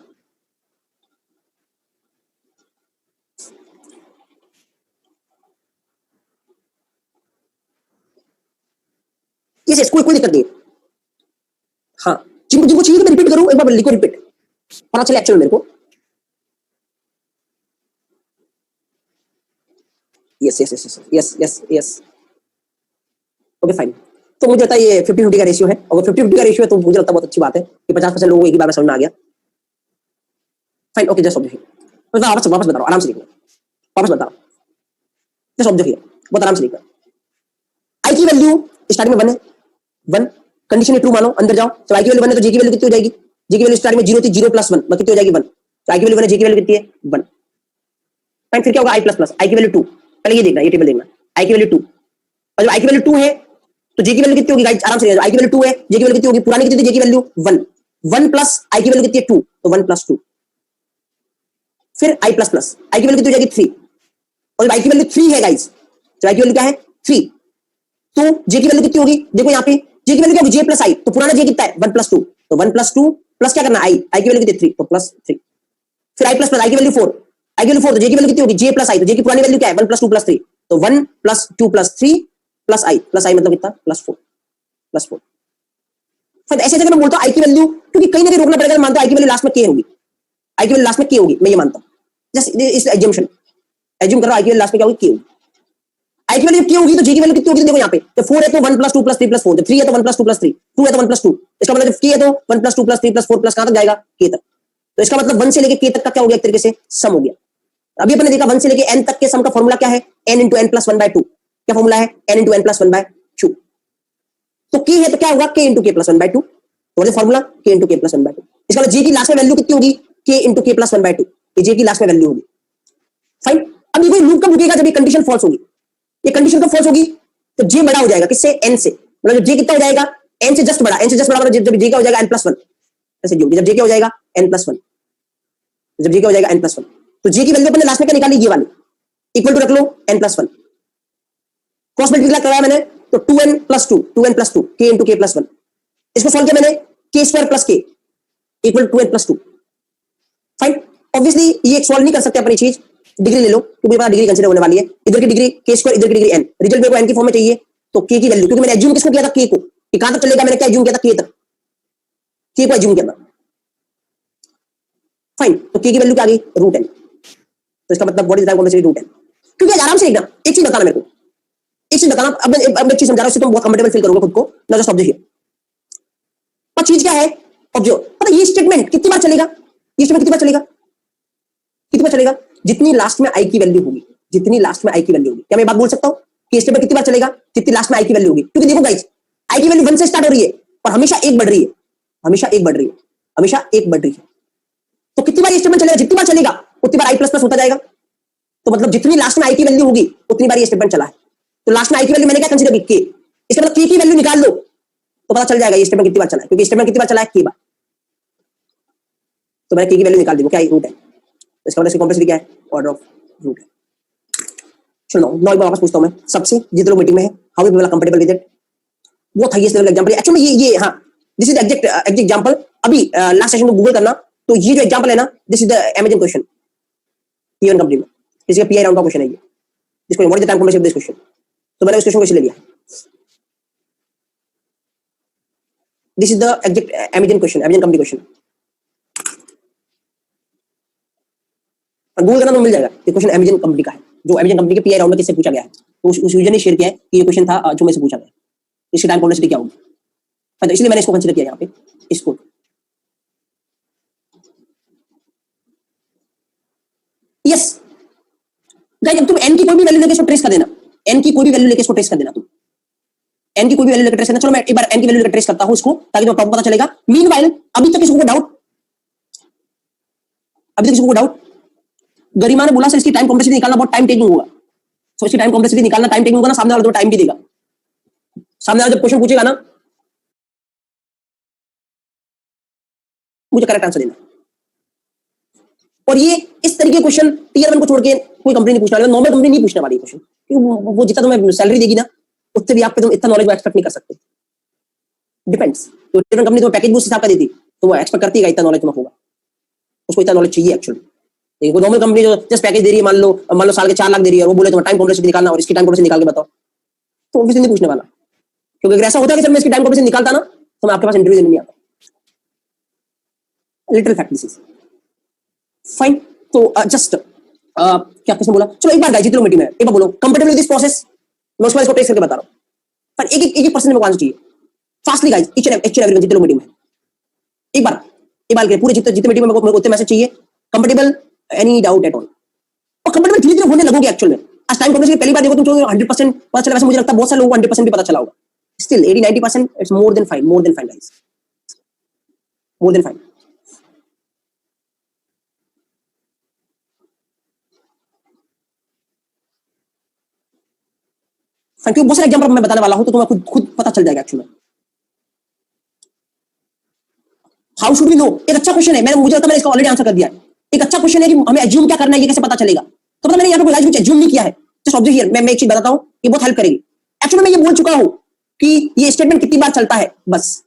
यस, कोई दिक्कत नहीं है। हाँ, जिनको जिनको चाहिए तो मैं रिपीट करूं, एक बार लिखो रिपीट, पता चले एक्चुअल मेरे को। Yes yes yes yes yes yes, okay fine. तो मुझे लगता है ये 50-50 का रेशियो है, अगर 50-50 का रेशियो है तो मुझे लगता है बहुत अच्छी बात है कि 50% लोगों को एक ही बार में समझ में आ गया। Fine, okay, just observe here. वापस वापस बता रहा हूं, आराम से लिखना, वापस बता रहा हूं, जस्ट ऑब्जर्व हियर, बहुत आराम से लिखना। आई की वैल्यू स्टार्टिंग में 1 है, 1 कंडीशन है ट्रू मानो, अंदर जाओ, जब आई की वैल्यू 1 है तो जे की वैल्यू कितनी हो जाएगी? जे की वैल्यू स्टार्टिंग में 0 थी, 0 प्लस 1 कितनी हो जाएगी? 1। तो आई की वैल्यू 1 है, जे की वैल्यू कितनी है? 1। फाइन, फिर क्या होगा? आई प्लस प्लस, आई की वैल्यू 2, पहले ये देखना, ये टेबल देखना, आई की वैल्यू 2, और जब आई की वैल्यू 2 है तो जे की वैल्यू कितनी होगी गाइस? आराम से, आई की वैल्यू 2 है, जे की वैल्यू कितनी होगी? पुरानी कितनी थी जे की वैल्यू? 1। 1 प्लस आई की वैल्यू कितनी है? 2, तो 1 प्लस 2, फिर आई प्लस प्लस, आई की वैल्यू कितनी हो जाएगी? 3, और जब आई की वैल्यू 3 है गाइस, तो आई की वैल्यू क्या है? 3, तो जे की वैल्यू कितनी होगी? देखो यहाँ पे जे की वैल्यू क्या होगी? जे प्लस आई, तो पुराना जे कितना है? 1 प्लस 2, तो 1 प्लस 2 प्लस क्या करना? आई, आई की वैल्यू कितनी? 3, तो प्लस 3, फिर आई प्लस प्लस, आई की वैल्यू 4, आई की वैल्यू 4, तो जे की वैल्यू कितनी होगी? जे प्लस आई, तो जे की पुरानी वैल्यू क्या है? 1 प्लस 2 प्लस 3, तो 1 प्लस 2 प्लस 3 प्लस आई मतलब कितना? Plus 4, plus 4। फिर ऐसे जगह मैं बोलता हूं आई की वैल्यू, क्योंकि कहीं ना कहीं रोकना पड़ेगा, मानता हूं आई की वैल्यू लास्ट में के होगी, आई की वैल्यू लास्ट में के होगी, मैं ये मानता हूं, जस्ट इस एज्यूमशन, एज्यूम कर रहा हूं आई की वैल्यू लास्ट में क्या होगी? के होगी। आई की वैल्यू क्या होगी? तो जे की वैल्यू कितनी होगी? देखो यहाँ पे, तो 4 है तो 1 प्लस 2 प्लस 3 प्लस 4, जब 3 है तो 1 प्लस 2 प्लस 3, 2 है तो 1 प्लस 2, इसका मतलब जब के है तो 1 प्लस 2 प्लस 3 प्लस 4 प्लस कहां तक जाएगा? के तक। तो इसका मतलब 1 से लेके के तक का क्या हो गया? एक तरीके से सम हो गया। अभी अपने देखा 1 से लेके n तक के सम का फॉर्मूला क्या है? n इंटू एन प्लस 1/2, क्या फॉर्मूला है? n into n plus 1/2। तो के है तो क्या होगा? k इंटू के प्लस 1/2, तो फॉर्मूला k इंटू के प्लस 1/2। इसका मतलब जे की लास्ट में वैल्यू कितनी होगी? k इंटू के प्लस 1/2, ये जे की लास्ट में वैल्यू होगी। फाइन, अब ये लूप कब रुकेगा? जब ये कंडीशन फॉल्स होगी। ये कंडीशन कब फॉल्स होगी? तो जे बड़ा हो जाएगा, किससे? n से, मतलब जे कितना हो जाएगा? n से जस्ट बड़ा, n से जस्ट बड़ा मतलब जब जे क्या हो जाएगा? n प्लस 1, ऐसे जब जे क्या हो जाएगा? n प्लस 1, जब जे क्या हो जाएगा? n प्लस 1, तो जे की वैल्यू अपने लास्ट में क्या निकाली? ये वाली, इक्वल टू रख लो n प्लस 1, क्रॉस मल्टीप्लाई कराया मैंने तो 2n plus 2, 2n plus 2, k into के प्लस 1, इसको सॉल्व किया मैंने, के स्क्वायर प्लस के equal 2n plus 2। Fine, obviously ये सॉल्व नहीं कर सकते अपनी चीज, डिग्री ले लो, क्योंकि मेरा डिग्री कंसीडर होने वाली है, इधर की डिग्री के स्क्वायर, इधर की डिग्री n, रिजल्ट मेरे को n की फॉर्म में चाहिए, तो k की वैल्यू, क्योंकि मैंने एज्यूम किसको किया था? k को, कि कहां तक चलेगा? मैंने क्या एज्यूम किया था? k तक, k को एज्यूम किया था। फाइन, तो k की वैल्यू क्या आ गई? √n, तो इसका मतलब what is the complexity? √n। क्योंकि आज आराम से लिखना, एक चीज बताना मेरे को, एक चीज बताना, अब मैं एक चीज समझा रहा हूं, इससे तुम बहुत कंफर्टेबल फील करोगे खुद को, ना जस्ट ऑब्जर्व हियर। पर चीज क्या है? ऑब्जर्व, पता ये स्टेटमेंट कितनी बार चलेगा? ये स्टेटमेंट कितनी बार चलेगा? कितनी बार चलेगा? जितनी लास्ट में आई की वैल्यू होगी, जितनी लास्ट में आई की वैल्यू होगी। क्या मैं बात बोल सकता हूं कि स्टेटमेंट कितनी बार चलेगा? जितनी लास्ट में आई की वैल्यू होगी। क्योंकि देखो गाइस, आई की वैल्यू 1 से स्टार्ट हो रही है और हमेशा एक बढ़ रही है, हमेशा एक बढ़ रही है, हमेशा एक बढ़ रही है। तो कितनी बार ये स्टेटमेंट चलेगा? जितनी बार चलेगा उतनी बार आई प्लस प्लस होता जाएगा। तो मतलब जितनी लास्ट में आई की वैल्यू होगी उतनी बार ये स्टेटमेंट चला है। तो लास्ट में आई की वैल्यू मैंने क्या कंसीडर की? के, इसका मतलब के की वैल्यू निकाल लो तो पता चल जाएगा ये स्टेटमेंट कितनी बार चला है, क्योंकि स्टेटमेंट कितनी बार चला है? के बार। तो मैंने के की वैल्यू निकाल दी, वो क्या है? रूट है, तो इसका मतलब इसकी कॉम्प्लेक्सिटी क्या है? ऑर्डर ऑफ रूट है। चलो नौ एक बार वापस पूछता हूं मैं सबसे, जितने लोग मीटिंग में है, how you people are comfortable with it? वो था ये लेवल एग्जांपल एक्चुअली, ये हां, दिस इज एग्जैक्ट एग्जांपल। अभी लास्ट सेशन में गूगल करना, तो ये जो एग्जांपल है ना, this is the amazing question T one company में, इसका पीआई राउंड का क्वेश्चन है ये, जिसको what is the time complexity of this question. तो मैंने उस क्वेश्चन को इसलिए लिया, this is the exact amazing question, amazing company question. Google करना तो मिल जाएगा, ये क्वेश्चन अमेजिंग कंपनी का है, जो अमेजिंग कंपनी के पीआई राउंड में किससे पूछा गया है, तो उस यूजर ने शेयर किया है कि ये क्वेश्चन था जो मेरे से पूछा गया, इसकी टाइम कॉम्प्लेक्सिटी क्या होगी। तो इसलिए मैंने इसको कंसीडर किया यहाँ पे, इसको। यस गाइस, जब तुम n की कोई भी वैल्यू लेके इसको ट्रेस कर देना, n की कोई भी वैल्यू लेके इसको ट्रेस कर देना, तुम n की कोई भी वैल्यू लेके ट्रेस करना। चलो मैं एक बार n की वैल्यू लेके ट्रेस करता हूं इसको, ताकि तुम्हें पता चलेगा। मीनवाइल अभी तक किसी को डाउट, अभी तक किसी को डाउट? गरिमा ने बोला सर इसकी टाइम कॉम्प्लेक्सिटी निकालना बहुत टाइम टेकिंग होगा, तो इसकी टाइम कॉम्प्लेक्सिटी निकालना टाइम टेकिंग होगा ना, सामने वाला तो टाइम भी देगा, सामने वाला जब क्वेश्चन पूछेगा ना, मुझे करेक्ट आंसर देना। और ये इस तरीके क्वेश्चन टीयर 1 को छोड़ के कोई कंपनी नहीं पूछने वाली, नॉर्मल कंपनी नहीं पूछने वाली क्वेश्चन, क्योंकि वो जितना तुम्हें सैलरी देगी ना, उससे भी आप पे तुम इतना नॉलेज एक्सपेक्ट नहीं कर सकते। डिपेंड्स। तो टीयर वन कंपनी तुम्हें पैकेज बूस्ट हिसाब का देती तो वो एक्सपेक्ट करती है इतना नॉलेज तुम्हें होगा, उसको इतना नॉलेज चाहिए एक्चुअली। देखो नॉर्मल कंपनी जो जस्ट पैकेज दे रही है, मान लो साल के 4 लाख दे रही है और वो बोले तुम्हें टाइम कॉम्प्लेक्सिटी निकालना और इसकी टाइम कॉम्प्लेक्सिटी निकाल के बताओ, तो ऑब्वियसली नहीं पूछने वाला, क्योंकि अगर ऐसा होता है कि सर मैं इसकी टाइम कॉम्प्लेक्सिटी निकालता ना तो मैं आपके पास इंटरव्यू देने नहीं आता। Little fact this is fine. तो जस्ट क्या क्वेश्चन बोला, चलो एक बार गाइस जितने लोग मीटिंग में एक बार बोलो कंफर्टेबल विद दिस प्रोसेस, मैं उसको टेस्ट करके बता रहा हूं, पर एक पर्सन मेरे को आंसर चाहिए fastly guys, each and every जितने लोग मीटिंग में एक बार के पूरे जितने मीटिंग में मेरे को उतने मैसेज चाहिए comfortable, any doubt at all. और कंफर्टेबल धीरे धीरे होने लगोगे एक्चुअल में। आज टाइम कॉम्प्लेक्सिटी पहली बार देखो तुम 100% पता चला, वैसे मुझे लगता है बहुत सारे लोगों को 100% भी पता चला होगा, still 80-90% it's more than fine guys, more than fine. क्योंकि बहुत सारे एग्जांपल मैं बताने वाला हूं तो तुम्हें खुद पता चल जाएगा actually. How should we know, एक अच्छा क्वेश्चन है, मुझे लगता है मैंने इसका ऑलरेडी आंसर कर दिया है। एक अच्छा क्वेश्चन है कि हमें एज्यूम क्या करना है, ये कैसे पता चलेगा, तो पता मैंने यहाँ पे लाइफ में एज्यूम नहीं किया है, जस्ट ऑब्जर्व हियर। मैं एक चीज बताता हूं, ये बहुत हेल्प करेगी। एक्चुअली मैं ये बोल चुका हूं कि ये स्टेटमेंट कितनी बार चलता है, बस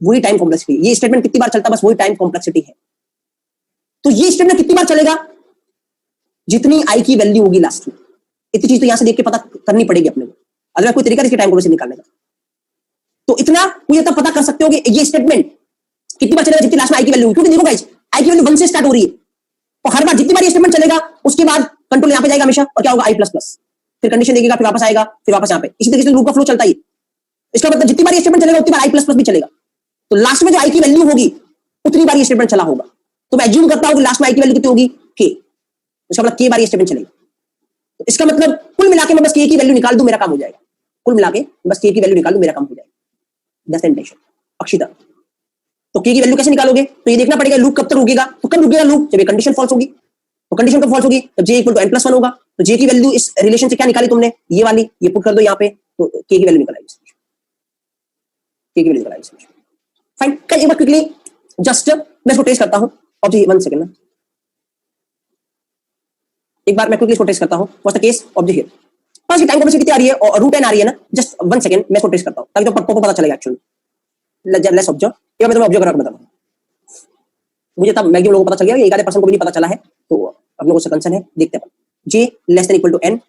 वही टाइम कॉम्प्लेक्सिटी। ये स्टेटमेंट कितनी बार चलता है, बस वही टाइम कॉम्प्लेक्सिटी है। तो ये स्टेटमेंट कितनी बार चलेगा, जितनी आई की वैल्यू होगी लास्ट में। इतनी चीज तो यहां से देख के पता करनी पड़ेगी अपने को, अगर कोई तरीका इसके टाइम कॉम्प्लेक्सिटी निकालने का। तो इतना मुझे तब पता कर सकते हो कि ये स्टेटमेंट कितनी बार चलेगा, जितनी लास्ट में आई की वैल्यू। क्योंकि देखो गाइस आई की वैल्यू 1 से स्टार्ट हो रही है, और हर बार जितनी बार ये स्टेटमेंट चलेगा उसके बाद कंट्रोल यहां पे जाएगा हमेशा, और क्या होगा i++, फिर कंडीशन देखेगा, फिर वापस आएगा, फिर वापस यहां पे। इसी तरीके से लूप का फ्लो चलता है। इसका मतलब जितनी बार ये स्टेटमेंट चलेगा उतनी बार i++ भी चलेगा, तो लास्ट में जो आई की वैल्यू होगी उतनी बार ये स्टेटमेंट चला होगा। तो मैं एज्यूम करता हूं कि लास्ट में आई की वैल्यू कितनी होगी, k, इसका मतलब k बार ये स्टेटमेंट चलेगा। तो इसका मतलब कुल मिला के मैं बस k की वैल्यू निकाल दूं, मेरा काम हो जाएगा। कुल मिला के बस k की वैल्यू निकाल दूं, मेरा काम हो जाएगा। That's the intention. अक्षिता, तो k की वैल्यू कैसे निकालोगे, तो ये देखना पड़ेगा लूप कब तक रुकेगा। तो कब रुकेगा लूप, जब ये कंडीशन फॉल्स होगी। तो कंडीशन कब फॉल्स होगी, जब j = n+1 होगा। तो j की वैल्यू इस रिलेशन से क्या निकाली तुमने, ये वाली, ये पुट कर दो यहाँ पे, तो k की वैल्यू निकल आएगी, k की वैल्यू निकल आएगी। फाइन, एक बार क्विकली जस्ट मैं इसको टेस्ट करता हूं। अब 1 सेकंड ना, एक बार मैं क्विकली इसको टेस्ट करता हूं। What's the case of the here, पास की टाइम कॉम्प्लेक्सिटी कितनी आ रही है और रूट n आ रही है ना। जस्ट 1 सेकंड मैं इसको टेस्ट करता हूं ताकि तो पता चलेगा एक्चुअली। लेट्स ऑब्जर्व, ये मैं तुम्हें ऑब्जर्व करके बताऊंगा। मुझे तब मैक्सिमम लोगों को पता चल गया, एक आधे पर्सन को भी नहीं पता चला है, तो अब लोगों से कंसर्न है। देखते हैं j <= n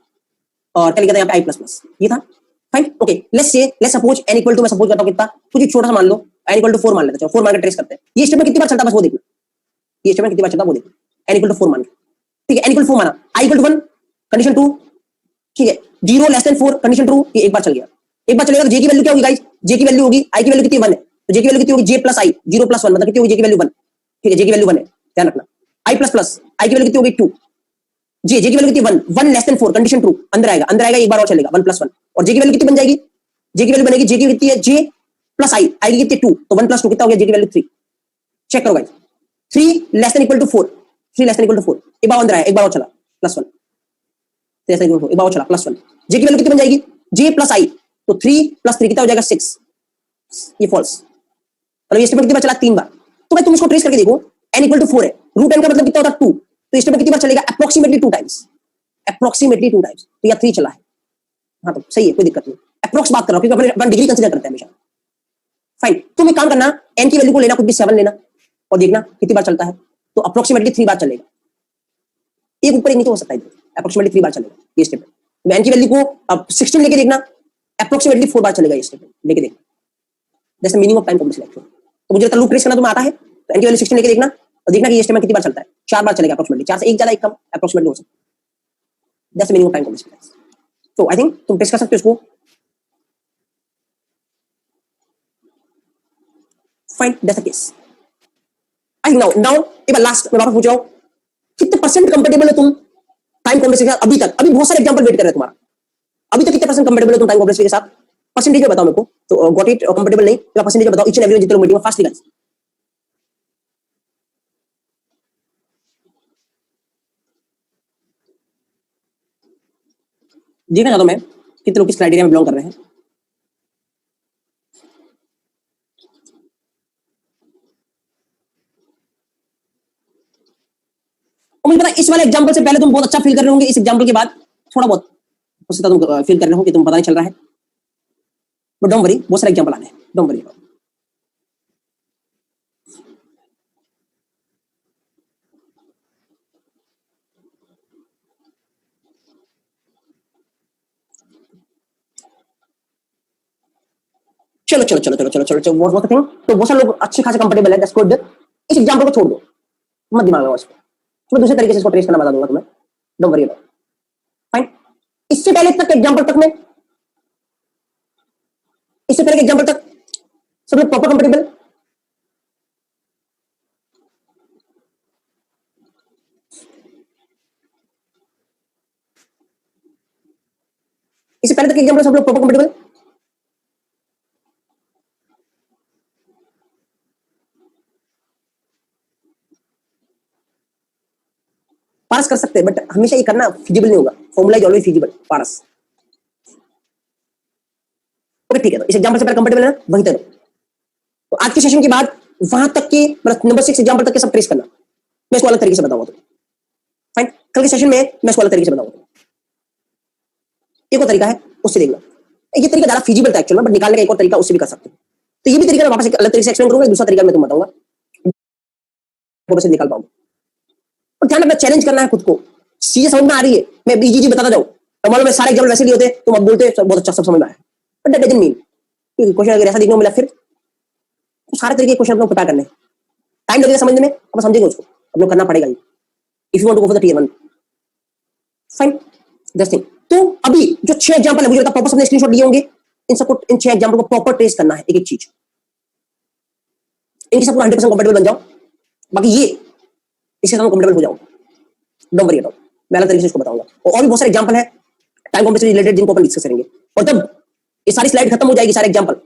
और क्या लिखा था यहाँ पे i++, ये था। Fine, okay, let's suppose n = मैं सपोज करता हूं कितना, कुछ छोटा सा मान लो, n = 4 मान लेते हैं। चलो 4 मान के ट्रेस करते हैं। ये स्टेटमेंट कितनी बार चलता है बस वो देखना, ये स्टेटमेंट कितनी बार चलता है वो देखना। n = 4 मान के, ठीक है, n = 4 माना, i = 1 कंडीशन 2, ठीक है, 0 <= 4 कंडीशन ट्रू, ये एक बार चल गया। एक बार चलेगा तो j की वैल्यू क्या होगी गाइस, j की वैल्यू होगी, i की वैल्यू कितनी 1 है, तो j की वैल्यू कितनी होगी, j + i, 0 + 1 मतलब कितनी होगी, j की वैल्यू 1, ठीक है, j की वैल्यू 1 है, ध्यान रखना। i++ i की वैल्यू कितनी होगी 2, j की वैल्यू कितनी 1 <= 4 कंडीशन ट्रू, अंदर आएगा एक बार और चलेगा 1 + 1, और j की वैल्यू कितनी बन जाएगी, j की वैल्यू बनेगी, j की कितनी है, j + i की कितनी 2, तो 1 + 2 कितना हो गया, j की वैल्यू 3। चेक करो गाइस, 3 <= 4, 3 <= 4, एक बार अंदर आया, एक बार और चला +1, एक बार और चला +1, j की वैल्यू कितनी बन जाएगी, j + i, तो 3 + 3 कितना हो जाएगा 6, ये फॉल्स। मतलब ये स्टेटमेंट कितनी बार चला, 3 बार। तो भाई तुम इसको ट्रेस करके देखो, n = 4 है, रूट n का मतलब कितना होता है 2, तो स्टेटमेंट कितनी बार चलेगा, अप्रोक्सीमेटली 2 टाइम्स, तो या 3 चला है। हाँ तो सही है, कोई दिक्कत नहीं, अप्रोक्स बात कर रहा हूं क्योंकि अपन डिग्री कंसीडर करते हैं हमेशा। फाइन, तुम एक काम करना, n की वैल्यू को लेना, कुछ भी 7 लेना और देखना कितनी बार चलता है, तो अप्रोक्सीमेटली 3 बार चलेगा। एक ऊपर एक नीचे हो सकता है, अप्रोक्सीमेटली 3 बार चलेगा ये स्टेटमेंट। n की वैल्यू को अब 16 लेके देखना, अप्रोक्सीमेटली 4 बार चलेगा ये स्टेटमेंट लेके देखना। That's the meaning of time complexity. तो मुझे लगता है लूप ट्रेस करना तुम्हें आता है, तो n की वैल्यू 16 लेके देखना और देखना कि ये स्टेटमेंट कितनी बार चलता है। 4 बार चलेगा अप्रोक्सीमेटली, 4 से एक ज्यादा एक कम अप्रोक्सीमेटली हो सकता है। That's the meaning of time complexity. तो आई थिंक तुम टेस्ट कर सकते हो इसको। Fine, that's the case. I think now एक बार लास्ट मैं वापस पूछ रहा हूं, कितने परसेंट कंफर्टेबल हो तुम टाइम कॉम्प्लेक्सिटी के साथ अभी तक? अभी बहुत सारे एग्जांपल वेट कर रहे हैं तुम्हारा, अभी तक कितने परसेंट कंफर्टेबल हो तुम टाइम कॉम्प्लेक्सिटी के साथ? परसेंटेज में बताओ मेरे को, तो गॉट इट कंफर्टेबल नहीं, तो परसेंटेज में बताओ ईच एंड एवरी जितने लोग मीटिंग में फास्टली गाइस। देखना चाहता हूं मैं कितने लोग किस क्राइटेरिया में बिलोंग कर रहे हैं। और मुझे पता है इस वाले एग्जांपल से पहले तुम बहुत अच्छा फील कर रहे होंगे, इस एग्जांपल के बाद थोड़ा बहुत हो सकता है तुम फील कर रहे हो कि तुम पता नहीं चल रहा है, बट डोंट वरी, बहुत सारे एग्जांपल आने हैं, डोंट वरी। चलो चलो चलो चलो चलो चलो चलो व्हाट थिंग, तो बहुत सारे लोग अच्छे खासे कंफर्टेबल है, दैट्स गुड। इस एग्जांपल को छोड़ दो, मत दिमाग में उसको, मैं दूसरे तरीके से इसको ट्रेस करना बता दूंगा तुम्हें, डोंट वरी अबाउट। फाइन। इससे पहले तक एग्जांपल तक में, इससे पहले एग्जांपल तक सब लोग प्रॉपर कंफर्टेबल। इससे पहले तक एग्जांपल सब लोग प्रॉपर कंफर्टेबल। पास कर सकते हैं बट हमेशा ये करना फिजिबल नहीं होगा, formula is always feasible pass. Okay ठीक है, तो इस एग्जांपल से पहले कंफर्टेबल है ना, वहीं तक। तो आज के सेशन के बाद वहां तक के मतलब नंबर 6 एग्जांपल तक के सब ट्रेस करना, मैं इसको अलग तरीके से बताऊंगा तुम्हें। फाइन, कल के सेशन में मैं इसको अलग तरीके से बताऊंगा। एक और तरीका है, उससे देखना। ये तरीका ज्यादा फिजिबल था एक्चुअल में, बट निकालने का एक और तरीका उससे भी कर सकते हो। तो ये भी तरीका मैं वापस एक अलग तरीके से एक्सप्लेन करूंगा, दूसरा तरीका मैं तुम्हें बताऊंगा, से निकाल पाऊंगा। और ध्यान रखना, चैलेंज करना है खुद को। चीजें समझ में आ रही है, मैं बीजी बताता जाऊं, तो मान लो मैं सारे एग्जाम्पल वैसे नहीं होते, तुम अब बोलते बहुत अच्छा सब समझ में आया, बट दैट डजंट मीन, क्योंकि क्वेश्चन अगर ऐसा देखने को मिला फिर तो सारे तरीके क्वेश्चन को प्रिपेयर करने, टाइम लगेगा समझने में, अब समझेंगे उसको, अब लोग करना पड़ेगा। If you want to go for the tier 1, fine, this thing. तो अभी जो 6 एग्जांपल है, मुझे लगता है प्रॉपर सबने स्क्रीनशॉट लिए होंगे, इन सबको, इन 6 एग्जांपल को प्रॉपर ट्रेस करना है, एक एक चीज, इनके सबको 100% कंफर्टेबल बन जाओ। बाकी ये इसके साथ कंफर्टेबल हो जाओ, डोंट वरी अबाउट, मैं अलग तरीके से इसको बताऊंगा। और भी बहुत सारे एग्जांपल है टाइम कॉम्प्लेक्सिटी रिलेटेड, जिनको अपन डिस्कस करेंगे। और जब ये सारी स्लाइड खत्म हो जाएगी, सारे एग्जांपल,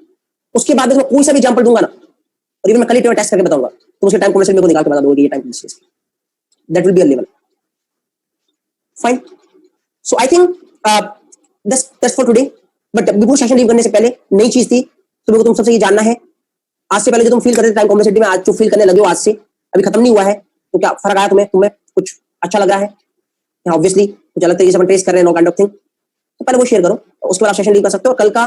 उसके बाद मैं कोई सा भी एग्जांपल दूंगा ना, और ये मैं कल ही टेस्ट करके बताऊंगा, तो उसके टाइम कॉम्प्लेक्सिटी मेरे को निकाल के बता दूंगा कि ये time complexity, that will be a level. Fine, so I think that's for today. But before session leave करने से पहले नई चीज थी, तो मेरे को तुम सबसे ये जानना है, आज से पहले जो तुम फील करते थे टाइम कॉम्प्लेक्सिटी में, आज जो फील करने लगे हो आज से, अभी खत्म नहीं हुआ है, तो क्या फर्क आया तुम्हें, तुम्हें कुछ अच्छा लग रहा है? ऑब्वियसली कुछ अलग तरीके से अपन ट्रेस कर रहे हैं, नो काइंड ऑफ थिंग, तो पहले वो शेयर करो, उसके बाद आप सेशन लीव कर सकते हो। कल का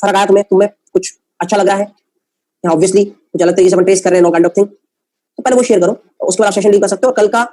फर्क आया तुम्हें कुछ अच्छा लगा है, ऑब्वियसली कुछ अलग तरीके से अपन टेस्ट कर रहे हैं, नो काइंड ऑफ थिंग, तो पहले वो शेयर करो, उसके बाद आप सेशन लीव कर सकते हो। और कल का